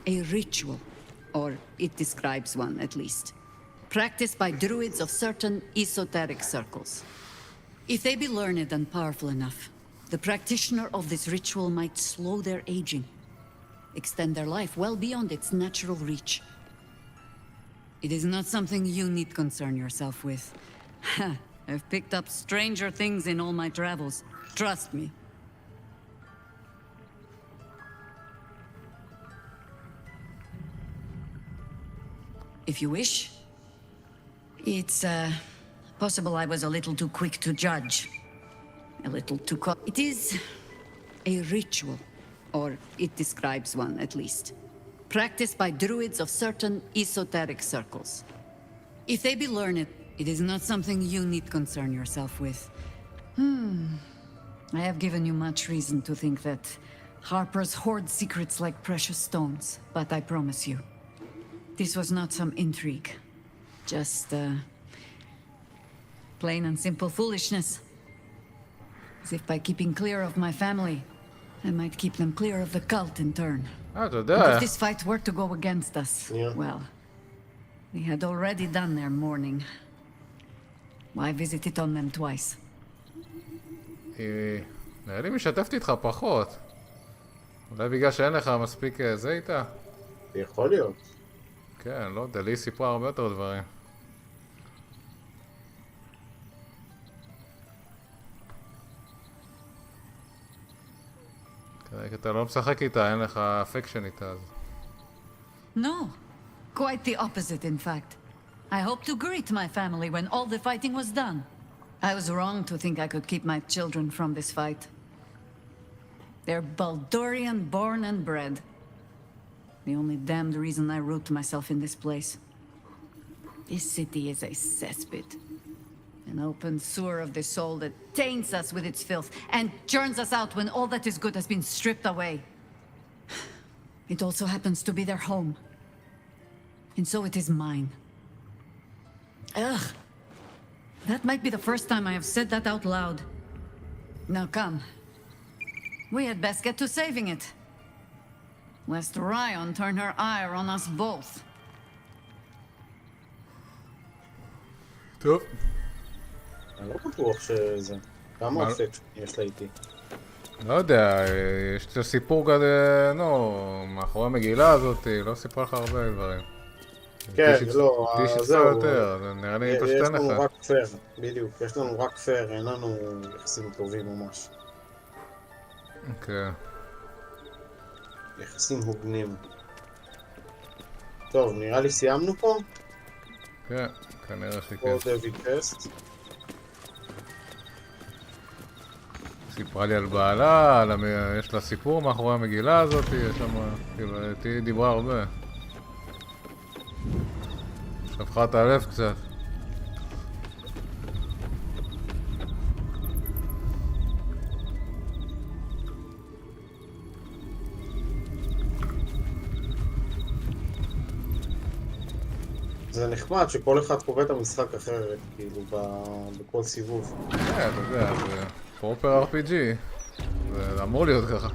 a ritual, or it describes one at least, practiced by druids of certain esoteric circles. If they be learned and powerful enough, the practitioner of this ritual might slow their aging, extend their life well beyond its natural reach. It is not something you need concern yourself with. I've picked up stranger things in all my travels. Trust me. If you wish. It's, possible I was a little too quick to judge. A little too It is A ritual, or it describes one at least, practiced by druids of certain esoteric circles. If they be learned, it is not something you need concern yourself with. I have given you much reason to think that Harpers hoard secrets like precious stones, but I promise you, this was not some intrigue. Just, plain and simple foolishness. As if by keeping clear of my family, I might keep them clear of the cult in turn. But if this fight were to go against us, well, we had already done their mourning. Why visit it on them twice? נראה לי משתפת איתך פחות. אולי בגלל שאין לך מספיק זה איתה? יכול להיות. כן, לא יודע, לי סיפרה הרבה יותר דברים. כי אתה לא משחק איתה, אין לך אפקשן איתה אז. No, quite the opposite in fact. I hope to greet my family when all the fighting was done. I was wrong to think I could keep my children from this fight. They're Baldurian born and bred. The only damned reason I root myself in this place. This city is a cesspit. An open sewer of the soul that taints us with its filth and churns us out when all that is good has been stripped away. It also happens to be their home. And so it is mine. Ugh. That might be the first time I have said that out loud. Now come. We had best get to saving it. Lest Ryan turn her ire on us both. טוב. אני לא בטוח שזה... כמה אופק יש לה איתי? לא יודע, יש את הסיפור כזה, נו, מאחורי המגילה הזאת, לא סיפרה לך הרבה דברים. כן, לא, זהו. נראה לי פשוט אין לך. יש לנו רק פייר, בדיוק, יש לנו רק פייר, אין לנו יחסים טובים ממש. אוקיי. יחסים הוגנים. טוב, נראה לי סיימנו פה? כן, כנראה שכן. פה דויד פסט. סיפרה לי על בעלה, יש לה סיפור מאחורי המגילה הזאת, יש שם, כאילו, היא דיברה הרבה. שפכה את הלב קצת. זה נחמד שכל אחד קובע את המשחק אחרת, כאילו, בכל סיבוב. כן, אתה יודע, זה פרופר RPG. זה אמור להיות ככה.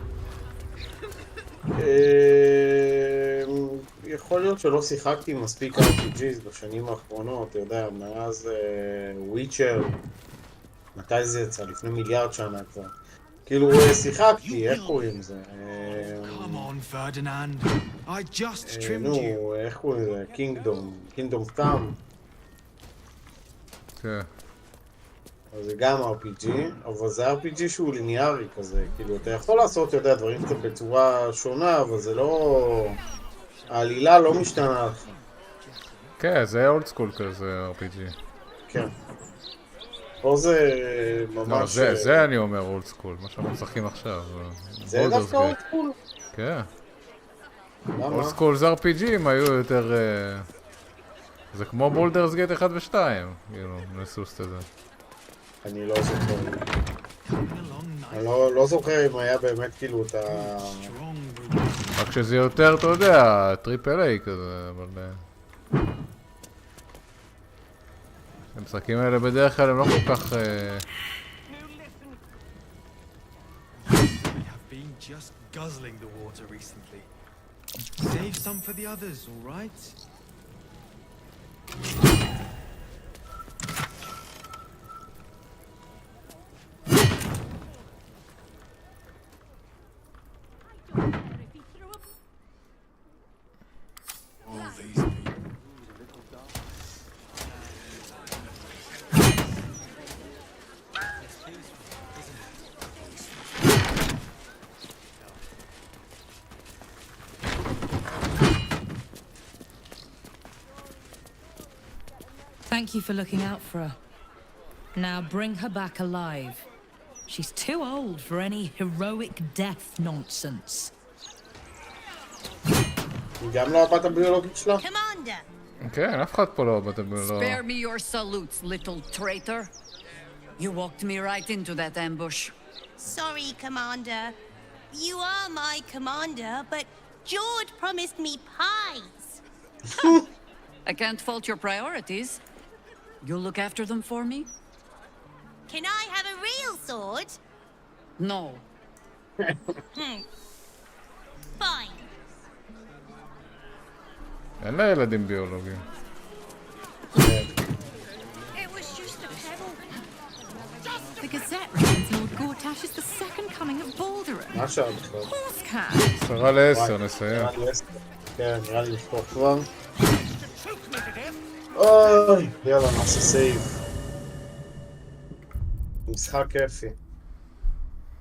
יכול להיות שלא שיחקתי מספיק RPGs בשנים האחרונות, אתה יודע, מאז וויצ'ר, מתי זה יצא? לפני מיליארד שנה כבר. כאילו, שיחקתי, איך קוראים זה? נו, איך קוראים זה? קינגדום קאם. כן. זה גם RPG, אבל זה RPG שהוא ליניארי כזה, כאילו, אתה יכול לעשות, אתה יודע, דברים קצת בצורה שונה, אבל זה לא... העלילה לא משתנה לך. כן, זה אולד סקול כזה RPG. כן. פה זה ממש... לא, זה אני אומר אולד סקול, מה שאנחנו משחקים עכשיו. זה דווקא אולד סקול? כן. למה? אולד סקול זה RPGים היו יותר... זה כמו בולדרס גייט 1 ו-2, כאילו, נסוס את זה. אני לא זוכר. אני לא זוכר אם היה באמת כאילו את ה... רק שזה יותר, אתה יודע, טריפל איי כזה, אבל... המשחקים האלה בדרך כלל הם לא כל כך... Thank you for looking out for her. Now bring her back alive. She's too old for any heroic death nonsense. גם לא הבת הביולוגית שלה? כן, אף אחד פה לא הבת הביולוגית. Spare me your salutes, little traitor. You walked me right into that ambush. Sorry, Commander. You are my commander, but George promised me pies. I can't fault your priorities. You'll look after them for me? Can I have a real sword? No. Fine. אין לה ילדים ביולוגיים. It was just a pebble. The Gazette reckons Lord Gortash is the second coming of Baldur. מה השעה בכלל? Horsecat. 10:50, נסיים. כן, נראה לי לפתוח כבר. אוי, יאללה, נעשה סייב. משחק כיפי.